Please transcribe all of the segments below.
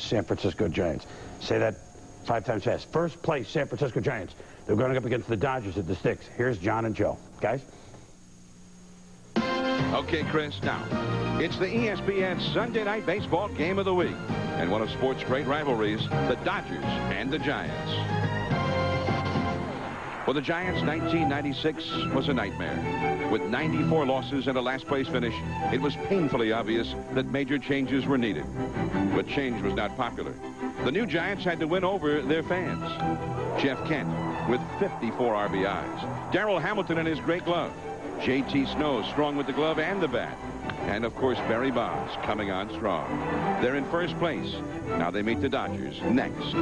San Francisco Giants. Say that 5 times fast. First place, San Francisco Giants. They're going up against the Dodgers at the Sticks. Here's John and Joe. Guys? Okay, Chris, now, it's the ESPN Sunday Night Baseball Game of the Week. And one of sports' great rivalries, the Dodgers and the Giants. For the Giants, 1996 was a nightmare. With 94 losses and a last-place finish, it was painfully obvious that major changes were needed. But change was not popular. The new Giants had to win over their fans. Jeff Kent with 54 RBIs. Darrell Hamilton in his great glove. J.T. Snow strong with the glove and the bat. And, of course, Barry Bonds coming on strong. They're in first place. Now they meet the Dodgers next.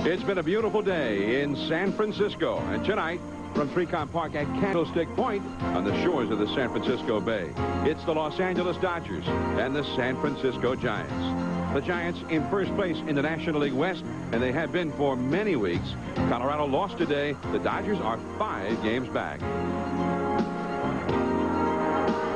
It's been a beautiful day in San Francisco, and tonight from 3Com Park at Candlestick Point on the shores of the San Francisco Bay, it's the Los Angeles Dodgers and the San Francisco Giants. The Giants in first place in the National League West, and they have been for many weeks. Colorado lost today. The Dodgers are 5 games back.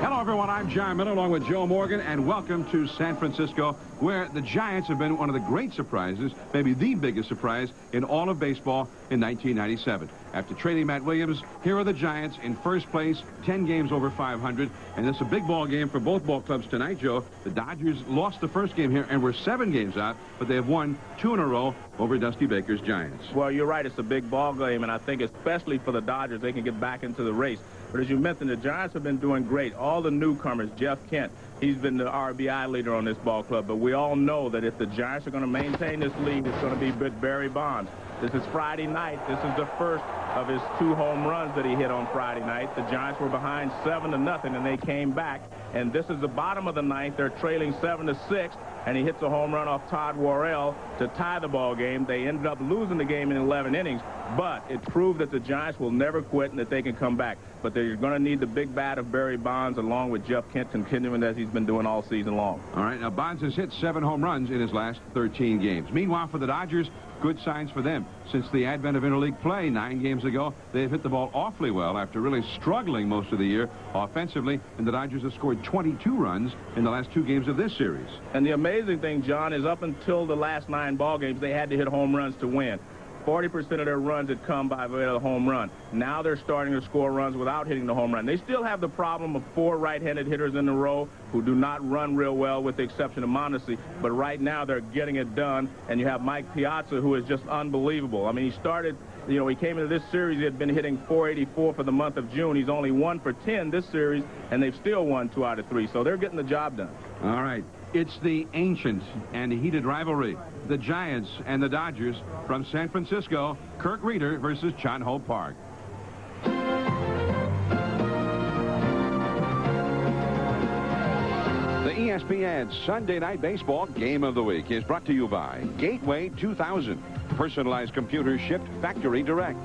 Hello, everyone. I'm John Miller along with Joe Morgan, and welcome to San Francisco, where the Giants have been one of the great surprises, maybe the biggest surprise in all of baseball in 1997. After trading Matt Williams, here are the Giants in first place, 10 games over 500, and it's a big ball game for both ball clubs tonight, Joe. The Dodgers lost the first game here and were 7 games out, but they have won 2 in a row over Dusty Baker's Giants. Well, you're right. It's a big ball game, and I think especially for the Dodgers, they can get back into the race. But as you mentioned, the Giants have been doing great. All the newcomers, Jeff Kent, he's been the RBI leader on this ball club. But we all know that if the Giants are going to maintain this lead, it's going to be with Barry Bonds. This is Friday night. This is the first of his 2 home runs that he hit on Friday night. The Giants were behind 7-0, and they came back. And this is the bottom of the 9th. They're trailing 7-6, and he hits a home run off Todd Worrell to tie the ball game. They ended up losing the game in 11 innings, but it proved that the Giants will never quit and that they can come back. But they're going to need the big bat of Barry Bonds along with Jeff Kent continuing as he's been doing all season long. All right, now Bonds has hit 7 home runs in his last 13 games. Meanwhile, for the Dodgers, good signs for them. Since the advent of interleague play 9 games ago, they've hit the ball awfully well after really struggling most of the year offensively, and the Dodgers have scored 22 runs in the last 2 games of this series. And the amazing thing, John, is up until the last 9 ball games, they had to hit home runs to win. 40% of their runs had come by way of the home run. Now they're starting to score runs without hitting the home run. They still have the problem of 4 right-handed hitters in a row who do not run real well, with the exception of Mondesi. But right now they're getting it done, and you have Mike Piazza, who is just unbelievable. I mean, he started, you know, he came into this series, he had been hitting .484 for the month of June. He's only 1 for 10 this series, and they've still won 2 out of 3. So they're getting the job done. All right. It's the ancient and heated rivalry, the Giants and the Dodgers from San Francisco. Kirk Rueter versus John Hope Park. The ESPN Sunday Night Baseball Game of the Week is brought to you by Gateway 2000. Personalized computers shipped factory direct.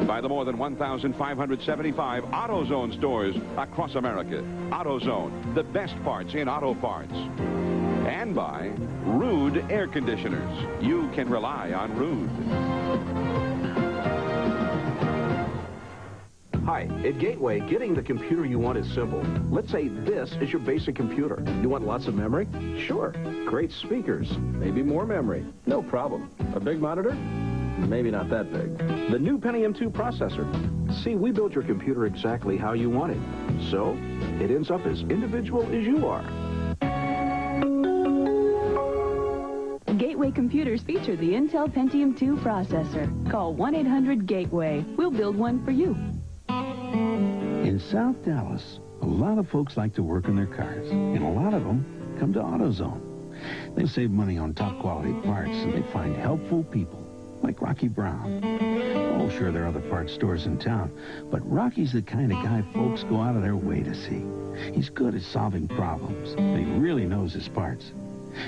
By the more than 1,575 AutoZone stores across America. AutoZone, the best parts in auto parts. And by Rude Air Conditioners. You can rely on Rude. Hi, at Gateway, getting the computer you want is simple. Let's say this is your basic computer. You want lots of memory? Sure. Great speakers. Maybe more memory. No problem. A big monitor? Maybe not that big. The new Pentium 2 processor. See, we built your computer exactly how you want it. So, it ends up as individual as you are. Gateway computers feature the Intel Pentium 2 processor. Call 1-800-GATEWAY. We'll build one for you. In South Dallas, a lot of folks like to work on their cars, and a lot of them come to AutoZone. They save money on top quality parts, and they find helpful people like Rocky Brown. Oh, sure, there are other parts stores in town, but Rocky's the kind of guy folks go out of their way to see. He's good at solving problems, and he really knows his parts.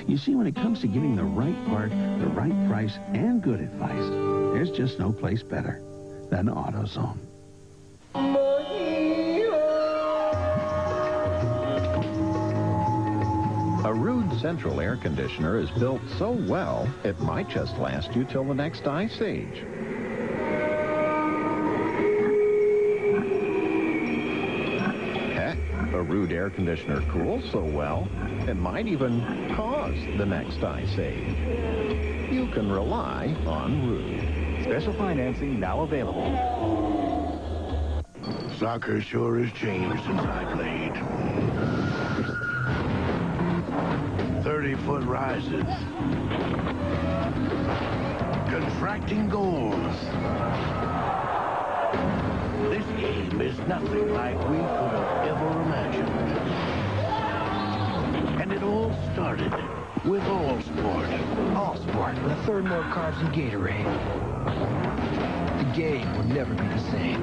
You see, when it comes to getting the right part, the right price, and good advice, there's just no place better than AutoZone. A Rude central air conditioner is built so well, it might just last you till the next ice age. Heck, a Rude air conditioner cools so well, it might even cause the next ice age. You can rely on Rude. Special financing now available. Soccer sure has changed since I played. 30-foot rises. Contracting goals. This game is nothing like we could have ever imagined. And it all started with All Sport. All Sport, with a third more carbs than Gatorade. The game will never be the same.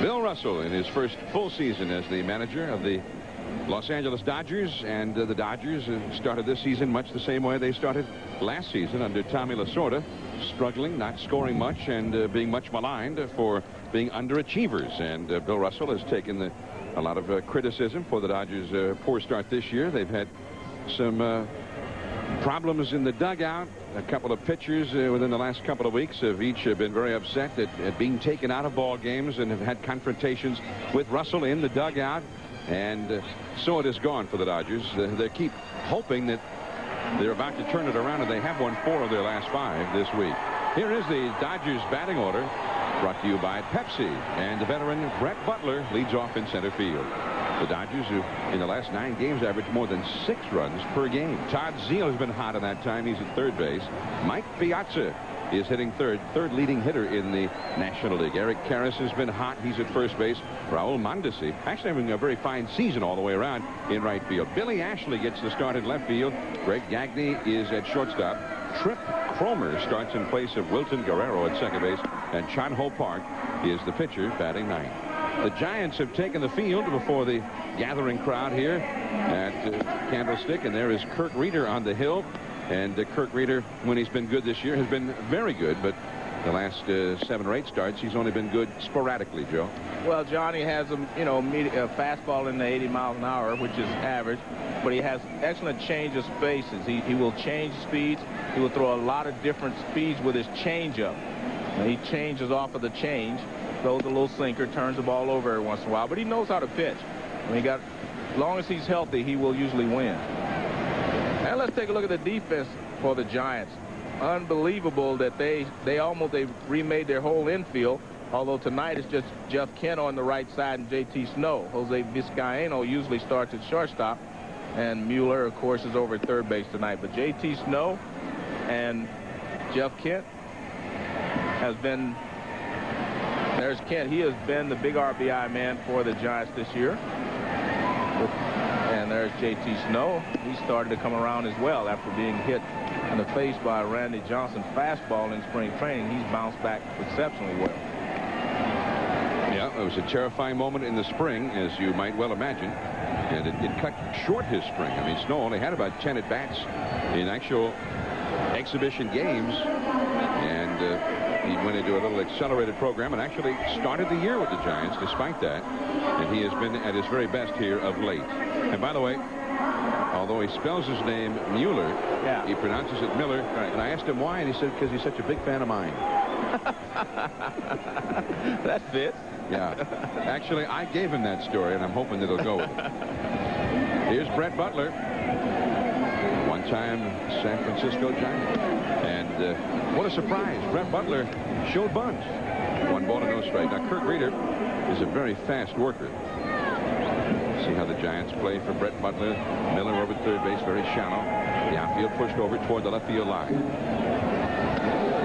Bill Russell in his first full season as the manager of the Los Angeles Dodgers, and the Dodgers started this season much the same way they started last season under Tommy Lasorda, struggling, not scoring much, and being much maligned for being underachievers. And Bill Russell has taken a lot of criticism for the Dodgers' poor start this year. They've had some problems in the dugout. A couple of pitchers within the last couple of weeks have each been very upset at being taken out of ball games and have had confrontations with Russell in the dugout. And so it has gone for the Dodgers. They keep hoping that they're about to turn it around, and they have won 4 of their last 5 this week. Here is the Dodgers batting order, brought to you by Pepsi. And the veteran Brett Butler leads off in center field. The Dodgers, who in the last 9 games averaged more than 6 runs per game. Todd Zeile has been hot in that time. He's at third base. Mike Piazza is hitting third leading hitter in the National League. Eric Karras has been hot. He's at first base. Raul Mondesi actually having a very fine season all the way around in right field. Billy Ashley gets the start at left field. Greg Gagne is at shortstop. Trip Cromer starts in place of Wilton Guerrero at second base. And Chan Ho Park is the pitcher, batting ninth. The Giants have taken the field before the gathering crowd here at Candlestick, and there is Kirk Rueter on the hill. And Kirk Rueter, when he's been good this year, has been very good, but the last 7 or 8 starts, he's only been good sporadically, Joe. Well, Johnny has a fastball in the 80 miles an hour, which is average, but he has excellent change of spaces. He will change speeds. He will throw a lot of different speeds with his changeup. He changes off of the change, throws a little sinker, turns the ball over every once in a while, but he knows how to pitch. As long as he's healthy, he will usually win. And let's take a look at the defense for the Giants. Unbelievable that they remade their whole infield, although tonight it's just Jeff Kent on the right side and J.T. Snow. Jose Vizcaino usually starts at shortstop, and Mueller, of course, is over at third base tonight. But J.T. Snow and Jeff Kent has been, there's Kent. He has been the big RBI man for the Giants this year. And there's J.T. Snow. He started to come around as well after being hit in the face by Randy Johnson fastball in spring training. He's bounced back exceptionally well. Yeah, it was a terrifying moment in the spring, as you might well imagine. And it cut short his spring. I mean, Snow only had about 10 at-bats in actual exhibition games. And he went into a little accelerated program and actually started the year with the Giants despite that. And he has been at his very best here of late. And by the way, although he spells his name Mueller, he pronounces it Miller. And I asked him why, and he said because he's such a big fan of mine. That fits. Yeah. Actually, I gave him that story, and I'm hoping that he'll go with it. Here's Brett Butler, one-time San Francisco Giant. And what a surprise. Brett Butler showed bunt. 1 ball and no strike. Now, Kirk Rueter is a very fast worker. See how the Giants play for Brett Butler. Miller over at third base, very shallow. The outfield pushed over toward the left field line.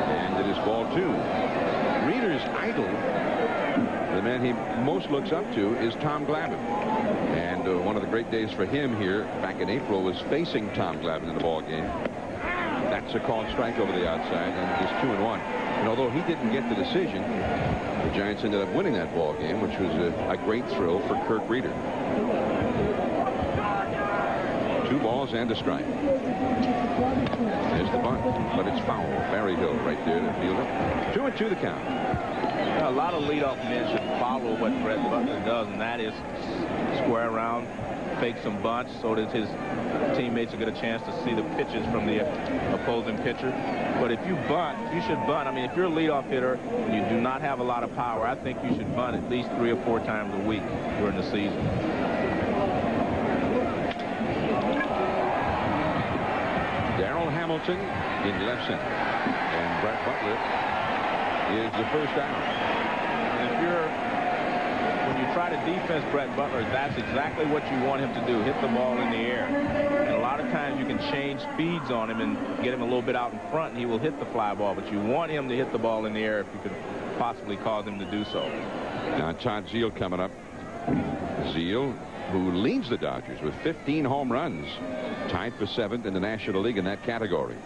And it is ball 2. Rueter's idol, the man he most looks up to, is Tom Glavine. And one of the great days for him here back in April was facing Tom Glavine in the ball game. That's a called strike over the outside, and it's 2-1. And although he didn't get the decision, the Giants ended up winning that ball game, which was a great thrill for Kirk Rueter. 2 balls and a strike. There's the bunt, but it's foul. Barry Hill right there to field it. 2-2 the count. A lot of leadoff men should follow what Brett Butler does, and that is square around, fake some bunts so that his teammates will get a chance to see the pitches from the opposing pitcher. But if you bunt, you should bunt. I mean, if you're a leadoff hitter and you do not have a lot of power, I think you should bunt at least 3 or 4 times a week during the season. Darrell Hamilton in left center. And Brett Butler is the first out. And when you try to defense Brett Butler, that's exactly what you want him to do, hit the ball in the air. And a lot of times you can change speeds on him and get him a little bit out in front, and he will hit the fly ball. But you want him to hit the ball in the air if you could possibly cause him to do so. Now Todd Zeile coming up. Zeile, who leads the Dodgers with 15 home runs, tied for 7th in the National League in that category.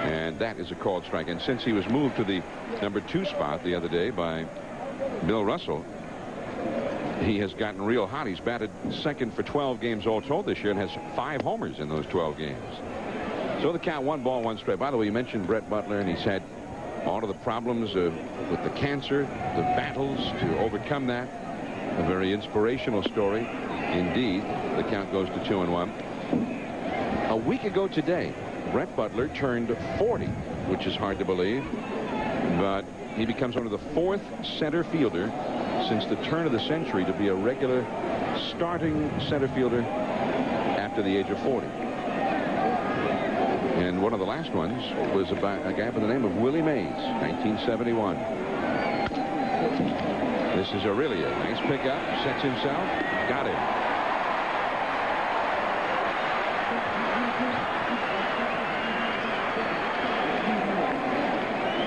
And that is a called strike. And since he was moved to the number 2 spot the other day by Bill Russell, he has gotten real hot. He's batted second for 12 games all told this year and has 5 homers in those 12 games. So the count, 1 ball, 1 strike. By the way, you mentioned Brett Butler, and he's had all of the problems with the cancer, the battles to overcome that. A very inspirational story indeed. The count goes to 2-1. A week ago today, Brett Butler turned 40, which is hard to believe, but he becomes one of the 4th center fielder since the turn of the century to be a regular starting center fielder after the age of 40. And one of the last ones was about a guy by the name of Willie Mays, 1971. This is Aurelia. Nice pickup. Sets himself. Got him.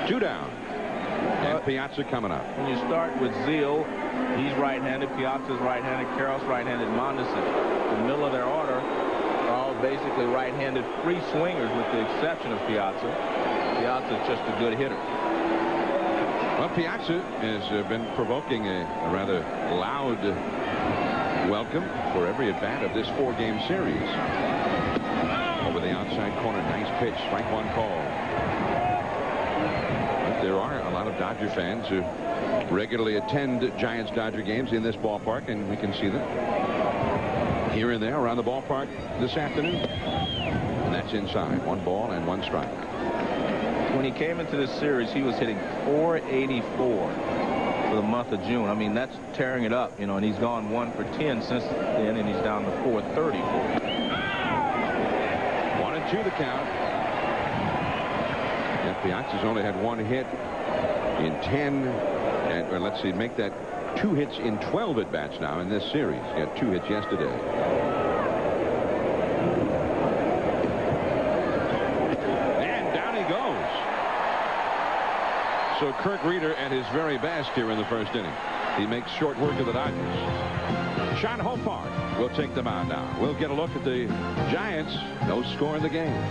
Two down. And Piazza coming up. When you start with Zeile, he's right-handed. Piazza's right-handed. Carroll's right-handed. Mondesi, the middle of their order, are all basically right-handed free swingers with the exception of Piazza. Piazza's just a good hitter. Well, Piazza has been provoking a rather loud welcome for every at-bat of this 4-game series. Over the outside corner, nice pitch, strike 1 call. But there are a lot of Dodger fans who regularly attend Giants-Dodger games in this ballpark, and we can see them here and there around the ballpark this afternoon. And that's inside. 1 ball and 1 strike. When he came into this series, he was hitting .484 for the month of June. I mean, that's tearing it up, you know, and he's gone 1 for 10 since then, and he's down to .434. 1-2 the count. And Piazza's only had 1 hit in 10, and well, let's see, make that 2 hits in 12 at-bats now in this series. He had 2 hits yesterday. So Kirk Rueter at his very best here in the first inning. He makes short work of the Dodgers. Sean Hopart will take them out now. We'll get a look at the Giants. No score in the game.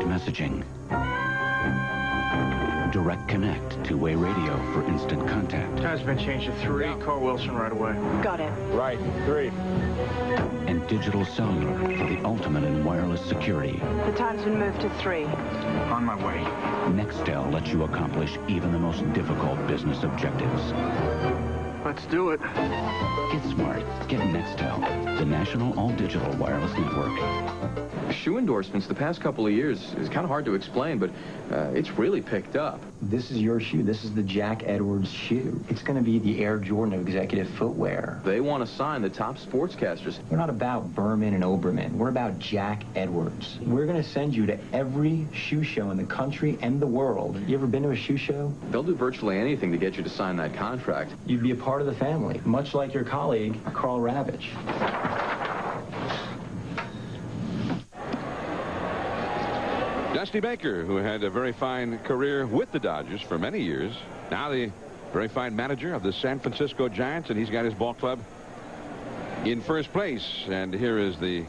Messaging. Direct Connect, two-way radio for instant contact. Time's been changed to 3. Call Wilson right away. Got it. Right, 3. And digital cellular for the ultimate in wireless security. The time's been moved to 3. On my way. Nextel lets you accomplish even the most difficult business objectives. Let's do it. Get smart. Get Nextel, the national all-digital wireless network. Shoe endorsements the past couple of years is kind of hard to explain, but it's really picked up. This is your shoe. This is the Jack Edwards shoe. It's going to be the Air Jordan of executive footwear. They want to sign the top sportscasters. We're not about Berman and Oberman. We're about Jack Edwards. We're going to send you to every shoe show in the country and the world. You ever been to a shoe show? They'll do virtually anything to get you to sign that contract. You'd be a part of the family, much like your colleague, Carl Ravitch. Dusty Baker, who had a very fine career with the Dodgers for many years. Now the very fine manager of the San Francisco Giants, and he's got his ball club in first place. And here is the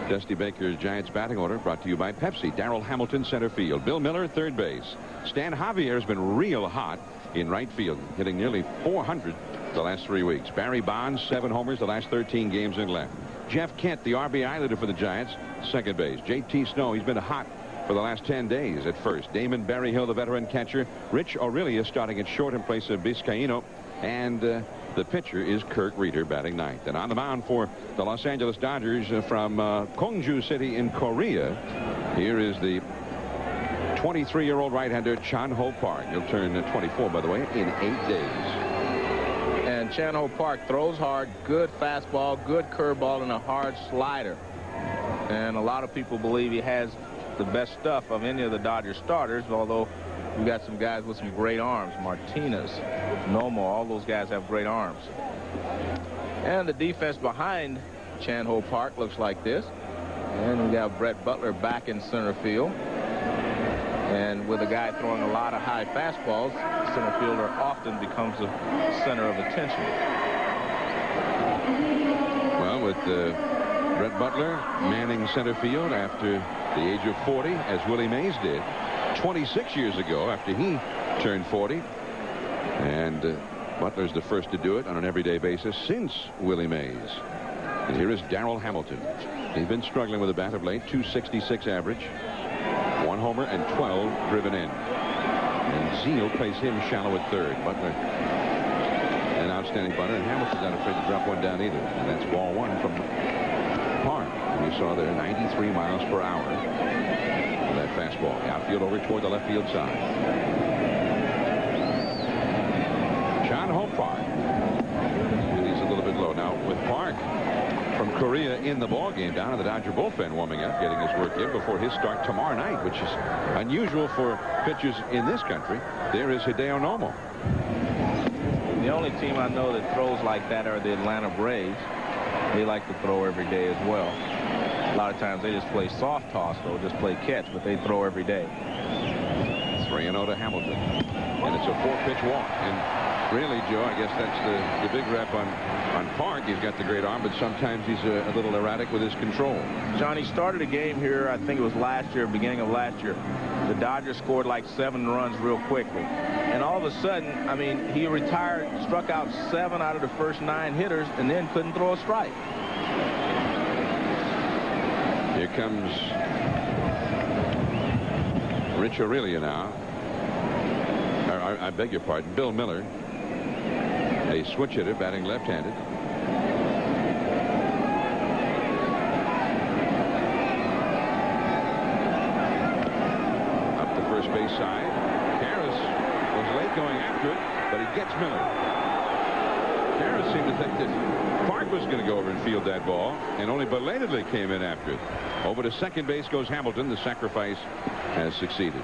Dusty Baker's Giants batting order, brought to you by Pepsi. Darrell Hamilton, center field. Bill Miller, third base. Stan Javier has been real hot in right field, hitting nearly 400 the last 3 weeks. Barry Bonds, 7 homers the last 13 games in left. Jeff Kent, the RBI leader for the Giants, second base. J.T. Snow, he's been hot for the last 10 days at first. Damon Berryhill, the veteran catcher. Rich Aurelius starting at short in place of Vizcaíno. And the pitcher is Kirk Rueter, batting ninth. And on the mound for the Los Angeles Dodgers from Gyeongju City in Korea, here is the 23-year-old right-hander Chan-Ho Park. He'll turn 24, by the way, in 8 days. And Chan-Ho Park throws hard, good fastball, good curveball, and a hard slider. And a lot of people believe he has the best stuff of any of the Dodger starters, although we got some guys with some great arms. Martinez, Nomo, all those guys have great arms. And the defense behind Chan-Ho Park looks like this. And we got Brett Butler back in center field. And with a guy throwing a lot of high fastballs, center fielder often becomes the center of attention. Well, with Brett Butler manning center field after the age of 40, as Willie Mays did 26 years ago after he turned 40. And Butler's the first to do it on an everyday basis since Willie Mays. And here is Darrell Hamilton. He's been struggling with a bat of late. 266 average. 1 homer and 12 driven in. And Zeal plays him shallow at third. Butler, an outstanding butter, and Hamilton's not afraid to drop one down either. And that's ball 1 from Park. And you saw there 93 miles per hour for that fastball. Outfield over toward the left field side. Chan-Ho Park. He's a little bit low now with Park from Korea in the ball game, down in the Dodger bullpen, warming up, getting his work in before his start tomorrow night, which is unusual for pitchers in this country. There is Hideo Nomo. The only team I know that throws like that are the Atlanta Braves. They like to throw every day as well. A lot of times they just play soft toss, though, just play catch, but they throw every day. 3-0 to Hamilton. And it's a 4-pitch walk. And really, Joe, I guess that's the big rep on Park. He's got the great arm, but sometimes he's a little erratic with his control. John, he started a game here, I think it was last year, beginning of last year. The Dodgers scored like 7 runs real quickly. And all of a sudden, I mean, he retired, struck out 7 out of the first 9 hitters, and then couldn't throw a strike. Here comes Rich Aurelius now. I beg your pardon, Bill Miller, a switch hitter batting left-handed. Up the first base side. Karras was late going after it, but he gets Miller. Karras seemed to think that Park was going to go over and field that ball, and only belatedly came in after it. Over to second base goes Hamilton. The sacrifice has succeeded.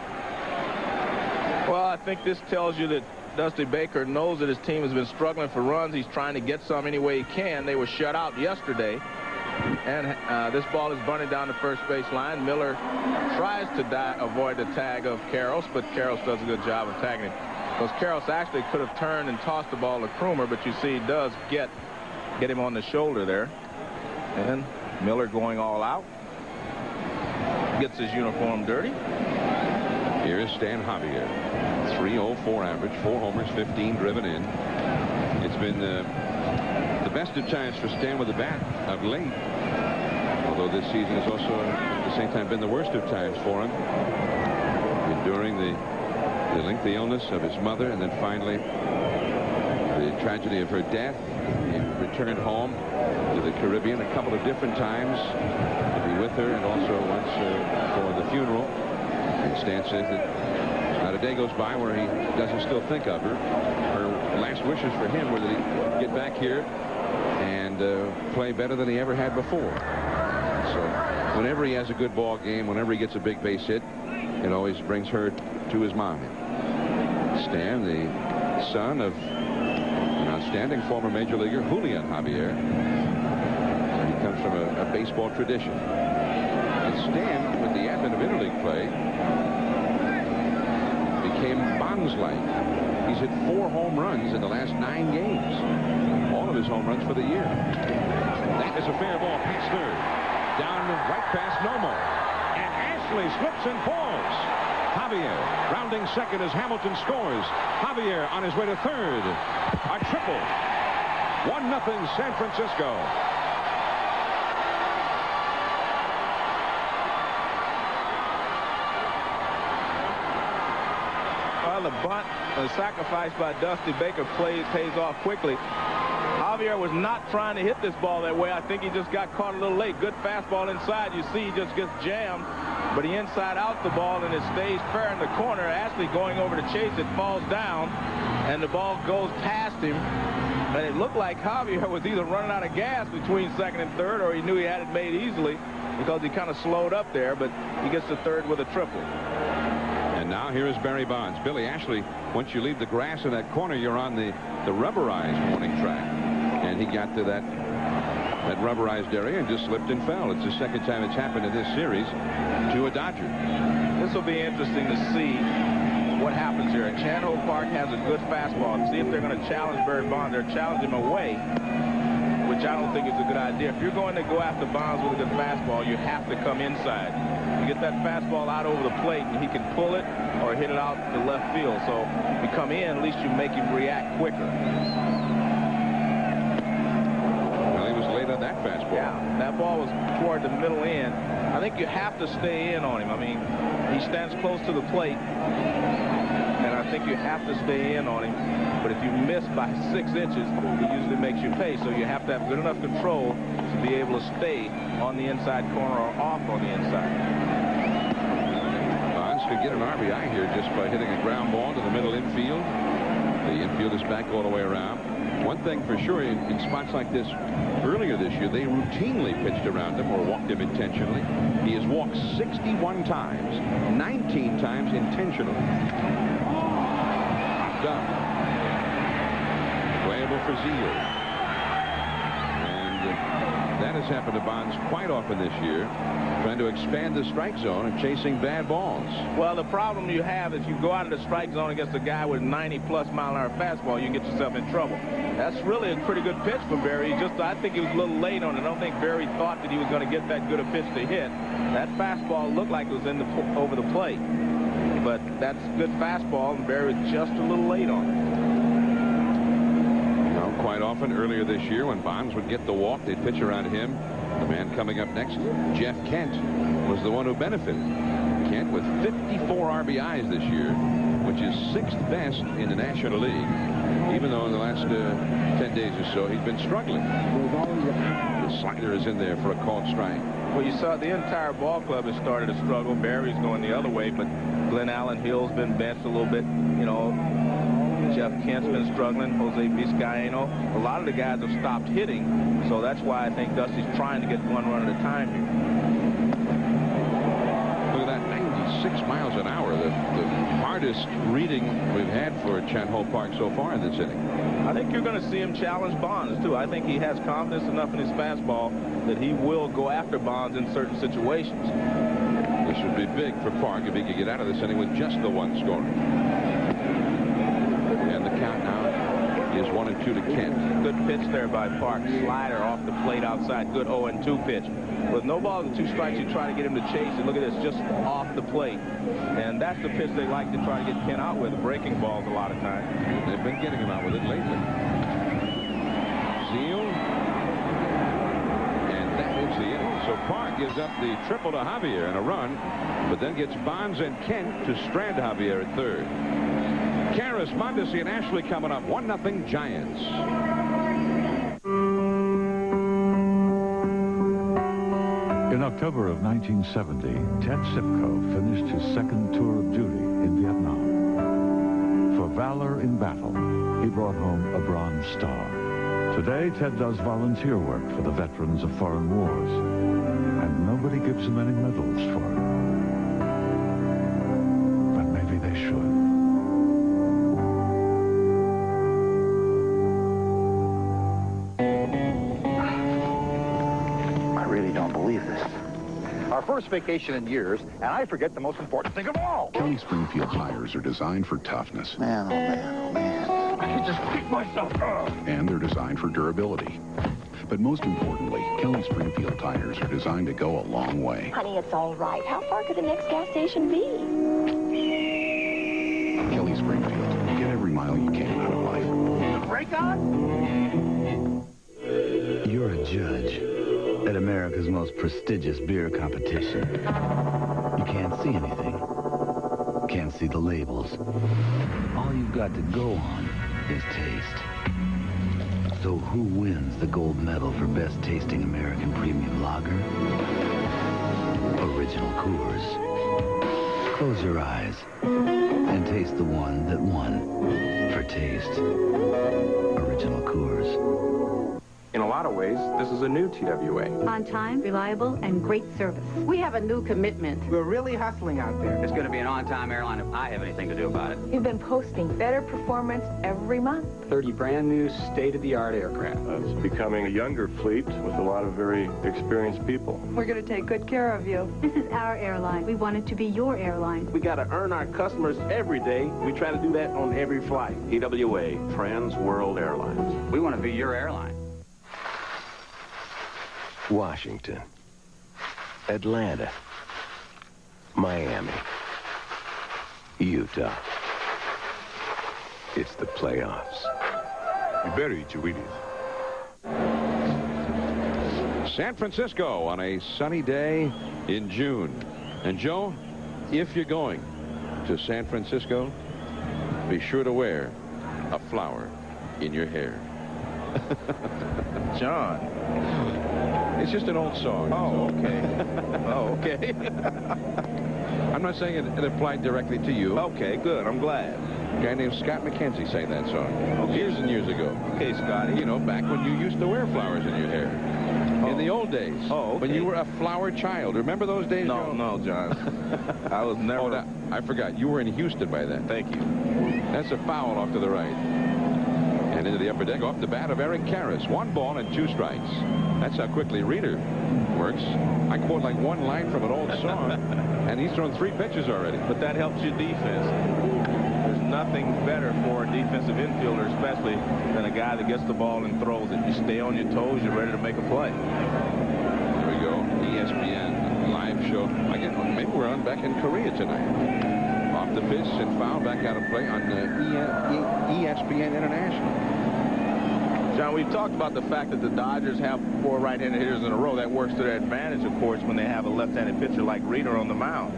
Well, I think this tells you that Dusty Baker knows that his team has been struggling for runs. He's trying to get some any way he can. They were shut out yesterday. And this ball is bunting down the first base line. Miller tries to avoid the tag of Karras, but Karras does a good job of tagging him. Because Karras actually could have turned and tossed the ball to Krumer, but you see he does get him on the shoulder there. And Miller going all out. Gets his uniform dirty. Here is Stan Javier. 304 average, 4 homers, 15 driven in. It's been the best of times for Stan with the bat of late. Although this season has also at the same time been the worst of times for him. Enduring the lengthy illness of his mother, and then finally the tragedy of her death. He returned home to the Caribbean a couple of different times to be with her, and also once for the funeral. And Stan says that not a day goes by where he doesn't still think of her. Her last wishes for him were that he'd get back here and play better than he ever had before. So whenever he has a good ball game, whenever he gets a big base hit, it always brings her to his mind. Stan, the son of an outstanding former major leaguer, Julian Javier. He comes from a baseball tradition. And Stan, with the advent of interleague play, became Bonds-like. He's hit 4 home runs in the last 9 games. All of his home runs for the year. That is a fair ball past third. Down right past Nomo. And Ashley slips and falls. Javier rounding second as Hamilton scores. Javier on his way to third. A triple. 1-0 San Francisco. Well, the bunt, the sacrifice by Dusty Baker pays off quickly. Javier was not trying to hit this ball that way. I think he just got caught a little late. Good fastball inside. You see he just gets jammed. But he inside out the ball, and it stays fair in the corner. Ashley going over to chase it, falls down, and the ball goes past him. And it looked like Javier was either running out of gas between second and third, or he knew he had it made easily because he kind of slowed up there. But he gets to third with a triple. And now here is Barry Bonds. Billy, Ashley, once you leave the grass in that corner, you're on the rubberized warning track. And he got to that rubberized area and just slipped and fell. It's the second time it's happened in this series to a Dodger. This will be interesting to see what happens here. And Chandler Park has a good fastball. And see if they're going to challenge Barry Bonds. They're challenging him away, which I don't think is a good idea. If you're going to go after Bonds with a good fastball, you have to come inside. You get that fastball out over the plate, and he can pull it or hit it out to left field. So if you come in, at least you make him react quicker. That fastball. Yeah, that ball was toward the middle end. I think you have to stay in on him. I mean, he stands close to the plate, and I think you have to stay in on him. But if you miss by 6 inches, he usually makes you pay. So you have to have good enough control to be able to stay on the inside corner or off on the inside. Bonds could get an RBI here just by hitting a ground ball to the middle infield. The infield is back all the way around. One thing for sure, in spots like this earlier this year, they routinely pitched around him or walked him intentionally. He has walked 61 times, 19 times intentionally. Knocked up. Playable for Zeal. And that has happened to Bonds quite often this year, trying to expand the strike zone and chasing bad balls. Well, the problem you have is you go out of the strike zone against a guy with 90-plus mile-an-hour fastball, you get yourself in trouble. That's really a pretty good pitch from Barry. I think he was a little late on it. I don't think Barry thought that he was going to get that good a pitch to hit. That fastball looked like it was over the plate. But that's a good fastball, and Barry was just a little late on it. Quite often earlier this year when Bonds would get the walk, they'd pitch around him. The man coming up next, Jeff Kent, was the one who benefited. Kent with 54 RBIs this year, which is 6th best in the National League, even though in the last 10 days or so he's been struggling. The slider is in there for a called strike. Well, you saw the entire ball club has started to struggle. Barry's going the other way, but Glenn Allen Hill's been benched a little bit. You know, Jeff Kent's been struggling. Jose Vizcaino. A lot of the guys have stopped hitting, so that's why I think Dusty's trying to get one run at a time here. Look at that, 96 miles an hour, the hardest reading we've had for Chandler Park so far in this inning. I think you're going to see him challenge Bonds, too. I think he has confidence enough in his fastball that he will go after Bonds in certain situations. This would be big for Park if he could get out of this inning with just the one scoring. And the count now is 1-2 to Kent. Good pitch there by Park. Slider off the plate outside. Good 0-2 pitch. With no balls and 2 strikes, you try to get him to chase it. Look at this, just off the plate. And that's the pitch they like to try to get Kent out with, breaking balls a lot of times. They've been getting him out with it lately. Zeal. And that is the inning. So Park gives up the triple to Javier and a run, but then gets Bonds and Kent to strand Javier at third. Karras, Mondesi, and Ashley coming up. 1-0 Giants. In October of 1970, Ted Sipko finished his second tour of duty in Vietnam. For valor in battle, he brought home a Bronze Star. Today, Ted does volunteer work for the veterans of foreign wars, and nobody gives him any medals for it. But maybe they should. our first vacation in years, and I forget the most important thing of all. Kelly Springfield tires are designed for toughness. Man, oh man, oh man. I can just pick myself up. And they're designed for durability. But most importantly, Kelly Springfield tires are designed to go a long way. Honey, it's all right. How far could the next gas station be? Kelly Springfield. Get every mile you can out of life. The brake on? You're a judge at America's most prestigious beer competition. You can't see anything. Can't see the labels. All you've got to go on is taste. So who wins the gold medal for best tasting American premium lager? Original Coors. Close your eyes and taste the one that won for taste. Original Coors. In a lot of ways, this is a new TWA. On time, reliable, and great service. We have a new commitment. We're really hustling out there. It's going to be an on-time airline if I have anything to do about it. You've been posting better performance every month. 30 brand new state-of-the-art aircraft. It's becoming a younger fleet with a lot of very experienced people. We're going to take good care of you. This is our airline. We want it to be your airline. We got to earn our customers every day. We try to do that on every flight. TWA, Trans World Airlines. We want to be your airline. Washington, Atlanta, Miami, Utah. It's the playoffs. You better eat your Wheaties. San Francisco on a sunny day in June. And Joe, if you're going to San Francisco, be sure to wear a flower in your hair. John. It's just an old song. Oh, okay. Oh, okay. I'm not saying it applied directly to you. Okay, good. I'm glad. A guy named Scott McKenzie sang that song years and years ago. Okay, Scotty. You know, back when you used to wear flowers in your hair. In the old days. Oh, okay. When you were a flower child. Remember those days, No, Joe? no, John. I was never... Oh, I forgot. You were in Houston by then. Thank you. That's a foul off to the right. And into the upper deck off the bat of Eric Karras. 1 ball and 2 strikes. That's how quickly Rueter works. I quote like one line from an old song, and he's thrown 3 pitches already. But that helps your defense. There's nothing better for a defensive infielder, especially, than a guy that gets the ball and throws it. You stay on your toes, you're ready to make a play. There we go. ESPN live show. Again, maybe we're on back in Korea tonight. Off the pitch and foul, back out of play on ESPN International. John, we've talked about the fact that the Dodgers have 4 right-handed hitters in a row. That works to their advantage, of course, when they have a left-handed pitcher like Rueter on the mound.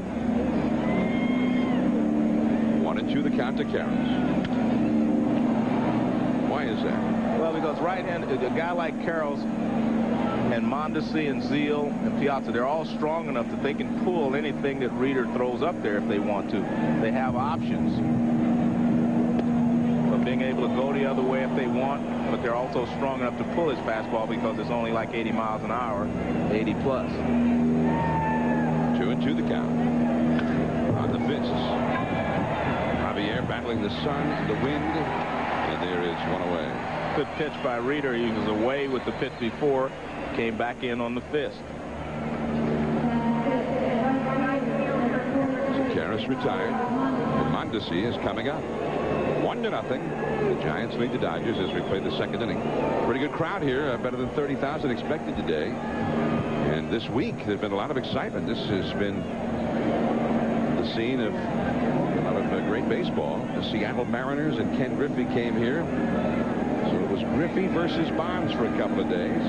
1-2 the count to Karras. Why is that? Well, because right-handed, a guy like Karras and Mondesi and Zeal and Piazza, they're all strong enough that they can pull anything that Rueter throws up there if they want to. They have options of being able to go the other way if they want, but they're also strong enough to pull his fastball because it's only like 80 miles an hour, 80 plus. 2-2 the count. On the fists. Javier battling the sun, the wind, and there is 1 away. Good pitch by Rueter. He was away with the pitch before, came back in on the fist. So Karras retired, and Mondesi is coming up. 1-0. The Giants lead the Dodgers as we play the 2nd inning. Pretty good crowd here, better than 30,000 expected today. And this week, there's been a lot of excitement. This has been the scene of a lot of great baseball. The Seattle Mariners and Ken Griffey came here. So it was Griffey versus Bonds for a couple of days.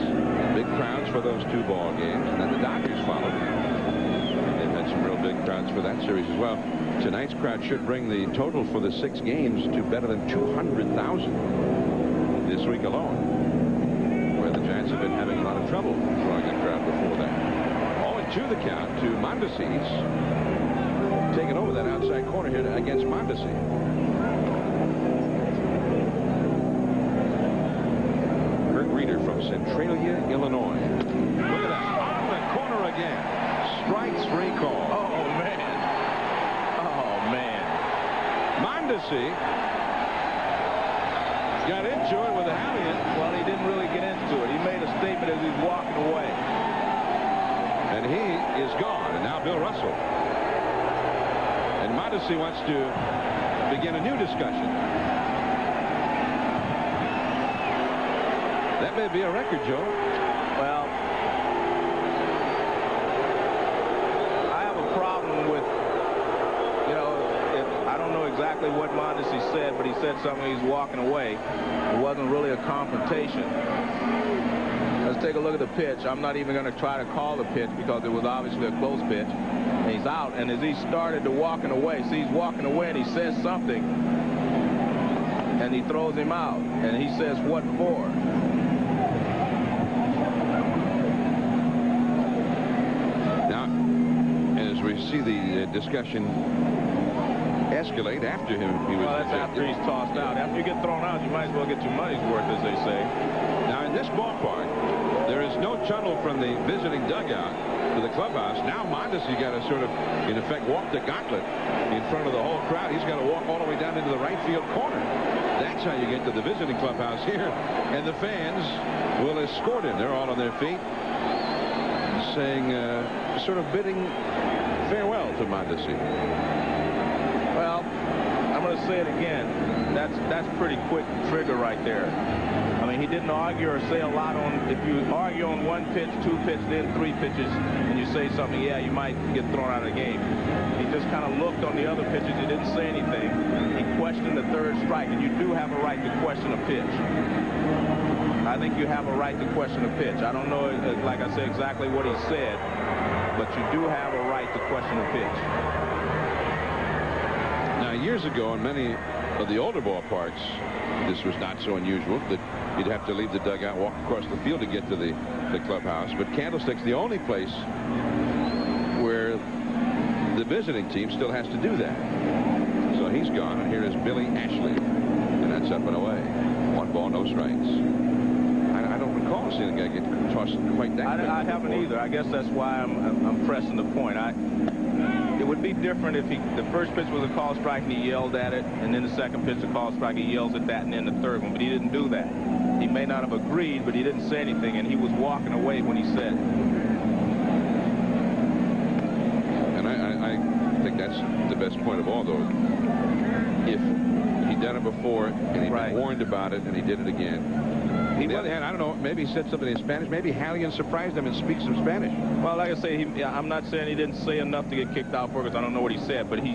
Big crowds for those 2 ball games. And then the Dodgers followed. They've had some real big crowds for that series as well. Tonight's crowd should bring the total for the 6 games to better than 200,000 this week alone, where the Giants have been having a lot of trouble drawing a crowd before that. 0-2 the count to Mondesi's. Taking over that outside corner here against Mondesi. Kirk Rueter from Centralia, Illinois. Look at that. On the corner again. Strike 3 call. Oh, man. Mondesi got into it with a Hallian. Well, he didn't really get into it. He made a statement as he's walking away. And he is gone, and now Bill Russell. And Mondesi wants to begin a new discussion. That may be a record, Joe. Well, I have a problem with, you know, I don't know exactly what Mondesi said, but he said something, he's walking away. It wasn't really a confrontation. Let's take a look at the pitch. I'm not even going to try to call the pitch because it was obviously a close pitch. And he's out, and as he started to walking away, see, he's walking away, and he says something, and he throws him out, and he says, "What for?" Now, as we see the discussion escalate after him, well, that's after he's tossed out. After you get thrown out, you might as well get your money's worth, as they say. Now, in this ballpark, there is no tunnel from the visiting dugout to the clubhouse. Now Mondesi got to sort of, in effect, walk the gauntlet in front of the whole crowd. He's got to walk all the way down into the right field corner. That's how you get to the visiting clubhouse here. And the fans will escort him. They're all on their feet, saying, sort of bidding farewell to Mondesi. Well, I'm going to say it again. That's pretty quick trigger right there. I mean, he didn't argue or say a lot on, if you argue on one pitch, two pitches, then three pitches, and you say something, yeah, you might get thrown out of the game. He just kind of looked on the other pitches. He didn't say anything. He questioned the third strike, and you do have a right to question a pitch. I think you have a right to question a pitch. I don't know, like I said, exactly what he said, but you do have a right to question a pitch. Now, years ago, in many of the older ballparks, this was not so unusual that you'd have to leave the dugout, walk across the field to get to the clubhouse. But Candlestick's the only place where the visiting team still has to do that. So he's gone, and here is Billy Ashley. And that's up and away. 1 ball, no strikes. I don't recall seeing a guy get tossed quite that quick. I haven't either. I guess that's why I'm pressing the point. It would be different if the first pitch was a call strike and he yelled at it, and then the second pitch a call strike, he yells at that, and then the third one. But he didn't do that. He may not have agreed, but he didn't say anything, and he was walking away when he said it. And I think that's the best point of all, though. If he'd done it before and he'd been warned about it and he did it again. On the other hand, I don't know, maybe he said something in Spanish. Maybe Hallion surprised him and speaks some Spanish. Well, like I say, I'm not saying he didn't say enough to get kicked out for, because I don't know what he said, but he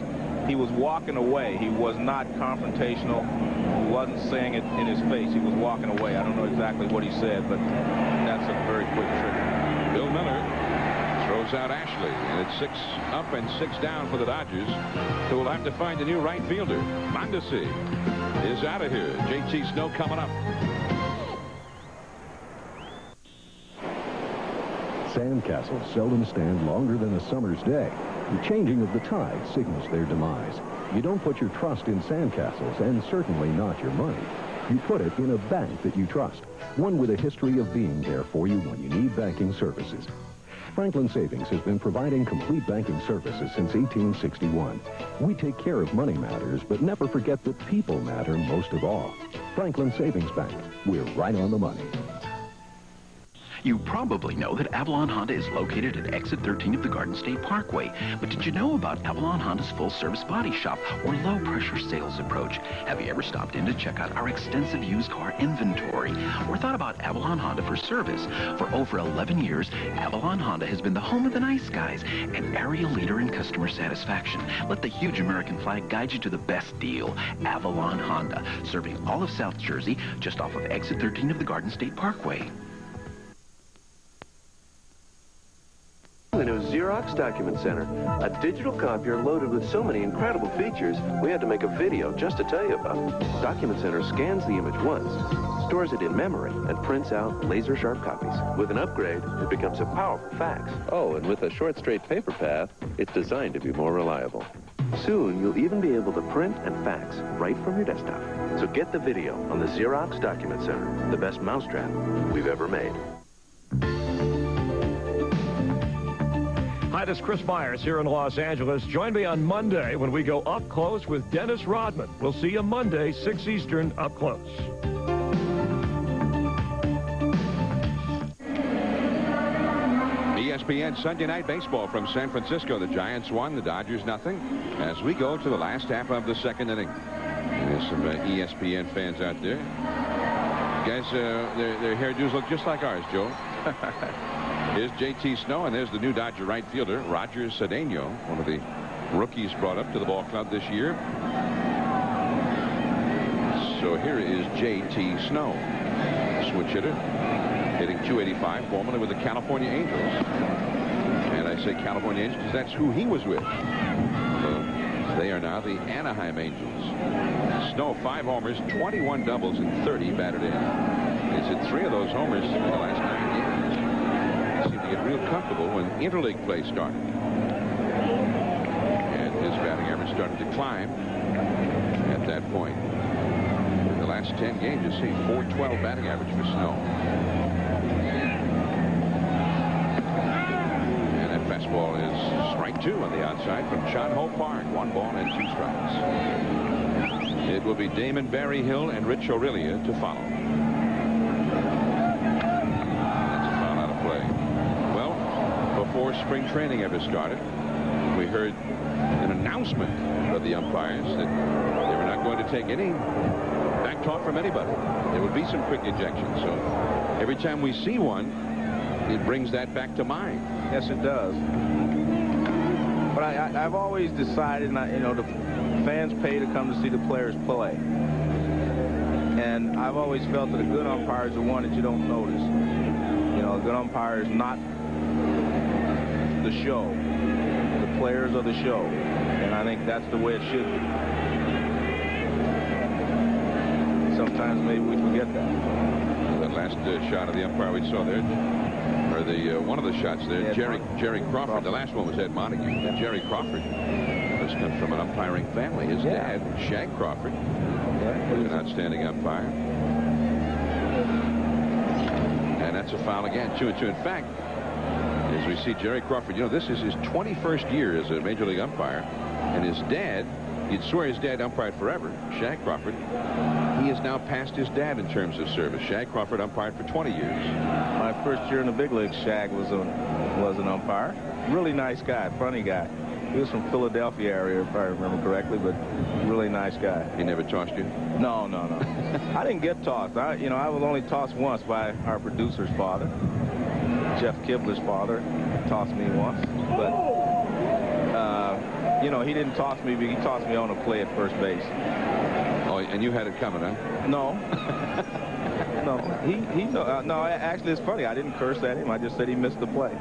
was walking away. He was not confrontational. He wasn't saying it in his face. He was walking away. I don't know exactly what he said, but that's a very quick trigger. Bill Miller throws out Ashley, and it's 6 up and 6 down for the Dodgers, who will have to find a new right fielder. Mondesi is out of here. JT Snow coming up. Sandcastles seldom stand longer than a summer's day. The changing of the tide signals their demise. You don't put your trust in sandcastles, and certainly not your money. You put it in a bank that you trust, one with a history of being there for you when you need banking services. Franklin Savings has been providing complete banking services since 1861. We take care of money matters, but never forget that people matter most of all. Franklin Savings Bank. We're right on the money. You probably know that Avalon Honda is located at exit 13 of the Garden State Parkway. But did you know about Avalon Honda's full-service body shop or low-pressure sales approach? Have you ever stopped in to check out our extensive used car inventory or thought about Avalon Honda for service? For over 11 years, Avalon Honda has been the home of the nice guys, an area leader in customer satisfaction. Let the huge American flag guide you to the best deal. Avalon Honda, serving all of South Jersey, just off of exit 13 of the Garden State Parkway. The new Xerox Document Center, a digital copier loaded with so many incredible features, we had to make a video just to tell you about. Document Center scans the image once, stores it in memory, and prints out laser-sharp copies. With an upgrade, it becomes a powerful fax. Oh, and with a short, straight paper path, it's designed to be more reliable. Soon, you'll even be able to print and fax right from your desktop. So get the video on the Xerox Document Center, the best mousetrap we've ever made. Hi, this is Chris Myers here in Los Angeles. Join me on Monday when we go up close with Dennis Rodman. We'll see you Monday, 6 Eastern, up close. ESPN Sunday Night Baseball from San Francisco. The Giants won, the Dodgers nothing, as we go to the last half of the second inning. There's some ESPN fans out there. Guys, their hairdos look just like ours, Joe. Here's J.T. Snow, and there's the new Dodger right fielder, Roger Cedeno, one of the rookies brought up to the ball club this year. So here is J.T. Snow, switch hitter, hitting .285, formerly with the California Angels. And I say California Angels because that's who he was with. So they are now the Anaheim Angels. Snow, 5 homers, 21 doubles, and 30 batted in. He's hit 3 of those homers in the last 9 games. He seemed to get real comfortable when interleague play started. And his batting average started to climb at that point. In the last 10 games, you see .412 batting average for Snow. And that fastball is strike 2 on the outside from John Ho Park. 1 ball and 2 strikes. It will be Damon Berryhill and Rich Aurelia to follow. That's a foul out of play. Well, before spring training ever started, we heard an announcement of the umpires that they were not going to take any back talk from anybody. There would be some quick ejections. So every time we see one, it brings that back to mind. Yes, it does. But I've always decided, the fans pay to come to see the players play. And I've always felt that a good umpire is the one that you don't notice. A good umpire is not the show. The players are the show. And I think that's the way it should be. Sometimes maybe we forget that. That last shot of the umpire we saw there, or the one of the shots there, Jerry Crawford. The last one was Ed Montague. Yeah. Jerry Crawford comes from an umpiring family. His dad, Shag Crawford, was an outstanding umpire. And that's a foul again, 2-2. In fact, as we see Jerry Crawford, this is his 21st year as a major league umpire, and his dad, you'd swear his dad umpired forever, Shag Crawford. He has now passed his dad in terms of service. Shag Crawford umpired for 20 years. My first year in the big leagues, Shag was an umpire. Really nice guy, funny guy. He was from Philadelphia area, if I remember correctly, but really nice guy. He never tossed you? No. I didn't get tossed. I was only tossed once by our producer's father. Jeff Kibler's father tossed me once, but he didn't toss me, but he tossed me on a play at first base. Oh, and you had it coming, huh? No. No, actually, it's funny. I didn't curse at him. I just said he missed the play.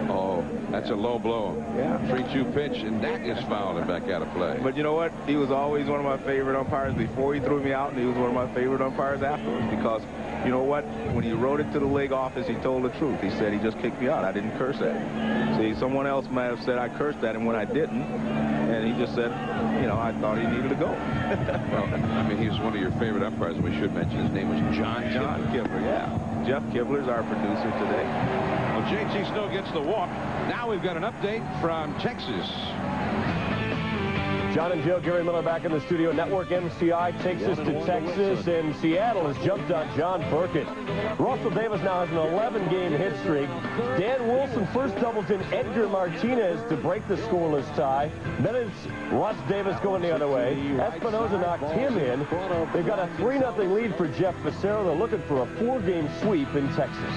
Oh, that's a low blow. Yeah. 3-2 pitch, and that is fouled and back out of play. But you know what? He was always one of my favorite umpires before he threw me out, and he was one of my favorite umpires afterwards because, you know what? When he wrote it to the league office, he told the truth. He said he just kicked me out. I didn't curse at him. See, someone else might have said I cursed at him when I didn't, and he just said, I thought he needed to go. Well, I mean, he was one of your favorite umpires, and we should mention his name was John Kibler, yeah. Jeff Kibler's our producer today. Well, J.T. Snow gets the walk. Now we've got an update from Texas. John and Joe, Gary Miller back in the studio. Network MCI takes us to Texas, and Seattle has jumped on John Perkins. Russell Davis now has an 11-game hit streak. Dan Wilson first doubles in Edgar Martinez to break the scoreless tie. Then it's Russ Davis going the other way. Espinosa knocked him in. They've got a 3-0 lead for Jeff Becerra. They're looking for a 4-game sweep in Texas.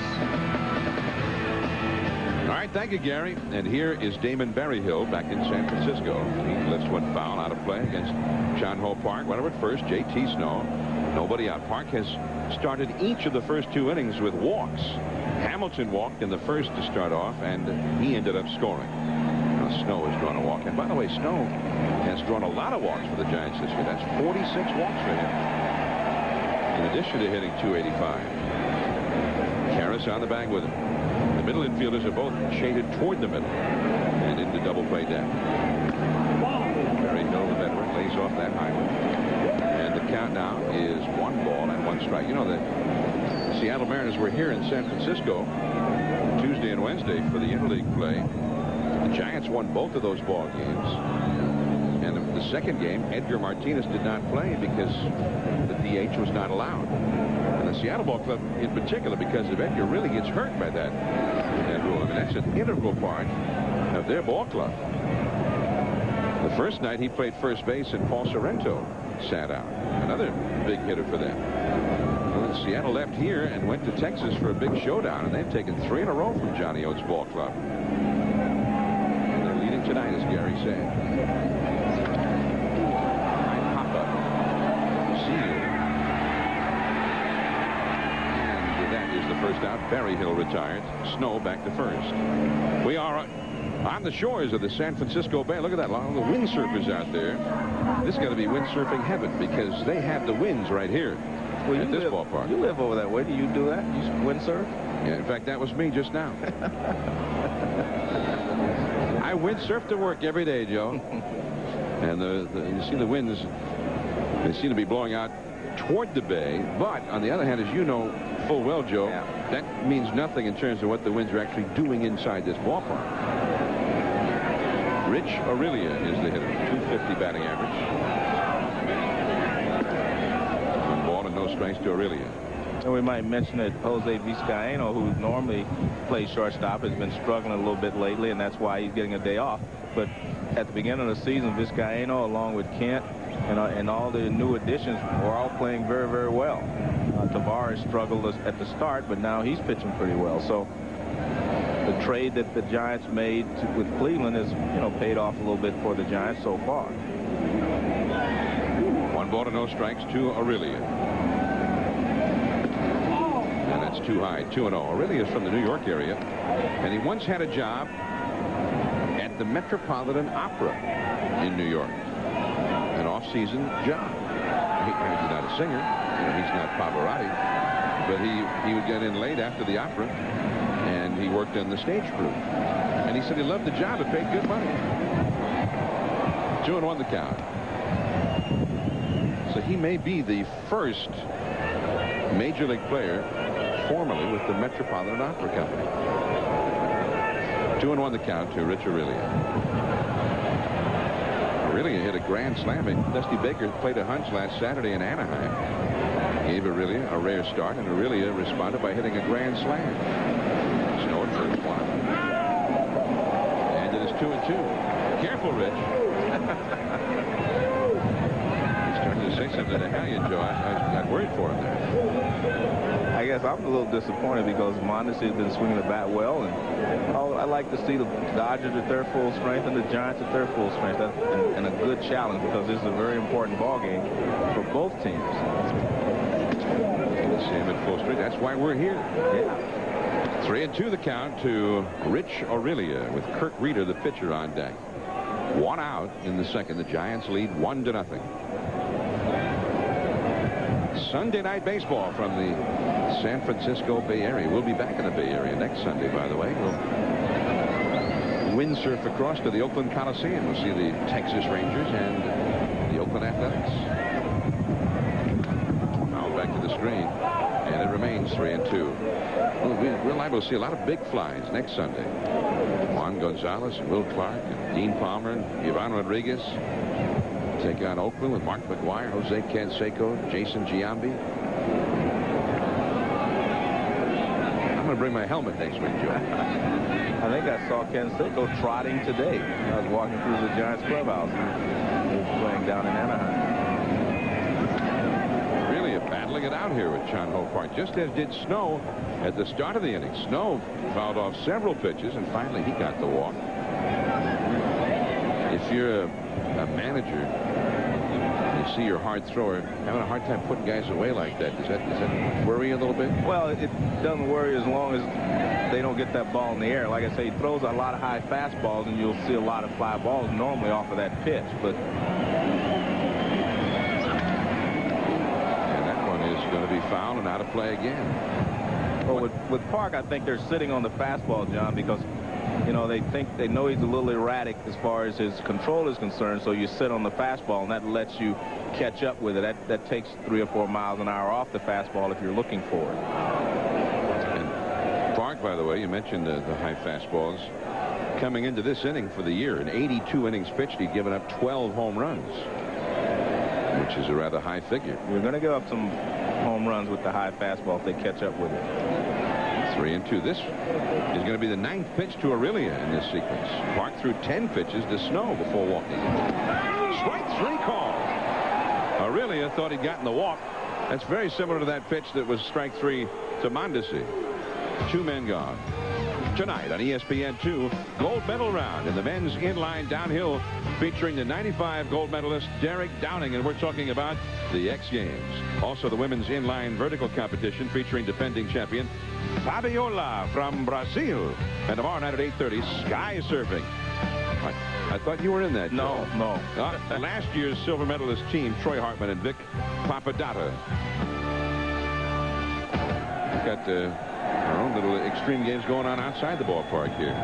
All right, thank you, Gary. And here is Damon Berryhill back in San Francisco. He lifts one foul out of play against John Ho Park. Runner at first, J.T. Snow. Nobody out. Park has started each of the first 2 innings with walks. Hamilton walked in the first to start off, and he ended up scoring. Now Snow has drawn a walk. And by the way, Snow has drawn a lot of walks for the Giants this year. That's 46 walks for him, in addition to hitting .285. Karras on the bag with him. The middle infielders are both shaded toward the middle and into double play down. Berryhill, the veteran, lays off that high one. And the count now is 1 ball and 1 strike. The Seattle Mariners were here in San Francisco Tuesday and Wednesday for the interleague play. The Giants won both of those ball games. And the second game, Edgar Martinez did not play because the DH was not allowed. And the Seattle Ball Club in particular, because of Edgar, really gets hurt by that rule. I mean, That's an integral part of their ball club. The first night he played first base and Paul Sorrento sat out. Another big hitter for them. Well, Seattle left here and went to Texas for a big showdown, and they've taken 3 in a row from Johnny Oates' ball club. And they're leading tonight, as Gary said. Pop-up. Seal. And that is the first out. Berryhill retired. Snow back to first. We are on the shores of the San Francisco Bay. Look at that. A lot of the windsurfers out there. This is going to be windsurfing heaven because they have the winds right here at this ballpark. You live over that way. Do you do that? You windsurf? Yeah, in fact, that was me just now. I windsurf to work every day, Joe. And you see the winds, they seem to be blowing out toward the bay. But on the other hand, as you know full well, Joe, that means nothing in terms of what the winds are actually doing inside this ballpark. Rich Aurelia is the hitter. 250 batting average. 1 ball and no strikes to Aurelia. And we might mention that Jose Vizcaíno, who normally plays shortstop, has been struggling a little bit lately, and that's why he's getting a day off. But at the beginning of the season, Vizcaíno, along with Kent and all the new additions, were all playing very, very well. Tavares struggled at the start, but now he's pitching pretty well. So the trade that the Giants made with Cleveland has, paid off a little bit for the Giants so far. 1 ball to no strikes to Aurelia. And that's too high. 2-0. Aurelia is from the New York area, and he once had a job at the Metropolitan Opera in New York. An off-season job. He's not a singer. He's not Pavarotti. But he would get in late after the opera, and he worked in the stage crew. And he said he loved the job. It paid good money. 2-1 the count. So he may be the first major league player formerly with the Metropolitan Opera Company. 2-1 the count to Rich Aurelia. Aurelia hit a grand slam. Dusty Baker played a hunch last Saturday in Anaheim. Gave Aurelia a rare start, and Aurelia responded by hitting a grand slam. Snow at first, 1. And it is 2-2. Careful, Rich. He's starting to say something to Hallion, Joe. I got worried for him there. I guess I'm a little disappointed because Mondesi has been swinging the bat well, and I like to see the Dodgers at their full strength and the Giants at their full strength, and a good challenge because this is a very important ball game for both teams. Same at full strength. That's why we're here. Yeah. 3-2 the count to Rich Aurelia with Kirk Rueter, the pitcher, on deck. 1 out in the second. The Giants lead 1-0. Sunday night baseball from the San Francisco Bay Area. We'll be back in the Bay Area next Sunday, by the way. We'll windsurf across to the Oakland Coliseum. We'll see the Texas Rangers and the Oakland Athletics. Now back to the screen, and it remains 3-2. Well, we're liable to see a lot of big flies next Sunday. Juan Gonzalez, and Will Clark, and Dean Palmer, and Ivan Rodriguez take on Oakland with Mark McGuire, Jose Canseco, Jason Giambi. I'm going to bring my helmet next week, Joe. I think I saw Canseco trotting today. I was walking through the Giants clubhouse. He was playing down in Anaheim. Really battling it out here with John Ho Park, just as did Snow at the start of the inning. Snow fouled off several pitches, and finally he got the walk. If you're a manager, you see your hard thrower having a hard time putting guys away like that. Does that worry you a little bit? Well, it doesn't worry as long as they don't get that ball in the air. Like I say, he throws a lot of high fastballs, and you'll see a lot of fly balls normally off of that pitch. But and that one is going to be fouled and out of play again. Well, with Park, I think they're sitting on the fastball, John, because they know he's a little erratic as far as his control is concerned, so you sit on the fastball, and that lets you catch up with it. That takes 3 or 4 miles an hour off the fastball if you're looking for it. And Park, by the way, you mentioned the high fastballs. Coming into this inning for the year, in 82 innings pitched, he'd given up 12 home runs, which is a rather high figure. You're going to give up some home runs with the high fastball if they catch up with it. 3-2. This is going to be the 9th pitch to Aurelia in this sequence. Park threw 10 pitches to Snow before walking. Strike 3 call. Aurelia thought he'd gotten the walk. That's very similar to that pitch that was strike 3 to Mondesi. 2 men gone. Tonight on ESPN2, gold medal round in the men's inline downhill featuring the 95 gold medalist Derek Downing, and we're talking about the X Games. Also the women's inline vertical competition featuring defending champion Fabiola from Brazil. And tomorrow night at 8:30, sky surfing. I thought you were in that. No. Last year's silver medalist team, Troy Hartman and Vic Papadata. Got our own little extreme games going on outside the ballpark here.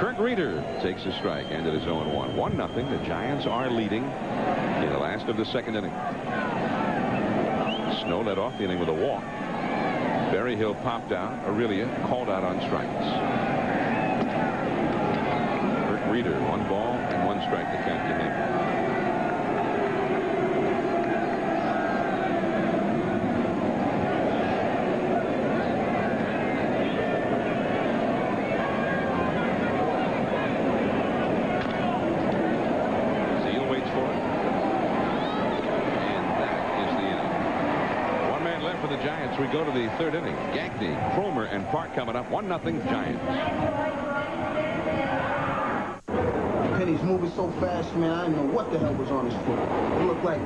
Kirk Rueter takes a strike, and it is 0-1. 1-0. The Giants are leading in the last of the 2nd inning. Snow led off the inning with a walk. Berryhill popped out. Aurelia called out on strikes. Kirk Rueter, 1 ball and 1 strike to count the inning. We go to the 3rd inning. Gagne, Cromer, and Park coming up. 1-0 Giants. Penny's moving so fast, man, I didn't know what the hell was on his foot. It looked like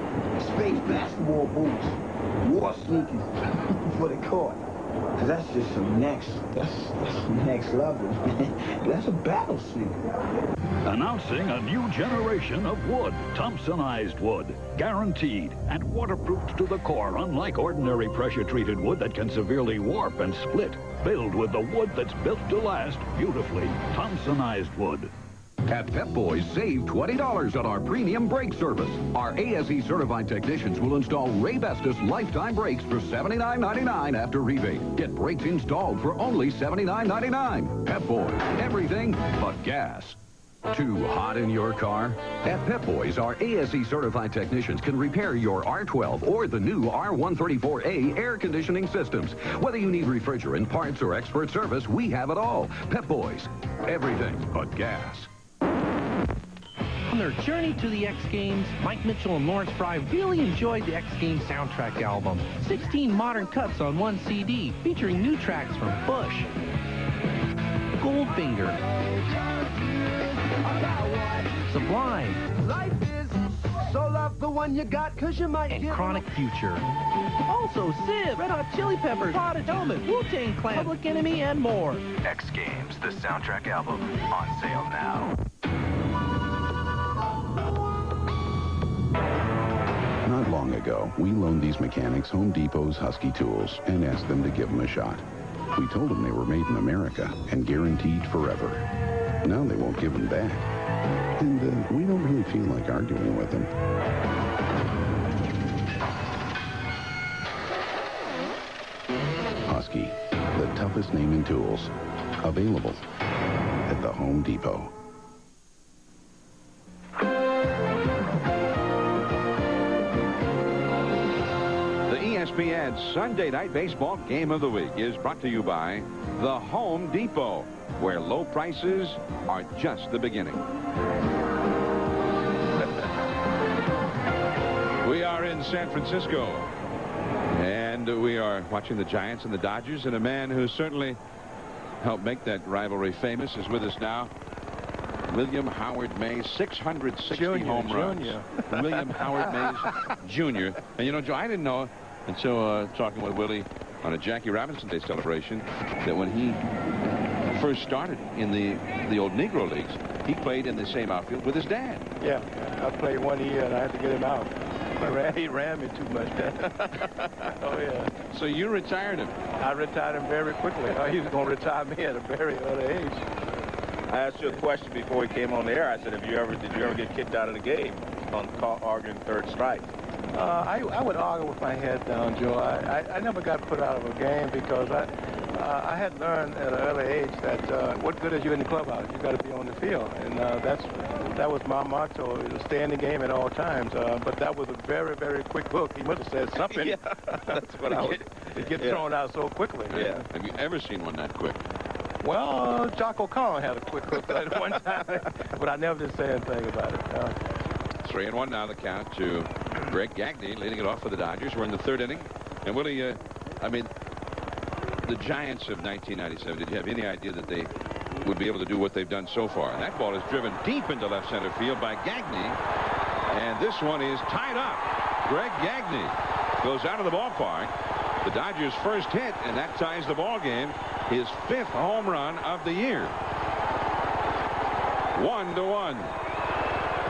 space basketball boots. War sneakers for the court. Cause that's just some that's next level. That's a battle sneaker. Announcing a new generation of wood, Thompsonized wood, guaranteed and waterproofed to the core, unlike ordinary pressure-treated wood that can severely warp and split. Filled with the wood that's built to last beautifully, Thompsonized wood. At Pep Boys, save $20 on our premium brake service. Our ASE certified technicians will install Ray Bestis lifetime brakes for $79.99 after rebate. Get brakes installed for only $79.99. Pep Boys, everything but gas. Too hot in your car? At Pep Boys, our ASE certified technicians can repair your R12 or the new R134A air conditioning systems. Whether you need refrigerant, parts, or expert service, we have it all. Pep Boys, everything but gas. On their journey to the X Games, Mike Mitchell and Lawrence Fry really enjoyed the X Games soundtrack album. 16 modern cuts on 1 CD, featuring new tracks from Bush, Goldfinger, Sublime, Life is so love the one you got, 'cause you might and Chronic Future. Also, Civ, Red Hot Chili Peppers, Prodigy, Helmet, Wu-Tang Clan, Public Enemy, and more. X Games, the soundtrack album, on sale now. Not long ago, we loaned these mechanics Home Depot's Husky tools and asked them to give them a shot. We told them they were made in America and guaranteed forever. Now they won't give them back. And we don't really feel like arguing with them. Husky, the toughest name in tools. Available at the Home Depot. ESPN Sunday Night Baseball Game of the Week is brought to you by the Home Depot, where low prices are just the beginning. We are in San Francisco, and we are watching the Giants and the Dodgers, and a man who certainly helped make that rivalry famous is with us now. William Howard Mays, 660 home runs. William Howard Mays Jr. And you know, Joe, I didn't know until talking with Willie on a Jackie Robinson Day celebration that when he first started in the old Negro Leagues, he played in the same outfield with his dad. Yeah, I played 1 year and I had to get him out. He ran me too much. Oh, yeah. So you retired him? I retired him very quickly. He was going to retire me at a very early age. I asked you a question before we came on the air. I said, did you ever get kicked out of the game on arguing third strike? I would argue with my head down, Joe. I never got put out of a game because I had learned at an early age that what good is you in the clubhouse? You got to be on the field, and that was my motto: to stay in the game at all times. But that was a very, very quick hook. He must have said something. Yeah, that's what I was. It gets thrown out so quickly. Yeah. Have you ever seen one that quick? Well, Jock O'Connell had a quick hook at one time, but I never did say anything about it. 3-1 now the count to Greg Gagne leading it off for the Dodgers. We're in the third inning. And Willie, I mean, the Giants of 1997, did you have any idea that they would be able to do what they've done so far? And that ball is driven deep into left center field by Gagne. And this one is tied up. Greg Gagne goes out of the ballpark. The Dodgers' first hit, and that ties the ball game. His 5th home run of the year. 1-1.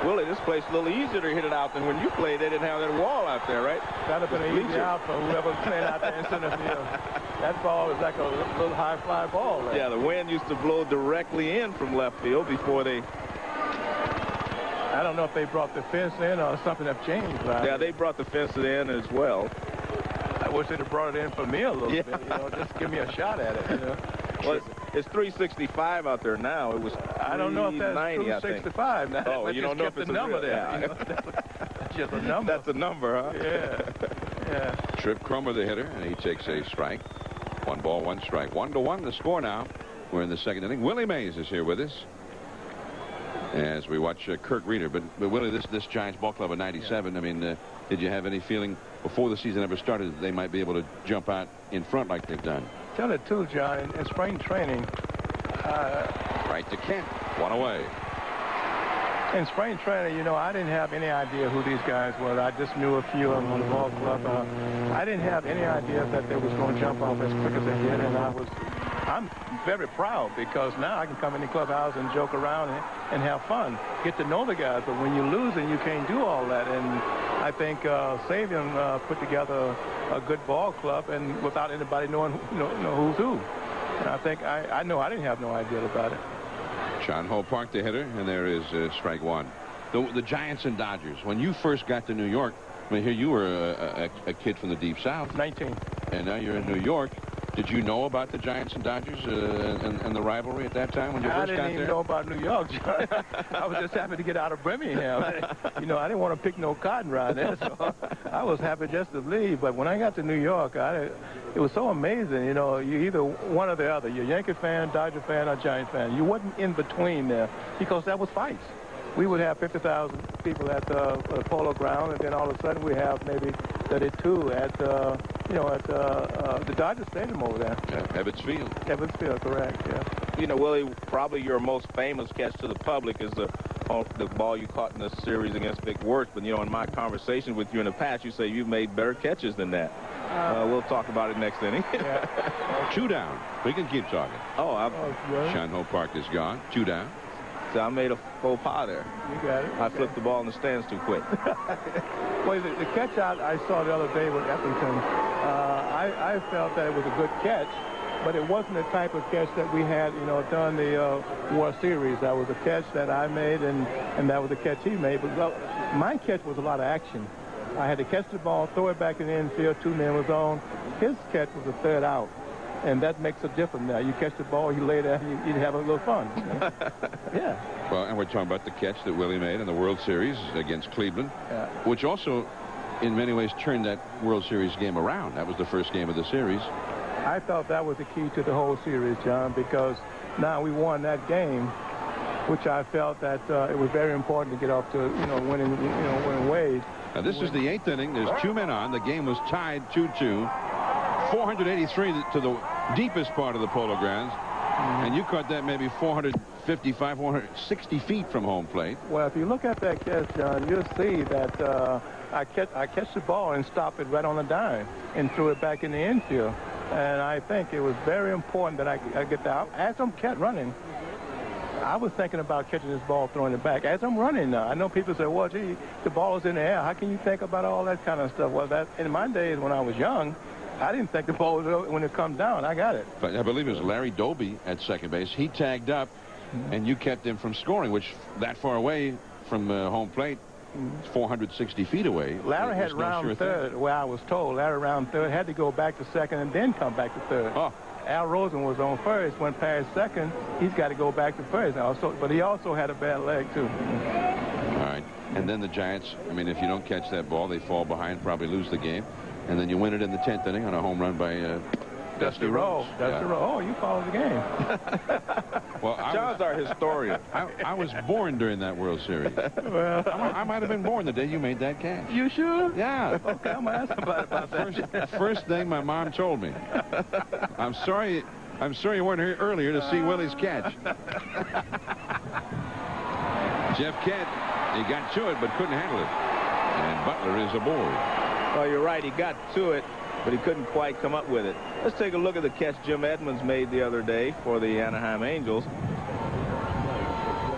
Willie, this place is a little easier to hit it out than when you played. They didn't have that wall out there, right? That would have been an easy out for whoever played out there in center field. That ball was like a little high fly ball. Right? Yeah, the wind used to blow directly in from left field before they... I don't know if they brought the fence in or something have changed. Right? Yeah, they brought the fence in as well. I wish they'd have brought it in for me a little bit, you know, just give me a shot at it, you know. Well, it's 365 out there now. It was I don't know if that's 365 now. Oh, you don't know if it's a number there. Yeah. You know? That's just a number. That's a number, huh? Yeah. Trip Cromer, the hitter, and he takes a strike. 1 ball, 1 strike. 1-1 the score now. We're in the second inning. Willie Mays is here with us as we watch Kirk Rueter. But Willie, this Giants ball club of 97, I mean, did you have any feeling before the season ever started that they might be able to jump out in front like they've done? Tell it too, John, in spring training. Right to Kent. 1 away. In spring training, you know, I didn't have any idea who these guys were. I just knew a few of them on the ball club. I didn't have any idea that they was going to jump off as quick as they did, and I'm very proud because now I can come in the clubhouse and joke around and have fun, get to know the guys. But when you lose and you can't do all that, and I think Savion put together a good ball club, and without anybody knowing who's who. And I think I know I didn't have no idea about it. John Ho Park, the hitter, and there is strike 1. The Giants and Dodgers. When you first got to New York, I mean, here you were a kid from the Deep South. 19. And now you're in New York. Did you know about the Giants and Dodgers and the rivalry at that time when you first got there? I didn't even know about New York, John. I was just happy to get out of Birmingham. You know, I didn't want to pick no cotton right there, so I was happy just to leave. But when I got to New York, it was so amazing. You know, you either one or the other. You're a Yankee fan, Dodger fan, or Giant fan. You wasn't in between there because that was fights. We would have 50,000 people at the Polo Ground, and then all of a sudden we have maybe 32 at the Dodger Stadium over there. Ebbets Field. Ebbets Field, correct, yeah. You know, Willie, probably your most famous catch to the public is the ball you caught in the series against Vic Wirtz. But, you know, in my conversation with you in the past, you say you've made better catches than that. We'll talk about it next inning. 2 down. We can keep talking. Sean Ho Park is gone. 2 down. So I made a faux pas there. You got it. I flipped the ball in the stands too quick. Well, the catch I saw the other day with Epperson, I felt that it was a good catch, but it wasn't the type of catch that we had, you know, done the World Series. That was a catch that I made, and that was the catch he made. But my catch was a lot of action. I had to catch the ball, throw it back in the infield, 2 men was on. His catch was a 3rd out. And that makes a difference now. You catch the ball, you lay there, you have a little fun. You know? Yeah. Well, and we're talking about the catch that Willie made in the World Series against Cleveland, which also, in many ways, turned that World Series game around. That was the first game of the series. I thought that was the key to the whole series, John, because now we won that game, which I felt that it was very important to get off to, winning ways. Now, this is the 8th inning. There's 2 men on. The game was tied 2-2. 483 to the deepest part of the Polo Grounds, and you caught that maybe 455, 460 feet from home plate. Well, if you look at that catch, John, you'll see that I catch the ball and stop it right on the dime and threw it back in the infield. And I think it was very important that I get out. As I'm running, I was thinking about catching this ball, throwing it back. As I'm running now, I know people say, well, gee, the ball is in the air. How can you think about all that kind of stuff? Well, that in my days when I was young, I didn't think the ball was when it comes down. I got it. But I believe it was Larry Doby at second base. He tagged up, and you kept him from scoring, which that far away from home plate, 460 feet away. Larry had round third, where I was told. Larry round third had to go back to second and then come back to third. Oh. Al Rosen was on first. Went past second. He's got to go back to first now. But he also had a bad leg, too. All right. And then the Giants, I mean, if you don't catch that ball, they fall behind, probably lose the game. And then you win it in the 10th inning on a home run by Dusty Rose. Dusty Rose. Oh, you followed the game. Well, John's our historian. I was born during that World Series. Well, I might have been born the day you made that catch. You sure? Yeah. Okay, I'm going to ask somebody about that. First thing my mom told me. I'm sorry you weren't here earlier to see Willie's catch. Jeff Kent, he got to it but couldn't handle it. And Butler is aboard. Well, you're right. He got to it, but he couldn't quite come up with it. Let's take a look at the catch Jim Edmonds made the other day for the Anaheim Angels.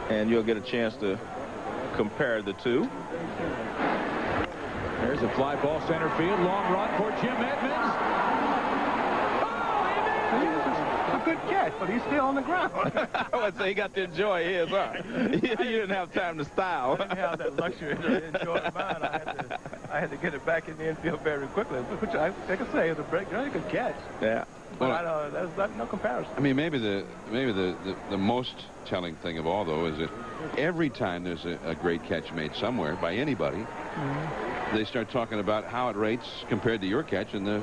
And you'll get a chance to compare the two. There's a fly ball center field. Long run for Jim Edmonds. A good catch, but he's still on the ground. I would say he got to enjoy his, huh? You didn't have time to style. I didn't have that luxury to enjoy mine. I had to get it back in the infield very quickly, which I can say is a very good catch. Yeah. But there's no comparison. I mean, maybe the most telling thing of all, though, is that every time there's a great catch made somewhere by anybody, they start talking about how it rates compared to your catch in the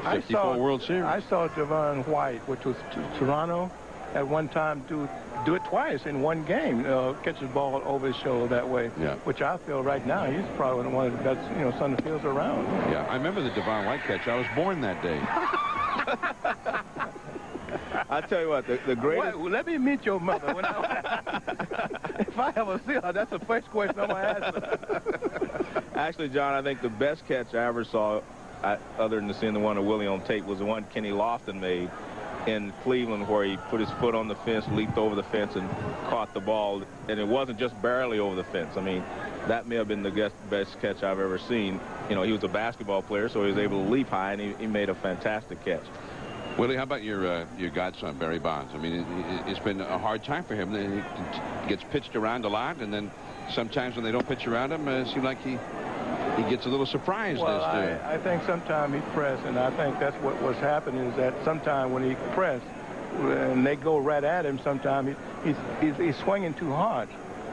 54 World Series. I saw Javon White, which was Toronto, at one time do it twice in one game, catch the ball over his shoulder that way, which I feel right now he's probably one of the best, center fields around. Yeah, I remember the Javon White catch. I was born that day. I tell you what, the greatest... Well, let me meet your mother. If I ever see her, that's the first question I'm going to ask her. Actually, John, I think the best catch I ever saw, other than seeing the one of Willie on tape, was the one Kenny Lofton made in Cleveland, where he put his foot on the fence, leaped over the fence, and caught the ball. And it wasn't just barely over the fence. I mean, that may have been the best catch I've ever seen. He was a basketball player, so he was able to leap high, and he made a fantastic catch. Willie, how about your godson, Barry Bonds? I mean, it's been a hard time for him. He gets pitched around a lot, and then sometimes when they don't pitch around him, it seems like he gets a little surprised. Well, I think sometimes he pressed, and I think that's what was happening is that sometimes when he pressed, and they go right at him, sometimes he's swinging too hard.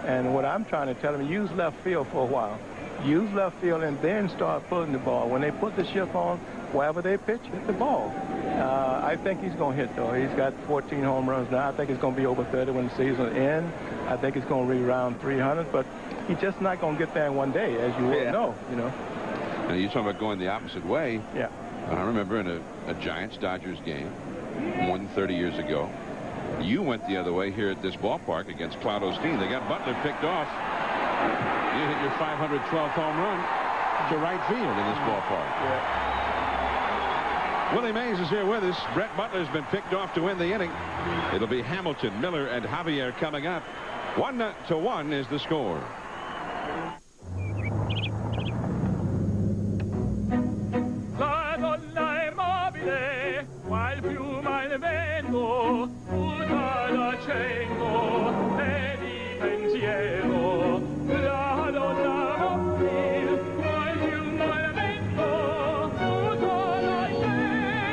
And what I'm trying to tell him, use left field for a while. Use left field and then start pulling the ball. When they put the shift on, wherever they pitch, hit the ball. I think he's going to hit, though. He's got 14 home runs now. I think it's going to be over 30 when the season ends. I think it's going to be around 300, but he's just not going to get there in one day, as you well know, Now, you're talking about going the opposite way. Yeah. I remember in a Giants-Dodgers game more than 30 years ago, you went the other way here at this ballpark against Cloud Osteen. They got Butler picked off. You hit your 512th home run to right field in this ballpark. Yeah. Willie Mays is here with us. Brett Butler's been picked off to win the inning. It'll be Hamilton, Miller, and Javier coming up. 1-1 is the score.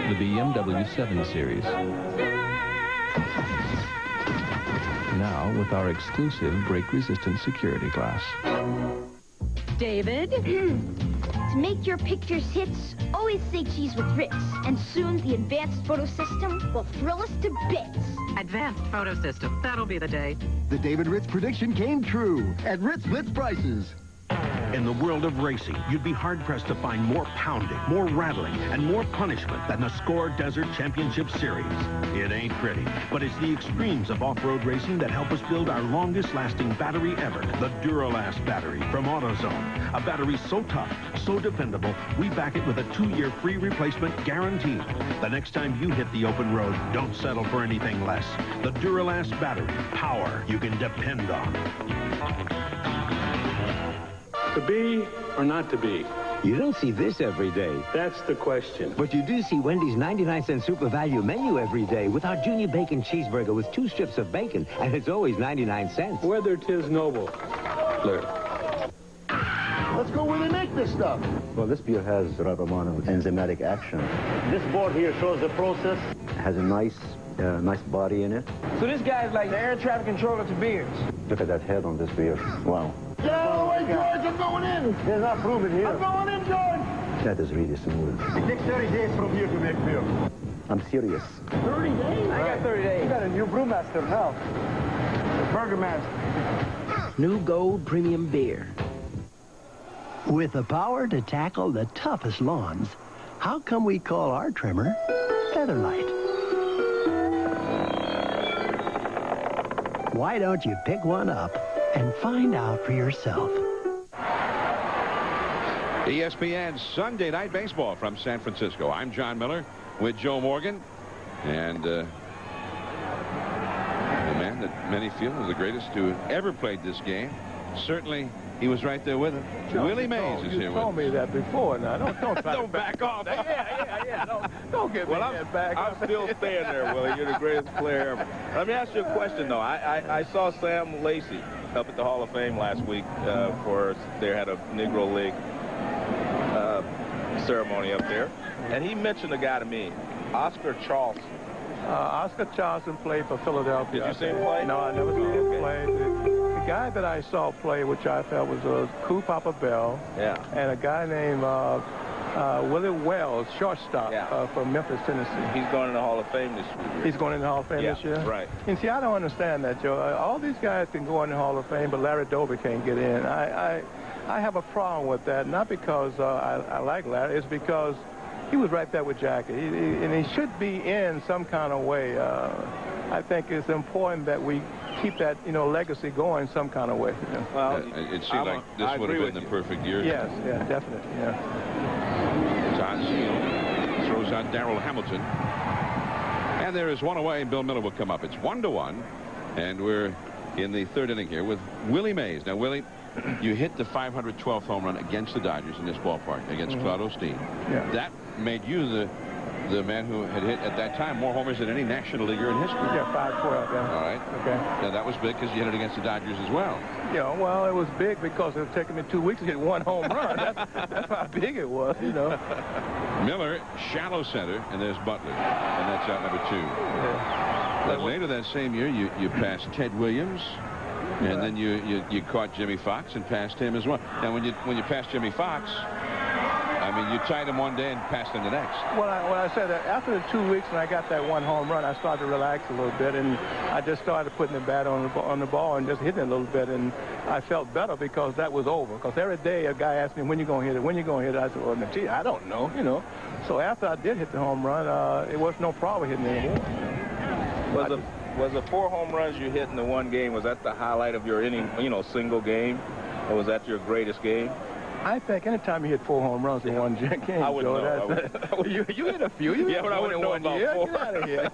The BMW 7 Series. Now with our exclusive brake-resistant security glass. David? To make your pictures hits, always say cheese with Ritz. And soon the advanced photo system will thrill us to bits. Advanced photo system. That'll be the day. The David Ritz prediction came true at Ritz Blitz prices. In the world of racing, you'd be hard-pressed to find more pounding, more rattling, and more punishment than the Score Desert Championship Series. It ain't pretty, but it's the extremes of off-road racing that help us build our longest-lasting battery ever, the Duralast battery from AutoZone. A battery so tough, so dependable, we back it with a 2-year free replacement guaranteed. The next time you hit the open road, don't settle for anything less. The Duralast battery, power you can depend on. To be or not to be? You don't see this every day. That's the question. But you do see Wendy's 99-cent super value menu every day with our Junior Bacon Cheeseburger with 2 strips of bacon, and it's always 99 cents. Whether 'tis noble. Learn. Let's go where they make this stuff. Well, this beer has Rabamano enzymatic action. This board here shows the process. It has a nice body in it. So this guy's like the air traffic controller to beers. Look at that head on this beer. Wow. Get out of the way, George. I'm going in. There's not room in here. I'm going in, George. That is really smooth. It takes 30 days from here to make beer. I'm serious. 30 days? I got 30 days. You got a new brewmaster now. The Burger Master. New Gold Premium Beer. With the power to tackle the toughest lawns, how come we call our trimmer Featherlight? Why don't you pick one up and find out for yourself? ESPN Sunday Night Baseball from San Francisco. I'm John Miller with Joe Morgan. And the man that many feel is the greatest who ever played this game. Certainly, he was right there with him. Joe, Willie Mays is here with us. You told me that before. Now, don't try Don't back off. Yeah. Don't get me back. I'm still staying there, Willie. You're the greatest player ever. Let me ask you a question, though. I saw Sam Lacey up at the Hall of Fame last week for they had a Negro League ceremony up there, and he mentioned a guy to me, Oscar Charleston. Oscar Charleston played for Philadelphia. Did you see him play? No, I never saw him play. The guy that I saw play, which I felt was Cool Papa Bell, and a guy named Willie Wells, shortstop from Memphis, Tennessee. He's going in the Hall of Fame this year. He's going in the Hall of Fame this year? Right. And see, I don't understand that, Joe. All these guys can go in the Hall of Fame, but Larry Doby can't get in. I have a problem with that, not because I like Larry. It's because he was right there with Jackie, and he should be in some kind of way. I think it's important that we keep that, legacy going some kind of way. Well, it seemed like this would have been the perfect year. Yes, definitely, Todd Seal throws out Darrell Hamilton. And there is one away, and Bill Miller will come up. It's 1-1, and we're in the third inning here with Willie Mays. Now, Willie, you hit the 512th home run against the Dodgers in this ballpark, against Claude Osteen. Yeah. That made you the man who had hit at that time more homers than any National Leaguer in history. Yeah, 512, yeah. All right. Okay. Now, that was big because you hit it against the Dodgers as well. Yeah, well, it was big because it was taking me 2 weeks to hit one home run. That's how big it was, Miller, shallow center, and there's Butler. And that's out number 2. Yeah. But later that same year, you passed Ted Williams. And then you caught Jimmy Fox and passed him as well. Now, when you passed Jimmy Fox, I mean, you tied him one day and passed him the next. Well, I said that after the 2 weeks when I got that one home run, I started to relax a little bit, and I just started putting the bat on the ball and just hitting it a little bit, and I felt better because that was over. Because every day a guy asked me, when you going to hit it, when you going to hit it? I said, well, gee, I don't know, So after I did hit the home run, it was no problem hitting it anymore. Was the 4 home runs you hit in the one game, was that the highlight of your inning, single game? Or was that your greatest game? I think anytime you hit 4 home runs in one game, I would know. You hit a few. You but I wouldn't know about 4. Get out of here.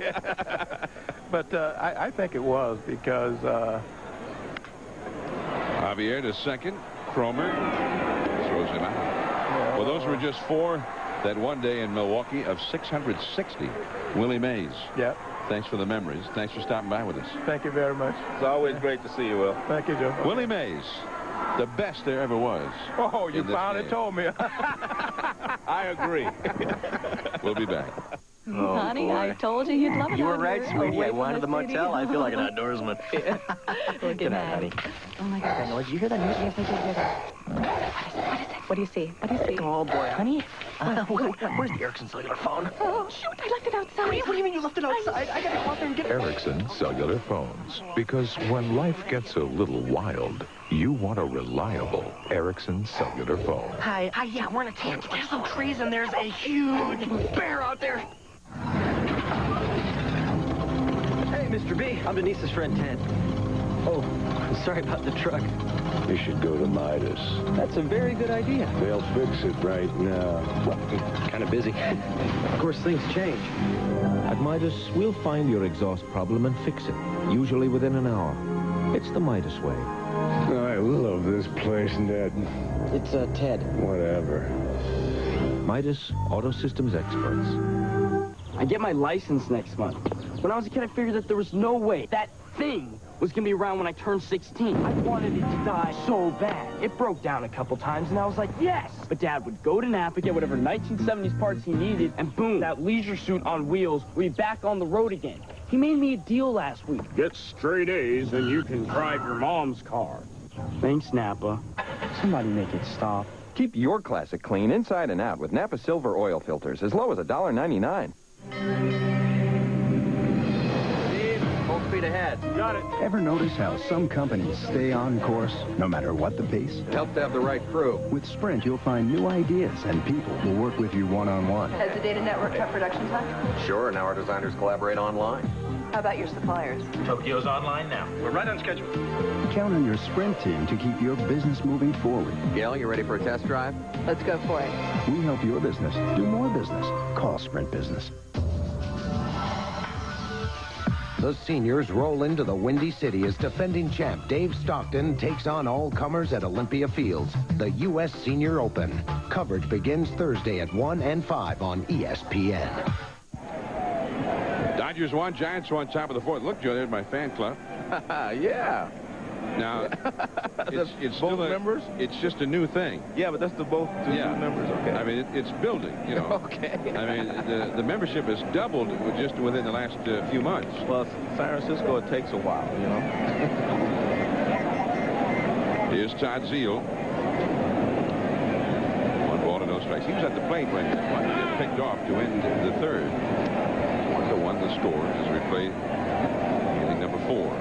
But I think it was because... Javier to second. Cromer throws him out. Well, those were just 4 that one day in Milwaukee of 660. Willie Mays. Yep. Thanks for the memories. Thanks for stopping by with us. Thank you very much. It's always great to see you, Will. Thank you, Joe. Willie Mays, the best there ever was. Oh, you finally told me. I agree. We'll be back. Oh, honey, boy. I told you you'd love it. You were right, sweetie. I wanted the motel. I feel like an outdoorsman. Well, good night, honey. Oh, my gosh. Did you hear that news? Yes, I did hear that. What is it? What do you see? What do you see? Oh, boy, honey. Where's the Ericsson cellular phone? Oh, shoot, I left it outside. What do you mean you left it outside? I got to go out there and get it. Ericsson cellular phones. Because when life gets a little wild, you want a reliable Ericsson cellular phone. Hi, yeah, we're in a tent. There's some trees and there's a huge bear out there. Hey, Mr. B. I'm Denise's friend, Ted. Oh, sorry about the truck. You should go to Midas. That's a very good idea. They'll fix it right now. Well, I'm kind of busy. Of course, things change. At Midas, we'll find your exhaust problem and fix it, usually within an hour. It's the Midas way. I love this place, Ned. It's, Ted. Whatever. Midas Auto Systems experts. I get my license next month. When I was a kid, I figured that there was no way that thing was going to be around when I turned 16. I wanted it to die so bad. It broke down a couple times, and I was like, yes! But Dad would go to Napa, get whatever 1970s parts he needed, and boom, that leisure suit on wheels would be back on the road again. He made me a deal last week. Get straight A's, and you can drive your mom's car. Thanks, Napa. Somebody make it stop. Keep your classic clean inside and out with Napa Silver oil filters as low as $1.99. Full speed ahead. Got it. Ever notice how some companies stay on course no matter what the pace? It helps to have the right crew. With Sprint, you'll find new ideas and people will work with you one-on-one. Has the data network cut production time? Sure, now our designers collaborate online. How about your suppliers? Tokyo's online now. We're right on schedule. Count on your Sprint team to keep your business moving forward. Gail, you ready for a test drive? Let's go for it. We help your business do more business. Call Sprint Business. The seniors roll into the Windy City as defending champ Dave Stockton takes on all comers at Olympia Fields, the U.S. Senior Open. Coverage begins Thursday at 1 and 5 on ESPN. Dodgers won, Giants won, top of the fourth. Look, Joe, there's my fan club. Yeah. Now, it's still members? It's just a new thing. Yeah, but that's the both two members. Okay. I mean, it's building, you know. Okay. I mean, the membership has doubled just within the last few months. Well, San Francisco, it takes a while, you know. Here's Todd Zeile. 1 ball to no strikes. He was at the plate when he picked off to end the third. 1-1 the score as we play inning number 4.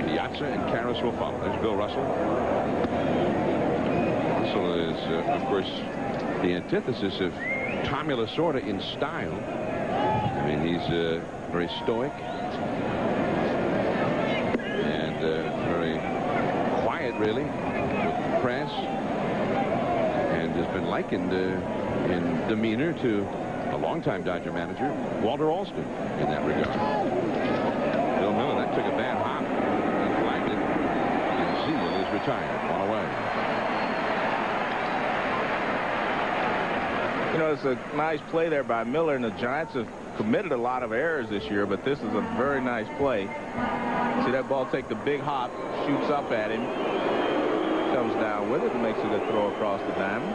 Piazza and Karras will follow. There's Bill Russell. Russell is, of course, the antithesis of Tommy Lasorda in style. I mean, he's very stoic and very quiet, really, with the press, and has been likened in demeanor to a longtime Dodger manager, Walter Alston, in that regard. Bill Miller, that took a bad hop. Zeile is retired. 1 away. You know, it's a nice play there by Miller, and the Giants have committed a lot of errors this year, but this is a very nice play. See that ball take the big hop, shoots up at him, comes down with it, and makes a good throw across the diamond.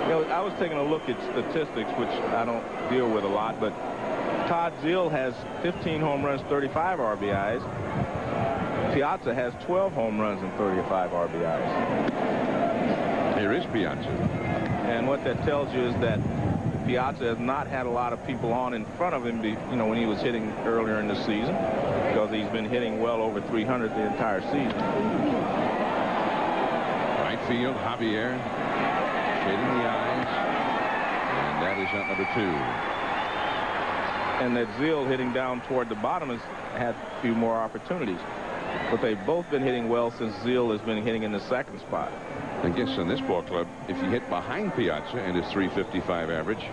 You know, I was taking a look at statistics, which I don't deal with a lot, but Todd Zeile has 15 home runs, 35 RBIs. Piazza has 12 home runs and 35 RBIs. Here is Piazza. And what that tells you is that Piazza has not had a lot of people on in front of him, you know, when he was hitting earlier in the season, because he's been hitting well over 300 the entire season. Right field, Javier shading the eyes, and that is out number 2. And that Zeile hitting down toward the bottom has had a few more opportunities. But they've both been hitting well since Zeile has been hitting in the second spot. I guess in this ball club, if you hit behind Piazza and his .355 average,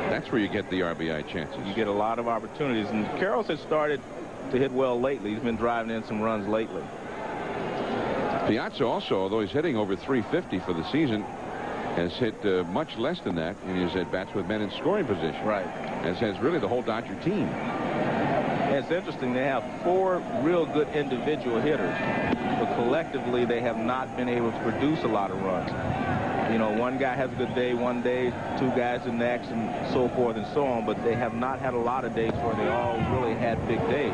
that's where you get the RBI chances. You get a lot of opportunities. And Karras has started to hit well lately. He's been driving in some runs lately. Piazza also, although he's hitting over .350 for the season, has hit much less than that in his at-bats with men in scoring position. Right. As has really the whole Dodger team. It's interesting. They have 4 real good individual hitters, but collectively they have not been able to produce a lot of runs. You know, one guy has a good day one day, 2 guys the next, and so forth and so on, but they have not had a lot of days where they all really had big days.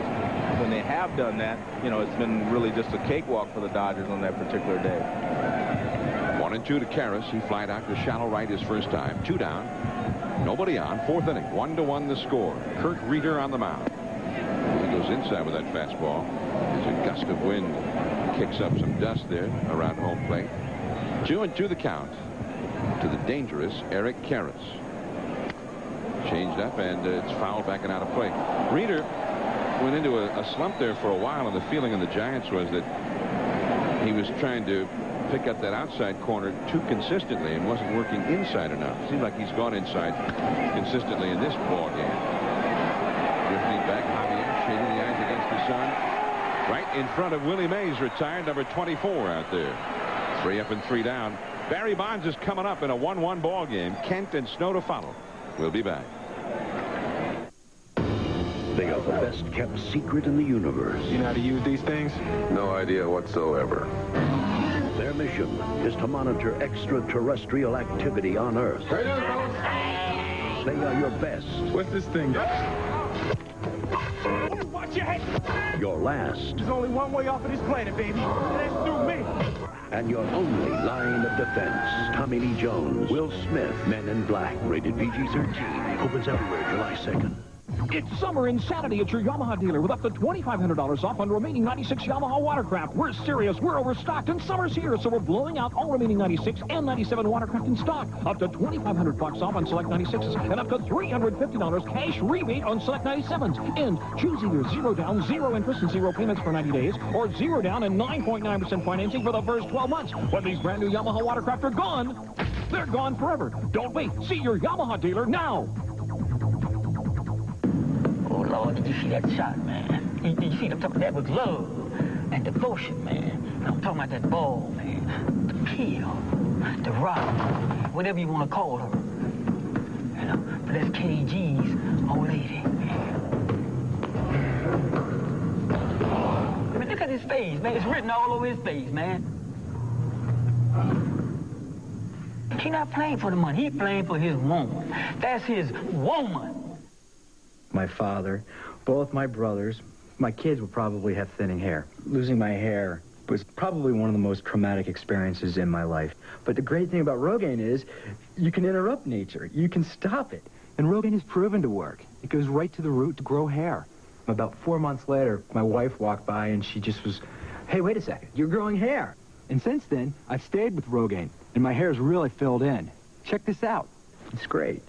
When they have done that, you know, it's been really just a cakewalk for the Dodgers on that particular day. 1-2 to Karras. He flied out to shallow right his first time. 2 down. Nobody on. 4th inning. 1-1 the score. Kirk Rueter on the mound. He goes inside with that fastball. There's a gust of wind. Kicks up some dust there around home plate. 2-2 the count to the dangerous Eric Karras. Changed up, and it's fouled back and out of play. Rueter went into a slump there for a while, and the feeling of the Giants was that he was trying to pick up that outside corner too consistently and wasn't working inside enough. Seems like he's gone inside consistently in this ball game. Drifting back, Javier shading the eyes against the sun. Right in front of Willie Mays, retired, number 24 out there. 3 up and 3 down. Barry Bonds is coming up in a 1-1 ball game. Kent and Snow to follow. We'll be back. They are the best kept secret in the universe. You know how to use these things? No idea whatsoever. Their mission is to monitor extraterrestrial activity on Earth. They are your best. What's this thing? Watch your head. Your last There's only one way off of this planet, baby, and that's through me. and your only line of defense. Tommy Lee Jones, Will Smith, Men in Black, rated PG-13. Opens everywhere July 2nd. It's summer insanity at your Yamaha dealer with up to $2,500 off on remaining 96 Yamaha watercraft. We're serious. We're overstocked, and summer's here, so we're blowing out all remaining 96 and 97 watercraft in stock. Up to $2,500 off on select 96s and up to $350 cash rebate on select 97s. And choose either 0 down, 0 interest, and 0 payments for 90 days, or 0 down and 9.9% financing for the first 12 months. When these brand new Yamaha watercraft are gone, they're gone forever. Don't wait. See your Yamaha dealer now. Oh, Lord, did you see that shot, man? Did you see them talking that with love and devotion, man? I'm talking about that ball, man. The kill, the rock, whatever you want to call her. You know, but that's KG's old lady. I mean, look at his face, man. It's written all over his face, man. He's not playing for the money. He's playing for his woman. That's his woman. My father, both my brothers, my kids will probably have thinning hair. Losing my hair was probably one of the most traumatic experiences in my life. But the great thing about Rogaine is you can interrupt nature. You can stop it. And Rogaine is proven to work. It goes right to the root to grow hair. About 4 months later, my wife walked by and she just was, hey, wait a second, you're growing hair. And since then, I've stayed with Rogaine, and my hair's really filled in. Check this out. It's great.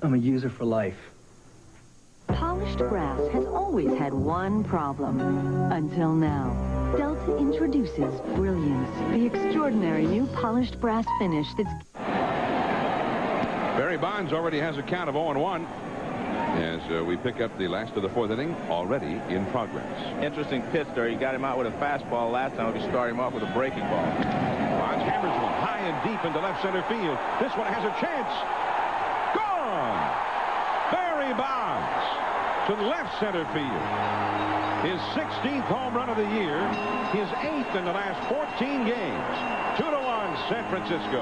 I'm a user for life. Polished brass has always had one problem. Until now. Delta introduces Brilliance, the extraordinary new polished brass finish that's... Barry Bonds already has a count of 0-1 as we pick up the last of the fourth inning, already in progress. Interesting pitch there. He got him out with a fastball last time. He started him off with a breaking ball. Bonds hammers one high and deep into left center field. This one has a chance. Gone! Barry Bonds to left center field. His 16th home run of the year, his 8th in the last 14 games. 2-1 San Francisco.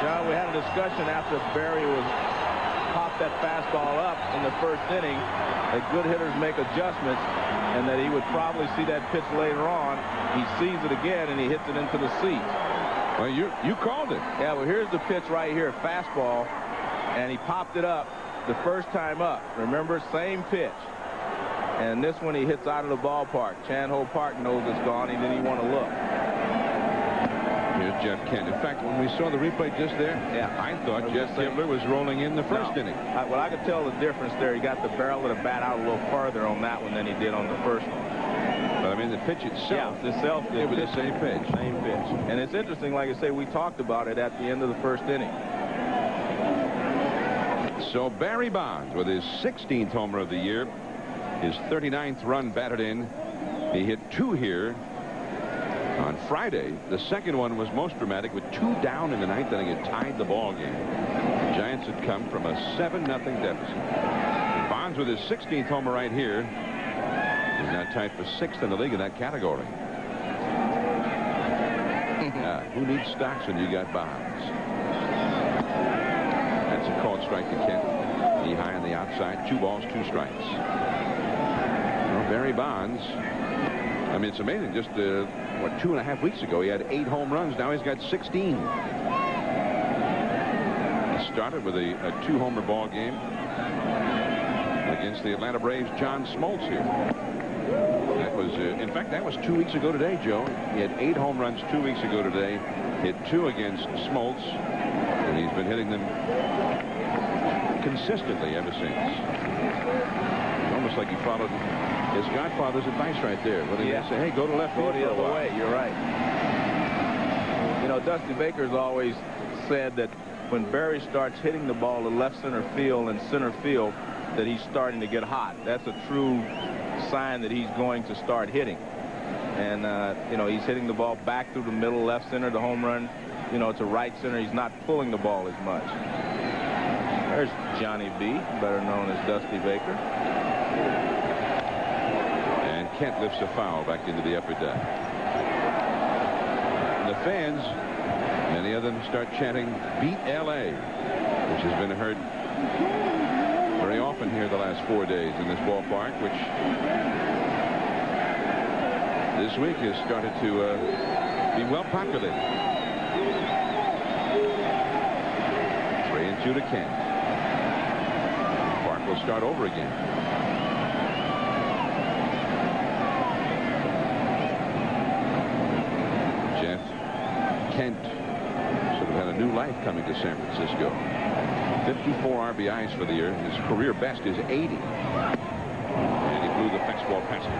John, we had a discussion after Barry was popped that fastball up in the first inning that good hitters make adjustments and that he would probably see that pitch later on. He sees it again and he hits it into the seat. Well, you called it. Yeah, well, here's the pitch right here, fastball, and he popped it up the first time up. Remember, same pitch. And this one he hits out of the ballpark. Chan-Ho Park knows it's gone. He didn't even want to look. Here's Jeff Kent. In fact, when we saw the replay just there, I thought Jeff Kibler was rolling in the first inning. Well, I could tell the difference there. He got the barrel of the bat out a little farther on that one than he did on the first one. But I mean, the pitch itself, it was the same pitch. Same pitch. And it's interesting, like I say, we talked about it at the end of the first inning. So Barry Bonds with his 16th homer of the year, his 39th run batted in. He hit 2 here on Friday. The second one was most dramatic with 2 down in the 9th inning. It tied the ball game. The Giants had come from a 7-0 deficit. And Bonds with his 16th homer right here is now tied for 6th in the league in that category. Who needs stocks when you got Bonds? That's a called strike to Kent. He high on the outside. 2 balls, 2 strikes. Well, Barry Bonds, I mean, it's amazing. Just, 2.5 weeks ago, he had 8 home runs. Now he's got 16. He started with a 2-homer ball game against the Atlanta Braves' John Smoltz here. That was, in fact, that was 2 weeks ago today, Joe. He had 8 home runs 2 weeks ago today. Hit 2 against Smoltz, and he's been hitting them consistently ever since. It's almost like he followed his godfather's advice right there. What did he say? Hey, go to left field. Go the other way. You're right. You know, Dusty Baker's always said that when Barry starts hitting the ball to left center field and center field, that he's starting to get hot. That's a true sign that he's going to start hitting. And, you know, he's hitting the ball back through the middle, left center, the home run, you know, to right center. He's not pulling the ball as much. There's Johnny B., better known as Dusty Baker. And Kent lifts a foul back into the upper deck. And the fans, many of them start chanting, beat L.A. which has been heard very often here the last 4 days in this ballpark, which this week has started to be well populated. 3-2 to Kent. Park will start over again. Jeff Kent sort of had a new life coming to San Francisco. 54 RBIs for the year. His career best is 80. And he blew the fence ball past him.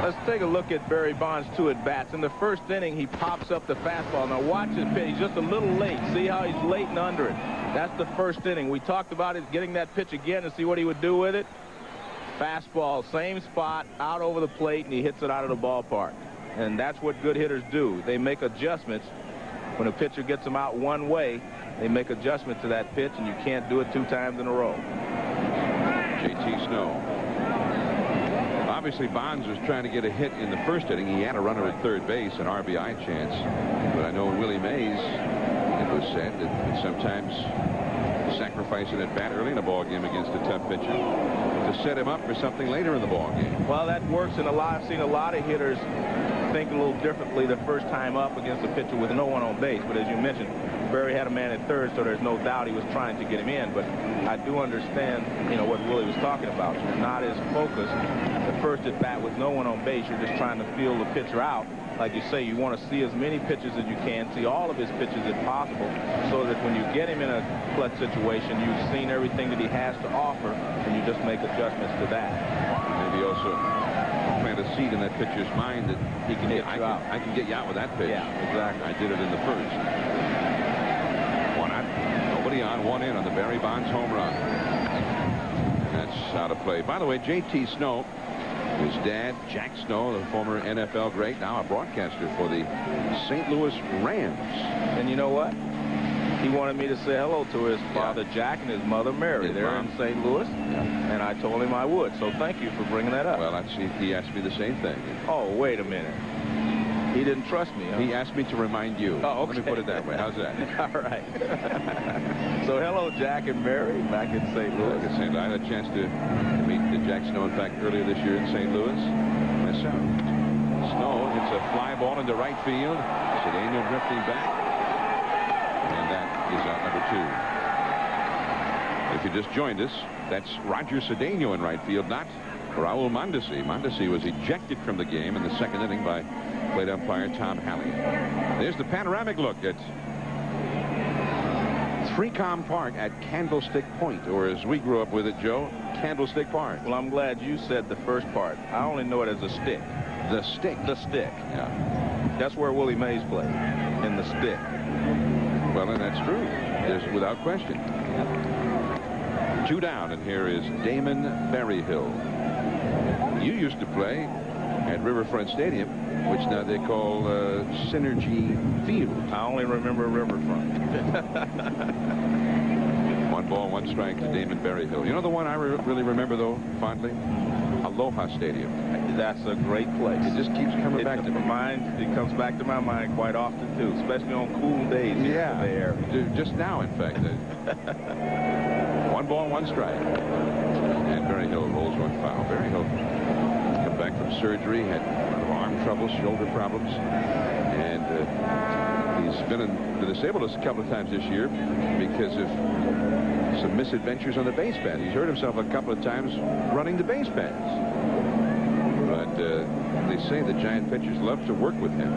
Let's take a look at Barry Bonds' 2 at-bats. In the first inning, he pops up the fastball. Now watch his pitch. He's just a little late. See how he's late and under it. That's the first inning. We talked about it, getting that pitch again to see what he would do with it. Fastball, same spot, out over the plate, and he hits it out of the ballpark. And that's what good hitters do. They make adjustments. When a pitcher gets them out one way, they make adjustments to that pitch, and you can't do it 2 times in a row. J.T. Snow. Obviously, Bonds was trying to get a hit in the first inning. He had a runner at third base, an RBI chance. But I know Willie Mays, it was said that sometimes sacrifice an at-bat early in a ball game against a tough pitcher to set him up for something later in the ball game. Well, that works in a lot. I've seen a lot of hitters think a little differently the first time up against a pitcher with no one on base. But as you mentioned, Barry had a man at third, so there's no doubt he was trying to get him in. But I do understand, what Willie was talking about. You're not as focused. The first at bat with no one on base, you're just trying to feel the pitcher out. Like you say, you want to see as many pitches as you can, see all of his pitches if possible, so that when you get him in a clutch situation, you've seen everything that he has to offer, and you just make adjustments to that. Maybe also plant a seed in that pitcher's mind that he can get you out. I can get you out with that pitch. Yeah, exactly. I did it in the first. 1 out, nobody on, 1 in on the Barry Bonds home run. That's out of play. By the way, J.T. Snow, his dad, Jack Snow, the former NFL great, now a broadcaster for the St. Louis Rams. And you know what? He wanted me to say hello to his father, Jack, and his mother, Mary. They're in St. Louis, and I told him I would. So thank you for bringing that up. Well, he asked me the same thing. Oh, wait a minute. He didn't trust me, huh? He asked me to remind you. Oh, okay. Let me put it that way. How's that? All right. So hello, Jack and Mary, back in St. Louis. I had a chance to meet Jack Snow, in fact, earlier this year in St. Louis myself. Snow hits a fly ball into right field. Cedeno drifting back. And that is out number 2. If you just joined us, that's Roger Cedeno in right field, not Raul Mondesi. Mondesi was ejected from the game in the second inning by plate umpire Tom Halley. There's the panoramic look at 3Com Park at Candlestick Point, or as we grew up with it, Joe, Candlestick Park. Well, I'm glad you said the first part. I only know it as a stick. The stick? The stick. Yeah. That's where Willie Mays played, in the stick. Well, and that's true. There's without question. 2 down, and here is Damon Berryhill. You used to play at Riverfront Stadium, which now they call Synergy Field. I only remember Riverfront. 1 ball, 1 strike to Damon Berryhill. You know the one I really remember, though, fondly? Aloha Stadium. That's a great place. It just keeps coming back to me. It comes back to my mind quite often, too, especially on cool days. Yeah, just now, in fact. 1 ball, 1 strike. And Berryhill rolls 1 foul. Berryhill come back from surgery, had arm troubles, shoulder problems, and he's been disabled us a couple of times this year because of some misadventures on the base pad. He's hurt himself a couple of times running the base pads. But they say the Giant pitchers love to work with him.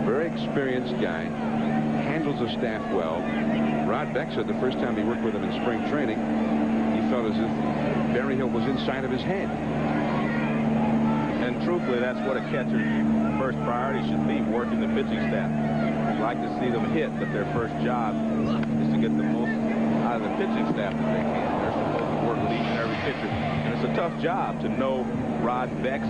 Very experienced guy, handles the staff well. Rod Beck said the first time he worked with him in spring training, he felt as if Berryhill was inside of his head. And truthfully, that's what a catcher's first priority should be, working the pitching staff. You'd like to see them hit, but their first job is to get the most out of the pitching staff that they can. They're supposed to work with each and every pitcher. And it's a tough job to know Rod Beck's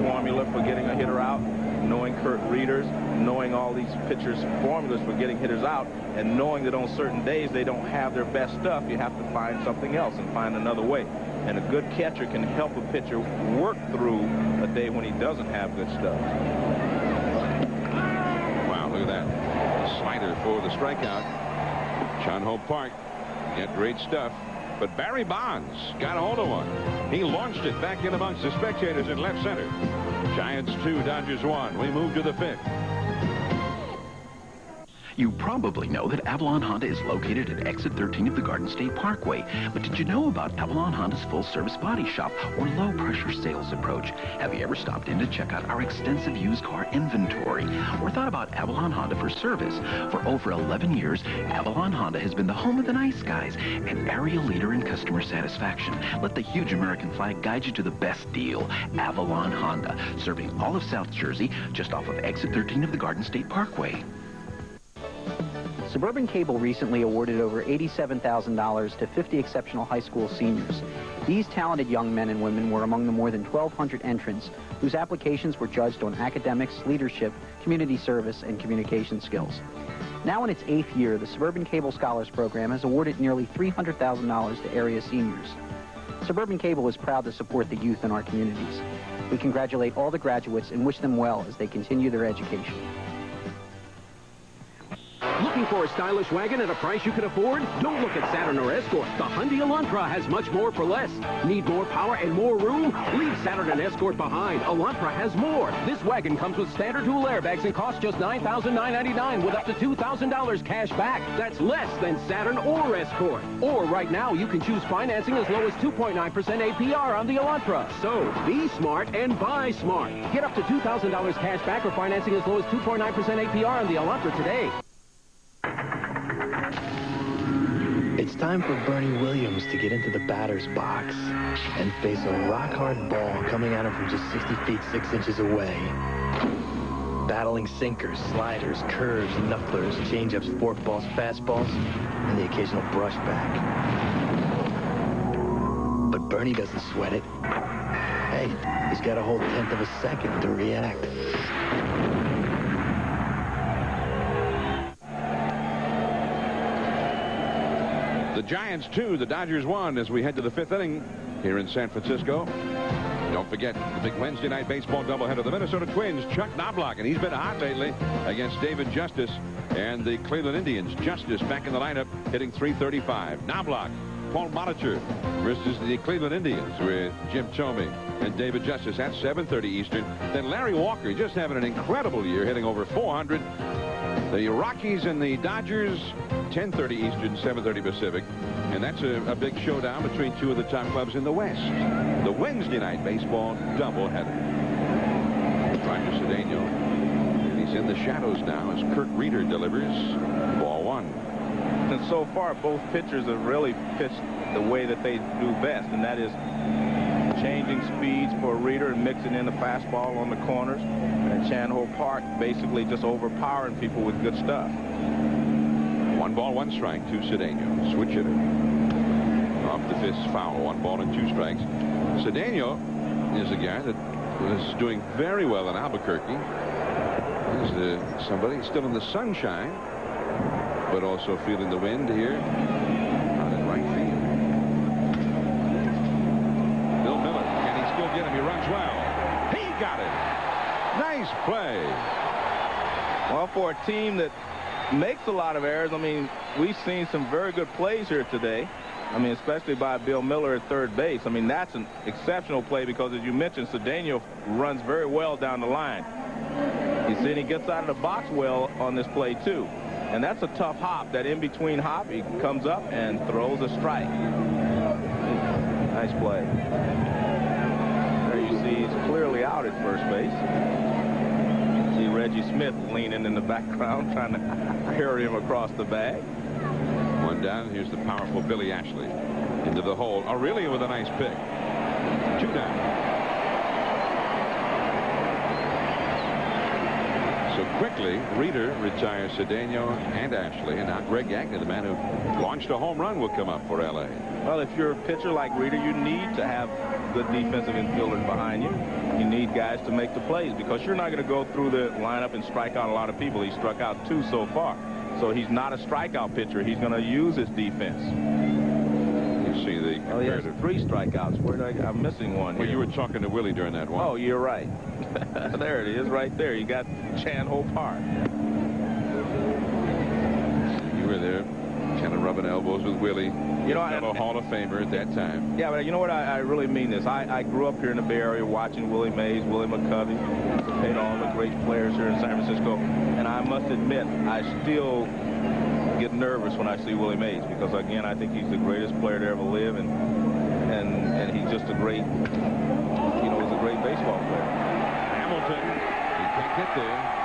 formula for getting a hitter out, knowing Kirk Rueter's, knowing all these pitchers' formulas for getting hitters out, and knowing that on certain days they don't have their best stuff. You have to find something else and find another way. And a good catcher can help a pitcher work through a day when he doesn't have good stuff. Wow, look at that. Slider for the strikeout. John Hope Park. Yet great stuff. But Barry Bonds got a hold of one. He launched it back in amongst the spectators in left center. Giants 2, Dodgers 1. We move to the 5th. You probably know that Avalon Honda is located at exit 13 of the Garden State Parkway. But did you know about Avalon Honda's full-service body shop or low-pressure sales approach? Have you ever stopped in to check out our extensive used car inventory or thought about Avalon Honda for service? For over 11 years, Avalon Honda has been the home of the nice guys, an area leader in customer satisfaction. Let the huge American flag guide you to the best deal. Avalon Honda, serving all of South Jersey, just off of exit 13 of the Garden State Parkway. Suburban Cable recently awarded over $87,000 to 50 exceptional high school seniors. These talented young men and women were among the more than 1,200 entrants whose applications were judged on academics, leadership, community service, and communication skills. Now in its 8th year, the Suburban Cable Scholars Program has awarded nearly $300,000 to area seniors. Suburban Cable is proud to support the youth in our communities. We congratulate all the graduates and wish them well as they continue their education. Looking for a stylish wagon at a price you can afford? Don't look at Saturn or Escort. The Hyundai Elantra has much more for less. Need more power and more room? Leave Saturn and Escort behind. Elantra has more. This wagon comes with standard dual airbags and costs just $9,999 with up to $2,000 cash back. That's less than Saturn or Escort. Or right now, you can choose financing as low as 2.9% APR on the Elantra. So, be smart and buy smart. Get up to $2,000 cash back or financing as low as 2.9% APR on the Elantra today. It's time for Bernie Williams to get into the batter's box and face a rock-hard ball coming at him from just 60 feet 6 inches away. Battling sinkers, sliders, curves, knucklers, changeups, forkballs, fastballs, and the occasional brushback. But Bernie doesn't sweat it. Hey, he's got a whole 1/10 of a second to react. The Giants 2, the Dodgers 1 as we head to the 5th inning here in San Francisco. Don't forget the big Wednesday night baseball doubleheader. The Minnesota Twins, Chuck Knobloch, and he's been hot lately against David Justice and the Cleveland Indians. Justice back in the lineup, hitting .335. Knobloch, Paul Molitor versus the Cleveland Indians with Jim Thome and David Justice at 7:30 Eastern. Then Larry Walker just having an incredible year, hitting over .400. The Rockies and the Dodgers, 10:30 Eastern, 7:30 Pacific. And that's a big showdown between two of the top clubs in the West. The Wednesday night baseball doubleheader. Roger Cedeno. He's in the shadows now as Kirk Rueter delivers ball 1. And so far, both pitchers have really pitched the way that they do best, and that is changing speeds for Rueter and mixing in the fastball on the corners. And Chan Ho Park basically just overpowering people with good stuff. 1 ball, 1 strike to Cedeno. Switch hitter. Off the fist foul. 1 ball and 2 strikes. Cedeno is a guy that was doing very well in Albuquerque. He's somebody still in the sunshine, but also feeling the wind here out in right field. Bill Miller, can he still get him? He runs well. He got it. Nice play. Well, for a team that makes a lot of errors, I mean, we've seen some very good plays here today. I mean, especially by Bill Miller at third base. I mean, that's an exceptional play because, as you mentioned, Cedeno runs very well down the line. You see, he gets out of the box well on this play, too. And that's a tough hop. That in-between hop, he comes up and throws a strike. Nice play. There you see he's clearly out at first base. See Reggie Smith leaning in the background, trying to carry him across the bag. 1 down. Here's the powerful Billy Ashley into the hole. Aurelia with a nice pick. 2 down. So quickly, Rueter retires Cedeno and Ashley, and now Greg Gagne, the man who launched a home run, will come up for L.A. Well, if you're a pitcher like Rueter, you need to have good defensive infielders behind you. You need guys to make the plays because you're not going to go through the lineup and strike out a lot of people. He struck out 2 so far. So he's not a strikeout pitcher. He's going to use his defense. You see the comparative. He has 3 strikeouts. I'm missing one Well, here. you were talking to Willie during that one. Oh, you're right. There it is right there. You got Chan Ho Park. You were there kind of rubbing elbows with Willie. You know, a Hall of Famer at that time. Yeah, but you know what? I really mean this. I grew up here in the Bay Area watching Willie Mays, Willie McCovey, and all the great players here in San Francisco. And I must admit, I still get nervous when I see Willie Mays because, again, I think he's the greatest player to ever live, and he's just a great, he's a great baseball player. Hamilton, he can't get there.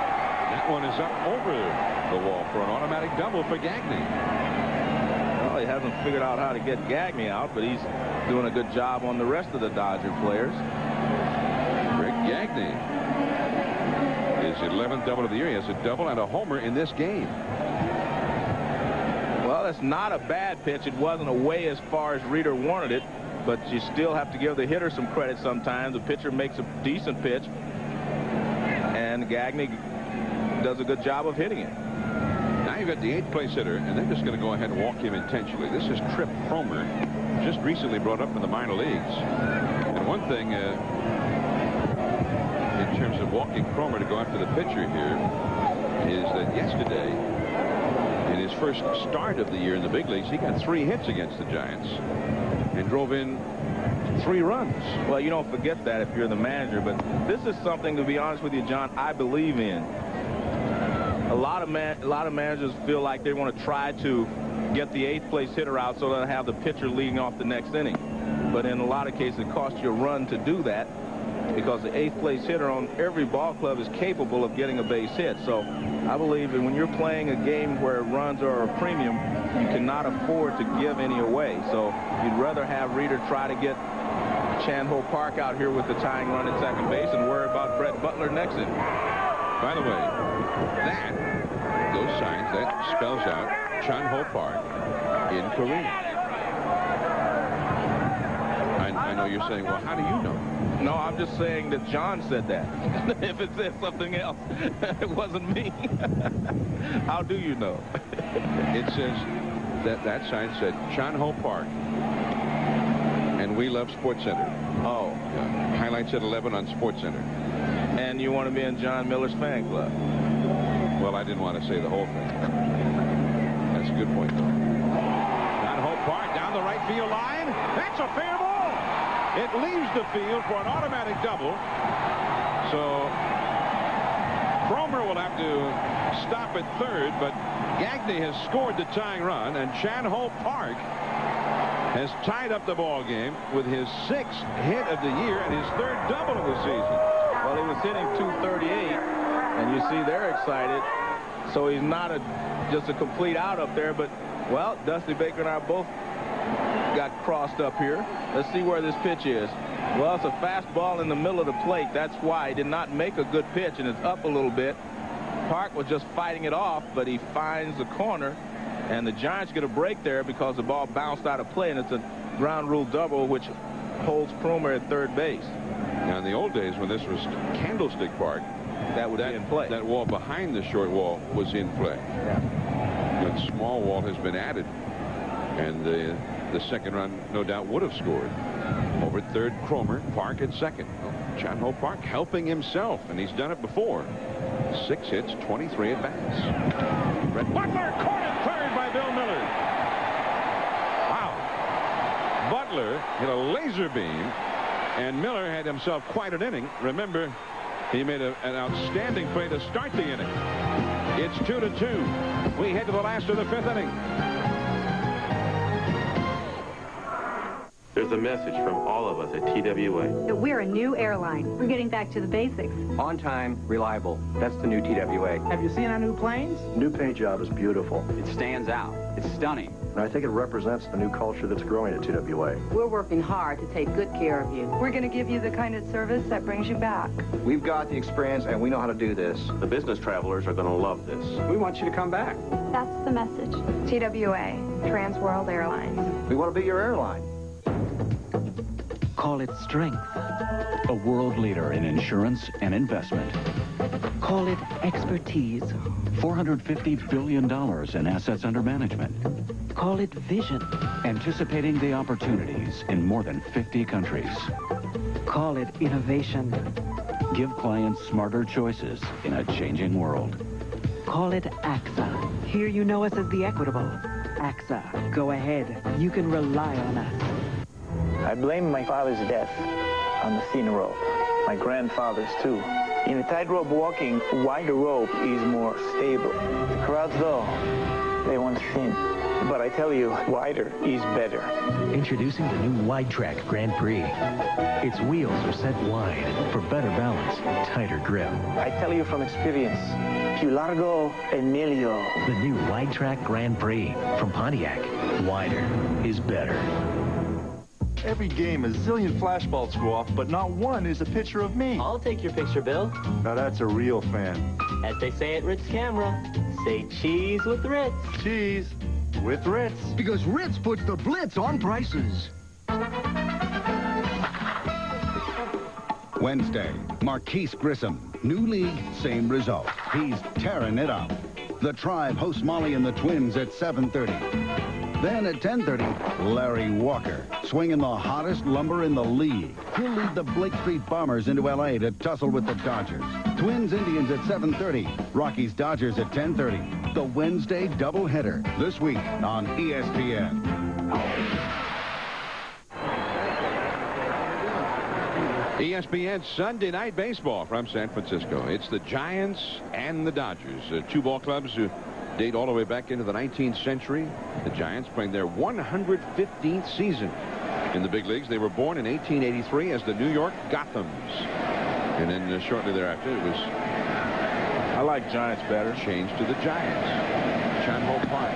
That one is up over the wall for an automatic double for Gagne. Well, he hasn't figured out how to get Gagne out, but he's doing a good job on the rest of the Dodger players. Rick Gagne, his 11th double of the year. He has a double and a homer in this game. Well, it's not a bad pitch. It wasn't away as far as Rueter wanted it, but you still have to give the hitter some credit sometimes. The pitcher makes a decent pitch, and Gagne does a good job of hitting it. Now you've got the 8th place hitter, and they're just going to go ahead and walk him intentionally. This is Trip Cromer, just recently brought up in the minor leagues. And one thing in terms of walking Cromer to go after the pitcher here is that yesterday, in his first start of the year in the big leagues, he got 3 hits against the Giants and drove in 3 runs. Well, you don't forget that if you're the manager, but this is something, to be honest with you, John, I believe in. A lot of managers feel like they want to try to get the 8th place hitter out so they'll have the pitcher leading off the next inning. But in a lot of cases, it costs you a run to do that because the 8th place hitter on every ball club is capable of getting a base hit. So I believe that when you're playing a game where runs are a premium, you cannot afford to give any away. So you'd rather have Rueter try to get Chan-Ho Park out here with the tying run at second base and worry about Brett Butler next inning. By the way, those signs, that spells out Chan-Ho Park in Korean. I know you're saying, well, how do you know? No, I'm just saying that John said that. If it said something else, it wasn't me. How do you know? It says that sign said Chan-Ho Park, and we love Sports Center. Oh. Yeah. Highlights at 11 on Sports Center. And you want to be in John Miller's fan club? Well, I didn't want to say the whole thing. That's a good point, though. Chan-Ho Park down the right field line. That's a fair ball. It leaves the field for an automatic double. So Cromer will have to stop at third, but Gagne has scored the tying run, and Chan-Ho Park has tied up the ball game with his 6th hit of the year and his 3rd double of the season. Well, he was hitting .238, and you see they're excited. So he's not just a complete out up there, but, well, Dusty Baker and I both got crossed up here. Let's see where this pitch is. Well, it's a fastball in the middle of the plate. That's why he did not make a good pitch, and it's up a little bit. Park was just fighting it off, but he finds the corner, and the Giants get a break there because the ball bounced out of play, and it's a ground rule double, which holds Cromer at third base. Now, in the old days when this was Candlestick Park, that would be in play. That wall behind the short wall was in play. Yeah. But small wall has been added, and the second run, no doubt, would have scored. Over at third, Cromer, Park at second. Chan-Ho Park helping himself, and he's done it before. 6 hits, 23 at-bats. Brett Butler caught at third by Bill Miller. Wow. Butler hit a laser beam, and Miller had himself quite an inning. Remember, he made an outstanding play to start the inning. It's 2-2. We head to the last of the 5th inning. There's a message from all of us at TWA. We're a new airline. We're getting back to the basics. On time, reliable. That's the new TWA. Have you seen our new planes? New paint job is beautiful. It stands out. It's stunning. And I think it represents the new culture that's growing at TWA. We're working hard to take good care of you. We're going to give you the kind of service that brings you back. We've got the experience, and we know how to do this. The business travelers are going to love this. We want you to come back. That's the message. TWA, Trans World Airlines. We want to be your airline. Call it strength. A world leader in insurance and investment. Call it expertise. $450 billion in assets under management. Call it vision. Anticipating the opportunities in more than 50 countries. Call it innovation. Give clients smarter choices in a changing world. Call it AXA. Here you know us as the Equitable. AXA. Go ahead. You can rely on us. I blame my father's death on the thin rope. My grandfather's too. In a tightrope walking, wider rope is more stable. The crowds, though, they want thin. But I tell you, wider is better. Introducing the new Wide Track Grand Prix. Its wheels are set wide for better balance, tighter grip. I tell you from experience, più largo e meglio. The new Wide Track Grand Prix from Pontiac. Wider is better. Every game, a zillion flashbulbs go off, but not one is a picture of me. I'll take your picture, Bill. Now that's a real fan. As they say at Ritz Camera, say cheese with Ritz. Cheese with Ritz. Because Ritz puts the blitz on prices. Wednesday, Marquise Grissom. New league, same result. He's tearing it up. The Tribe hosts Molly and the Twins at 7:30. Then at 10:30, Larry Walker, swinging the hottest lumber in the league. He'll lead the Blake Street Bombers into L.A. to tussle with the Dodgers. Twins Indians at 7:30. Rockies Dodgers at 10:30. The Wednesday doubleheader this week on ESPN. ESPN Sunday Night Baseball from San Francisco. It's the Giants and the Dodgers, two ball clubs who date all the way back into the 19th century. The Giants playing their 115th season in the big leagues. They were born in 1883 as the New York Gothams. And then shortly thereafter, it was... I like Giants better. Changed to the Giants. Chan Ho Park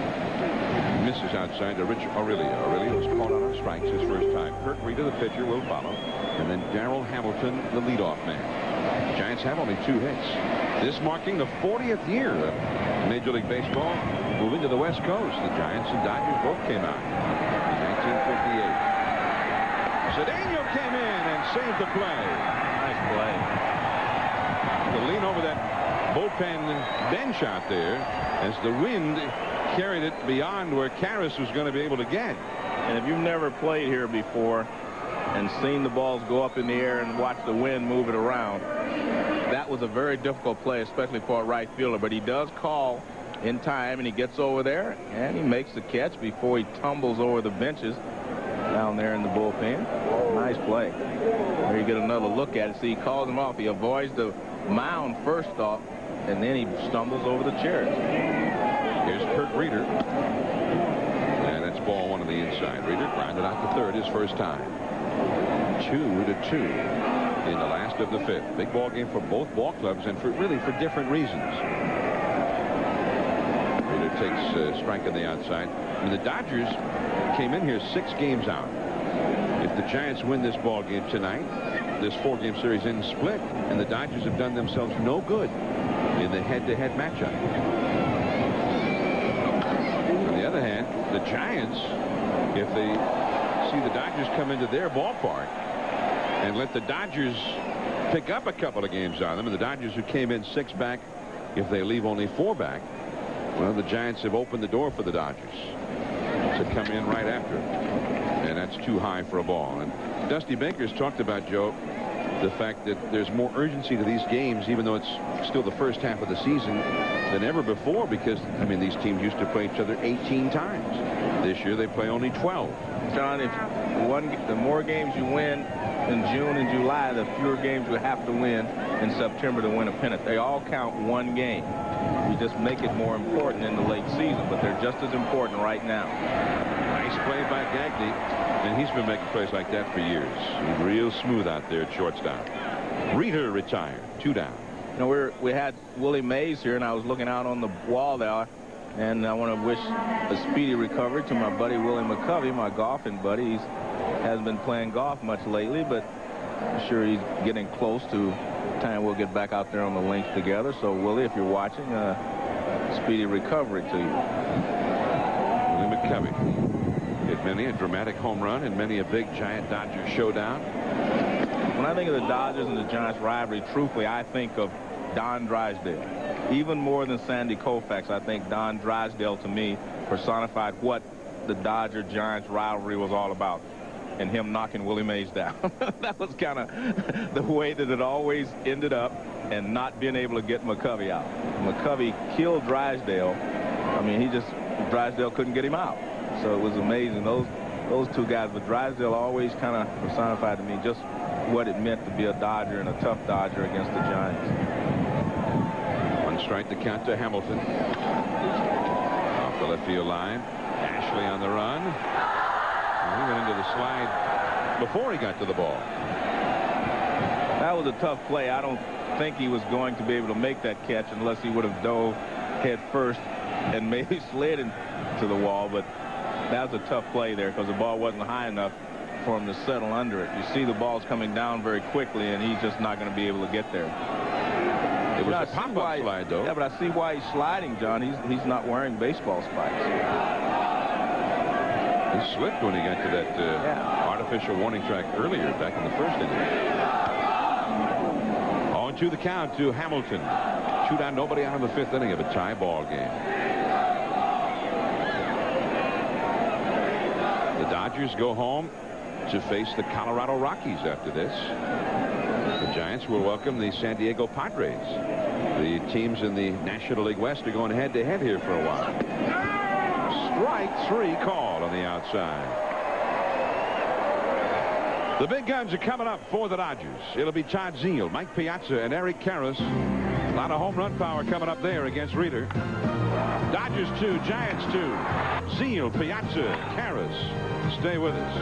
misses outside to Rich Aurelio. Aurelio was called out on strikes his first time. Kirk Rueter, the pitcher, will follow. And then Darrell Hamilton, the leadoff man. The Giants have only 2 hits. This marking the 40th year of Major League Baseball moving to the West Coast. The Giants and Dodgers both came out in 1958. Cedeno came in and saved the play. Nice play. To lean over that bullpen bench out there as the wind carried it beyond where Karras was going to be able to get. And if you've never played here before and seen the balls go up in the air and watch the wind move it around, that was a very difficult play, especially for a right fielder. But he does call in time, and he gets over there, and he makes the catch before he tumbles over the benches down there in the bullpen. Nice play. There you get another look at it. See, he calls him off. He avoids the mound first off, and then he stumbles over the chairs. Here's Kirk Rueter. And that's ball 1 on the inside. Rueter grounded out to third his first time. 2-2 in the last of the 5th. Big ball game for both ball clubs, and really for different reasons. Rueter takes a strike on the outside. I mean, the Dodgers came in here 6 games out. If the Giants win this ball game tonight, this 4-game series ends split, and the Dodgers have done themselves no good in the head-to-head matchup. On the other hand, the Giants, if they see the Dodgers come into their ballpark and let the Dodgers pick up a couple of games on them, and the Dodgers who came in 6 back, if they leave only 4 back, well, the Giants have opened the door for the Dodgers to come in right after. And that's too high for a ball. And Dusty Baker's talked about, Joe, the fact that there's more urgency to these games, even though it's still the first half of the season, than ever before, because, I mean, these teams used to play each other 18 times. This year they play only 12. John, if the more games you win in June and July, the fewer games you have to win in September to win a pennant. They all count 1 game. We just make it more important in the late season, but they're just as important right now. Nice play by Gagne, and he's been making plays like that for years. He's real smooth out there at shortstop. Rueter retired, 2 down. You know, we had Willie Mays here, and I was looking out on the wall there, and I want to wish a speedy recovery to my buddy Willie McCovey, my golfing buddy. He hasn't been playing golf much lately, but I'm sure he's getting close to the time we'll get back out there on the links together. So, Willie, if you're watching, speedy recovery to you. Willie McCovey hit many a dramatic home run and many a big Giant-Dodger showdown. When I think of the Dodgers and the Giants rivalry, truthfully, I think of Don Drysdale. Even more than Sandy Koufax, I think Don Drysdale, to me, personified what the Dodger-Giants rivalry was all about, and him knocking Willie Mays down. That was kind of the way that it always ended up, and not being able to get McCovey out. McCovey killed Drysdale. I mean, he just Drysdale couldn't get him out. So it was amazing. Those two guys, but Drysdale always kind of personified to me just what it meant to be a Dodger and a tough Dodger against the Giants. 1 strike to count to Hamilton. Off the left field line. Ashley on the run. And he went into the slide before he got to the ball. That was a tough play. I don't think he was going to be able to make that catch unless he would have dove head first and maybe slid into the wall. But that was a tough play there because the ball wasn't high enough for him to settle under it. You see the ball's coming down very quickly, and he's just not going to be able to get there. It was a pop-up slide, though. Yeah, but I see why he's sliding, John. He's not wearing baseball spikes. He slipped when he got to that artificial warning track earlier, back in the first inning. On to the count to Hamilton. 2 down, nobody out in the 5th inning of a tie ball game. The Dodgers go home to face the Colorado Rockies after this. The Giants will welcome the San Diego Padres. The teams in the National League West are going head-to-head here for a while. Strike 3 called on the outside. The big guns are coming up for the Dodgers. It'll be Todd Zeile, Mike Piazza, and Eric Karras. A lot of home run power coming up there against Rueter. Dodgers 2, Giants 2. Zeile, Piazza, Karras. Stay with us.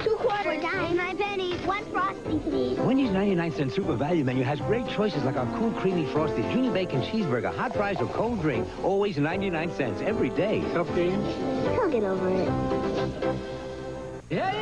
2 quarter dime, 9 pennies, 1 Frosty, please. Wendy's 99-cent super value menu has great choices like our cool, creamy Frosty, Junior Bacon Cheeseburger, hot fries, or cold drink. Always 99 cents every day. Tough game? He'll get over it. Yeah!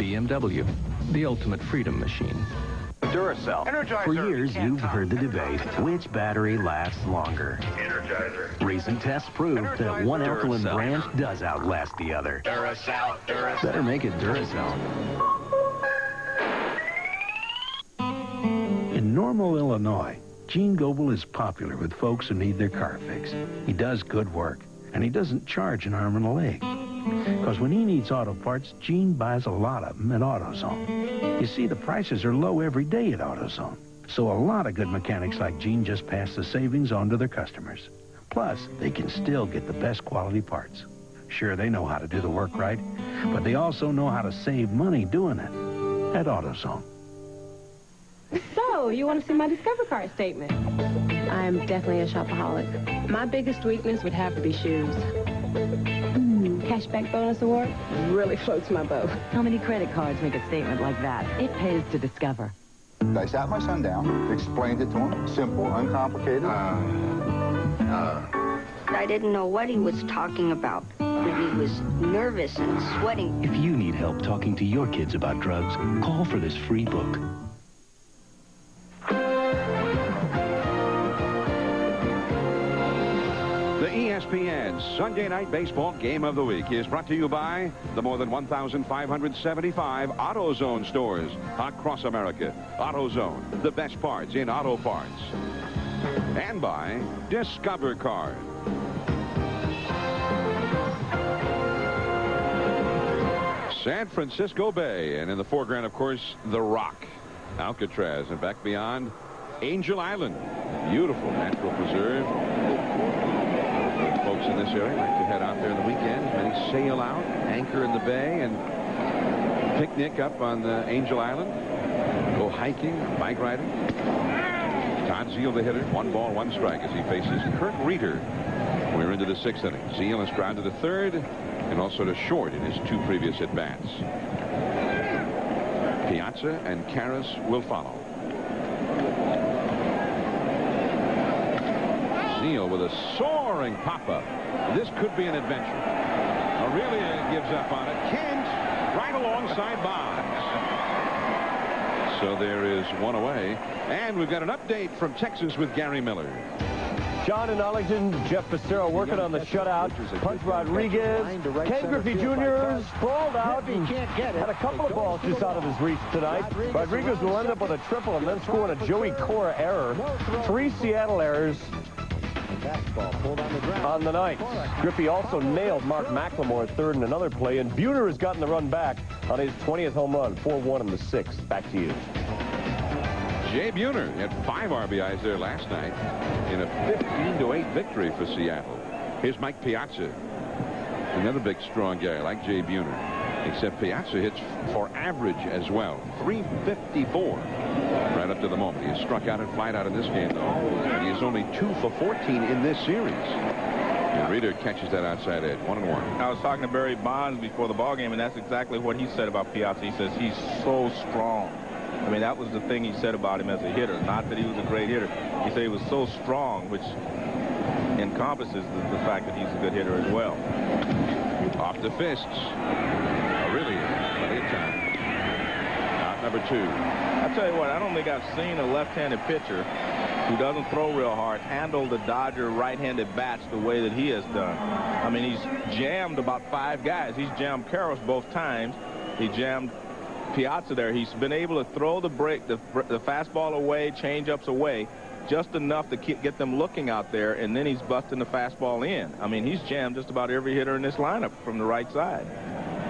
BMW, the ultimate freedom machine. Duracell. Energizer. For years, you've heard the debate, which battery lasts longer. Energizer. Recent tests prove that one alkaline Duracell. brand does outlast the other. Duracell. Duracell. Better make it Duracell. In Normal, Illinois, Gene Goebel is popular with folks who need their car fixed. He does good work, and he doesn't charge an arm and a leg. Because when he needs auto parts, Gene buys a lot of them at AutoZone. You see, the prices are low every day at AutoZone. So a lot of good mechanics like Gene just pass the savings on to their customers. Plus, they can still get the best quality parts. Sure, they know how to do the work right, but they also know how to save money doing it at AutoZone. So, you want to see my Discover Card statement? I'm definitely a shopaholic. My biggest weakness would have to be shoes. Cashback bonus award really floats my boat. How many credit cards make a statement like that? It pays to Discover. I sat my son down, explained it to him, simple, uncomplicated. I didn't know what he was talking about, but he was nervous and sweating. If you need help talking to your kids about drugs, call for this free book. The ESPN Sunday Night Baseball Game of the Week is brought to you by the more than 1,575 AutoZone stores across America. AutoZone, the best parts in auto parts. And by Discover Card. San Francisco Bay, and in the foreground, of course, The Rock, Alcatraz, and back beyond, Angel Island. Beautiful natural preserve. Folks in this area like to head out there on the weekends. Many sail out, anchor in the bay, and picnic up on the Angel Island. Go hiking, bike riding. Todd Zeile, the hitter. 1 ball, 1 strike as he faces Kirk Rueter. We're into the 6th inning. Zeile has grounded to 3rd and also to short in his 2 previous at-bats. Piazza and Karras will follow. Zeile with a soaring pop-up. This could be an adventure. Aurelia gives up on it. Kent right alongside Bonds. So there is 1 away. And we've got an update from Texas with Gary Miller. Sean in Arlington, Jeff Becerra working on the shutout. Punch Rodriguez. Ken Griffey Jr. sprawled out and had a couple of balls just out of his reach tonight. Rodriguez will end up with a triple and then scoring a Joey Cora error. 3 Seattle errors on the night. Griffey also nailed Mark McLemore third in another play, and Buhner has gotten the run back on his 20th home run, 4-1 in the 6th. Back to you. Jay Buhner had 5 RBIs there last night in a 15-8 victory for Seattle. Here's Mike Piazza, another big, strong guy like Jay Buhner. Except Piazza hits for average as well. 354 right up to the moment. He has struck out and flied out in this game, though. He is only 2 for 14 in this series. And Rueter catches that outside edge. 1-1. I was talking to Barry Bonds before the ballgame, and that's exactly what he said about Piazza. He says he's so strong. I mean, that was the thing he said about him as a hitter. Not that he was a great hitter. He said he was so strong, which encompasses the fact that he's a good hitter as well. Off the fists. Really, plenty of time. Out number 2. I tell you what, I don't think I've seen a left-handed pitcher who doesn't throw real hard handle the Dodger right-handed bats the way that he has done. I mean, he's jammed about 5 guys. He's jammed Karros both times. He jammed Piazza there. He's been able to throw the fastball away, change-ups away, just enough to get them looking out there, and then he's busting the fastball in. I mean, he's jammed just about every hitter in this lineup from the right side.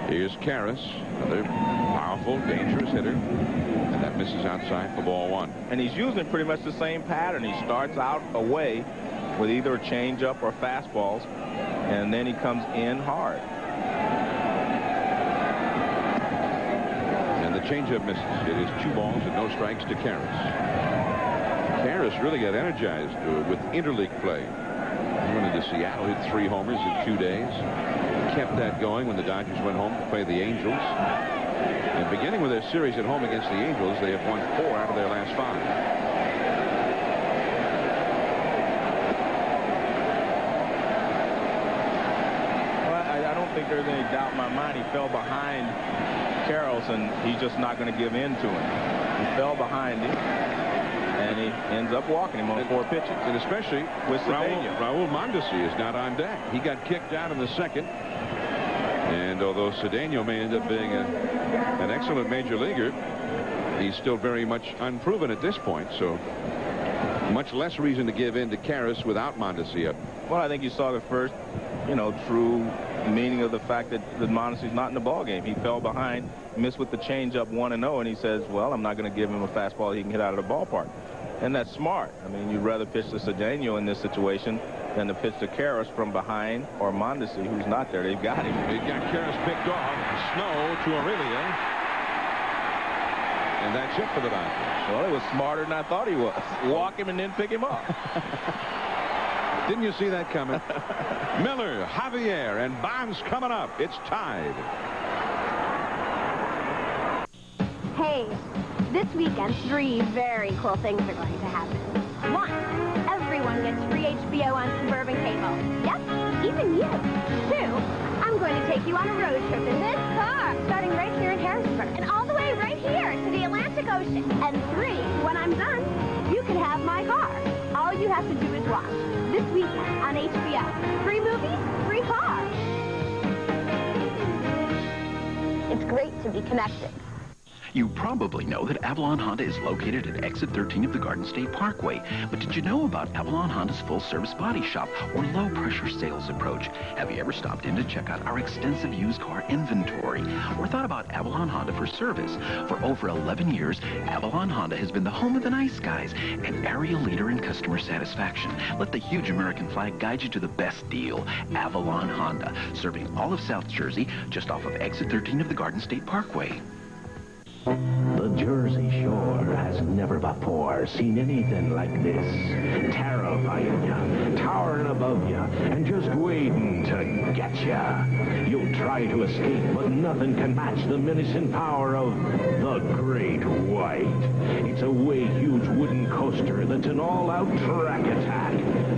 Here's Karras, another powerful, dangerous hitter. And that misses outside for ball 1. And he's using pretty much the same pattern. He starts out away with either a changeup or fastballs, and then he comes in hard. And the changeup misses. It is 2 balls and no strikes to Karras. Karras really got energized with interleague play. He went into Seattle, hit 3 homers in 2 days. Kept that going when the Dodgers went home to play the Angels. And beginning with their series at home against the Angels, they have won 4 out of their last 5. Well, I don't think there's any doubt in my mind. He fell behind Karros, and he's just not going to give in to him. He fell behind him, and he ends up walking him on 4 pitches. And especially with Raul Mondesi is not on deck. He got kicked out in the 2nd. And although Cedeno may end up being an excellent major leaguer, he's still very much unproven at this point. So much less reason to give in to Karras without Mondesi up. Well, I think you saw the first, true meaning of the fact that Mondesi's not in the ballgame. He fell behind, missed with the changeup 1-0, and he says, well, I'm not going to give him a fastball he can hit out of the ballpark. And that's smart. I mean, you'd rather pitch to Cedeno in this situation than to pitch to Karras from behind or Mondesi, who's not there. They've got him. They've got Karras picked off. Snow to Aurelia. And that's it for the Dodgers. Well, it was smarter than I thought he was. Walk him and then pick him up. Didn't you see that coming? Miller, Javier, and Bonds coming up. It's tied. Hey, this weekend, 3 very cool things are going to happen. 1, everyone gets free HBO on Suburban Cable. Yep, even you. 2, I'm going to take you on a road trip in this car, starting right here in Harrisburg, and all the way right here to the Atlantic Ocean. And 3, when I'm done, you can have my car. All you have to do is watch this weekend on HBO. 3 movies, 3 cars. It's great to be connected. You probably know that Avalon Honda is located at exit 13 of the Garden State Parkway. But did you know about Avalon Honda's full-service body shop or low-pressure sales approach? Have you ever stopped in to check out our extensive used car inventory or thought about Avalon Honda for service? For over 11 years, Avalon Honda has been the home of the nice guys, an area leader in customer satisfaction. Let the huge American flag guide you to the best deal. Avalon Honda, serving all of South Jersey, just off of exit 13 of the Garden State Parkway. The Jersey Shore has never before seen anything like this. Terrifying you, towering above you, and just waiting to get you. You'll try to escape, but nothing can match the menacing power of the Great White. It's a way huge wooden coaster that's an all-out track attack.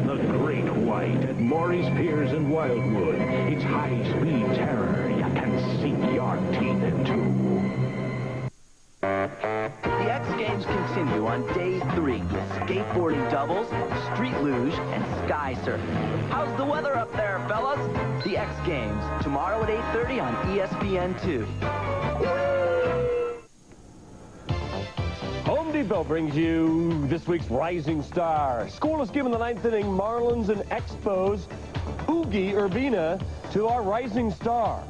The Great White at Morey's Piers in Wildwood. It's high-speed terror you can sink your teeth into. The X Games continue on day 3 with skateboarding doubles, street luge, and sky surfing. How's the weather up there, fellas? The X Games, tomorrow at 8:30 on ESPN2. Home Depot brings you this week's Rising Star. Scoreless game in the 9th inning, Marlins and Expos. Oogie Urbina to our Rising Star.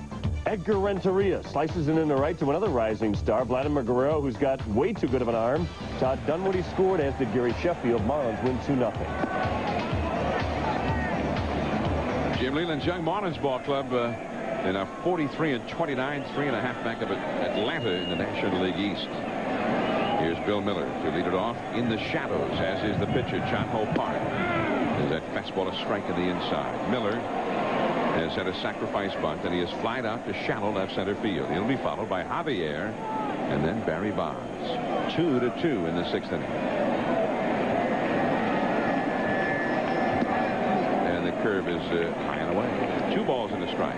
Edgar Renteria slices it in the right to another Rising Star, Vladimir Guerrero, who's got way too good of an arm. Todd Dunwoody scored, as did Gary Sheffield. Marlins win 2-0. Jim Leland's Young Marlins Ball Club in a 43-29, 3.5 back of Atlanta in the National League East. Here's Bill Miller to lead it off in the shadows, as is the pitcher, Chan Ho Park. There's that fastball, a strike to the inside. Miller has had a sacrifice bunt, and he has flied out to shallow left center field. He'll be followed by Javier and then Barry Bonds. 2-2 in the 6th inning. And the curve is high and away. 2 balls and a strike.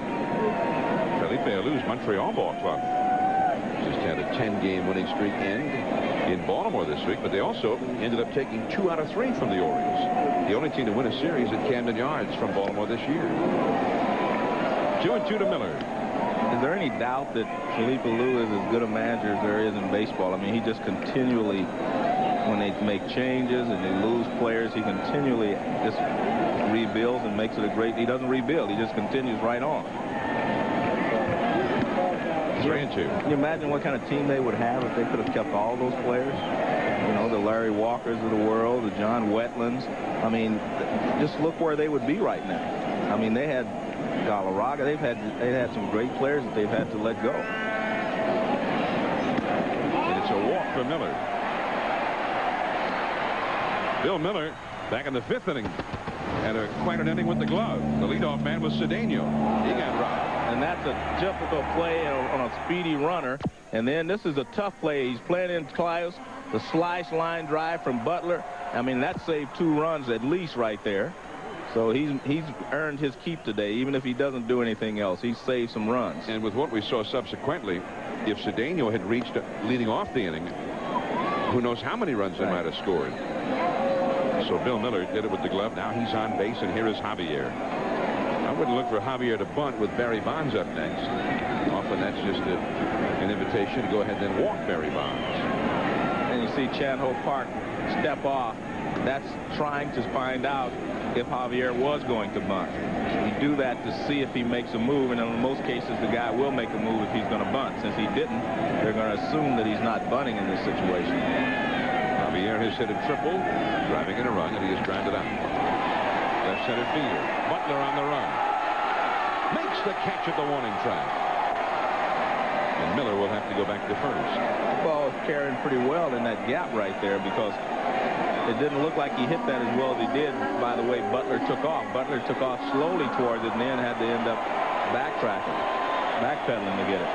Felipe Alou's Montreal Ball Club just had a 10-game winning streak end in Baltimore this week, but they also ended up taking 2 out of 3 from the Orioles. The only team to win a series at Camden Yards from Baltimore this year. 2-2 to Miller. Is there any doubt that Felipe Alou is as good a manager as there is in baseball? I mean, he just continually, when they make changes and they lose players, he continually just rebuilds and makes it a great. He doesn't rebuild. He just continues right on. 3-2. Can you imagine what kind of team they would have if they could have kept all those players? You know, the Larry Walkers of the world, the John Wetlands. I mean, just look where they would be right now. I mean, they had Galarraga. They had some great players that they've had to let go. And it's a walk for Miller. Bill Miller back in the 5th inning had quite an inning with the glove. The leadoff man was Cedeno. He got robbed. And that's a typical play on a speedy runner. And then this is a tough play. He's playing in Clios. The slice line drive from Butler. I mean, that saved 2 runs at least right there. So he's earned his keep today, even if he doesn't do anything else. He's saved some runs. And with what we saw subsequently, if Cedeno had reached leading off the inning, who knows how many runs they might have scored. So Bill Miller did it with the glove. Now he's on base, and here is Javier. I wouldn't look for Javier to bunt with Barry Bonds up next. Often that's just an invitation to go ahead and walk Barry Bonds. And you see Chan Ho Park step off. That's trying to find out if Javier was going to bunt. You do that to see if he makes a move, and in most cases the guy will make a move if he's going to bunt. Since he didn't, they're going to assume that he's not bunting in this situation. Javier has hit a triple, driving in a run, and he has grounded out. Left center fielder, Butler on the run. Makes the catch at the warning track. And Miller will have to go back to first. Well, carrying pretty well in that gap right there, because it didn't look like he hit that as well as he did by the way Butler took off. Butler took off slowly towards it and then had to end up backpedaling to get it.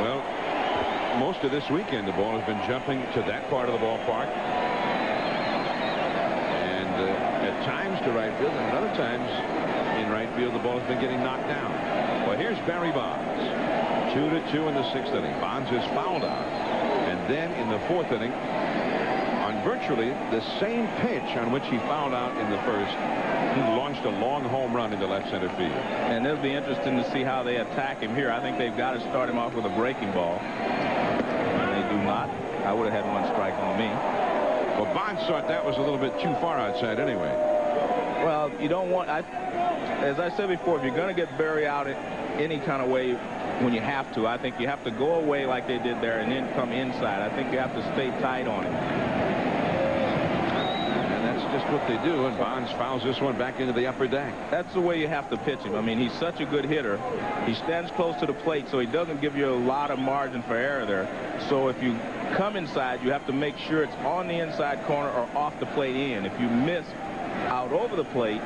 Well, most of this weekend the ball has been jumping to that part of the ballpark. And at times to right field, and other times in right field the ball has been getting knocked down. Well, here's Barry Bonds. 2-2 in the 6th inning. Bonds is fouled out. And then in the 4th inning, on virtually the same pitch on which he fouled out in the 1st, he launched a long home run into left center field. And it'll be interesting to see how they attack him here. I think they've got to start him off with a breaking ball. And they do not. I would have had 1 strike on me. Well, Bonds thought that was a little bit too far outside anyway. Well, you don't want, as I said before, if you're going to get Barry out in any kind of way when you have to, I think you have to go away like they did there and then come inside. I think you have to stay tight on him. And that's just what they do, and Bonds fouls this one back into the upper deck. That's the way you have to pitch him. I mean, he's such a good hitter. He stands close to the plate, so he doesn't give you a lot of margin for error there. So if you come inside, you have to make sure it's on the inside corner or off the plate in. If you miss out over the plate,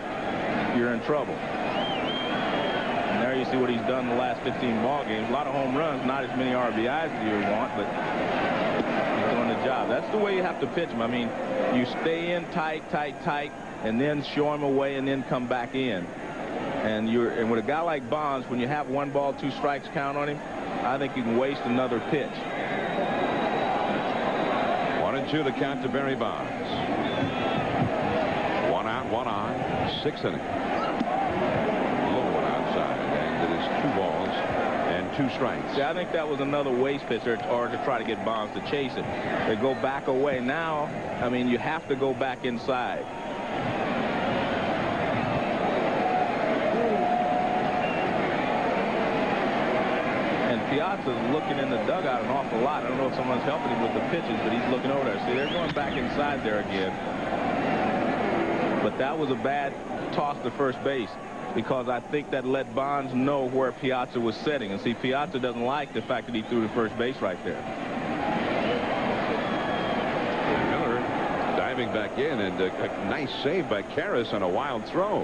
you're in trouble. And there you see what he's done in the last 15 ball games. A lot of home runs, not as many RBIs as you would want, but he's doing the job. That's the way you have to pitch him. I mean, you stay in tight, and then show him away and then come back in. And with a guy like Bonds, when you have 1 ball, 2 strikes count on him, I think you can waste another pitch. 2-2 the count to Barry Bonds. 1 out, 1 on, 6th inning. Low one outside, and it is 2 balls and 2 strikes. Yeah, I think that was another waste pitch or to try to get Bonds to chase it. They go back away. Now, I mean, you have to go back inside. Piazza's looking in the dugout an awful lot. I don't know if someone's helping him with the pitches, but he's looking over there. See, they're going back inside there again. But that was a bad toss to first base because I think that let Bonds know where Piazza was setting. And see, Piazza doesn't like the fact that he threw to first base right there. Miller diving back in, and a nice save by Karras on a wild throw.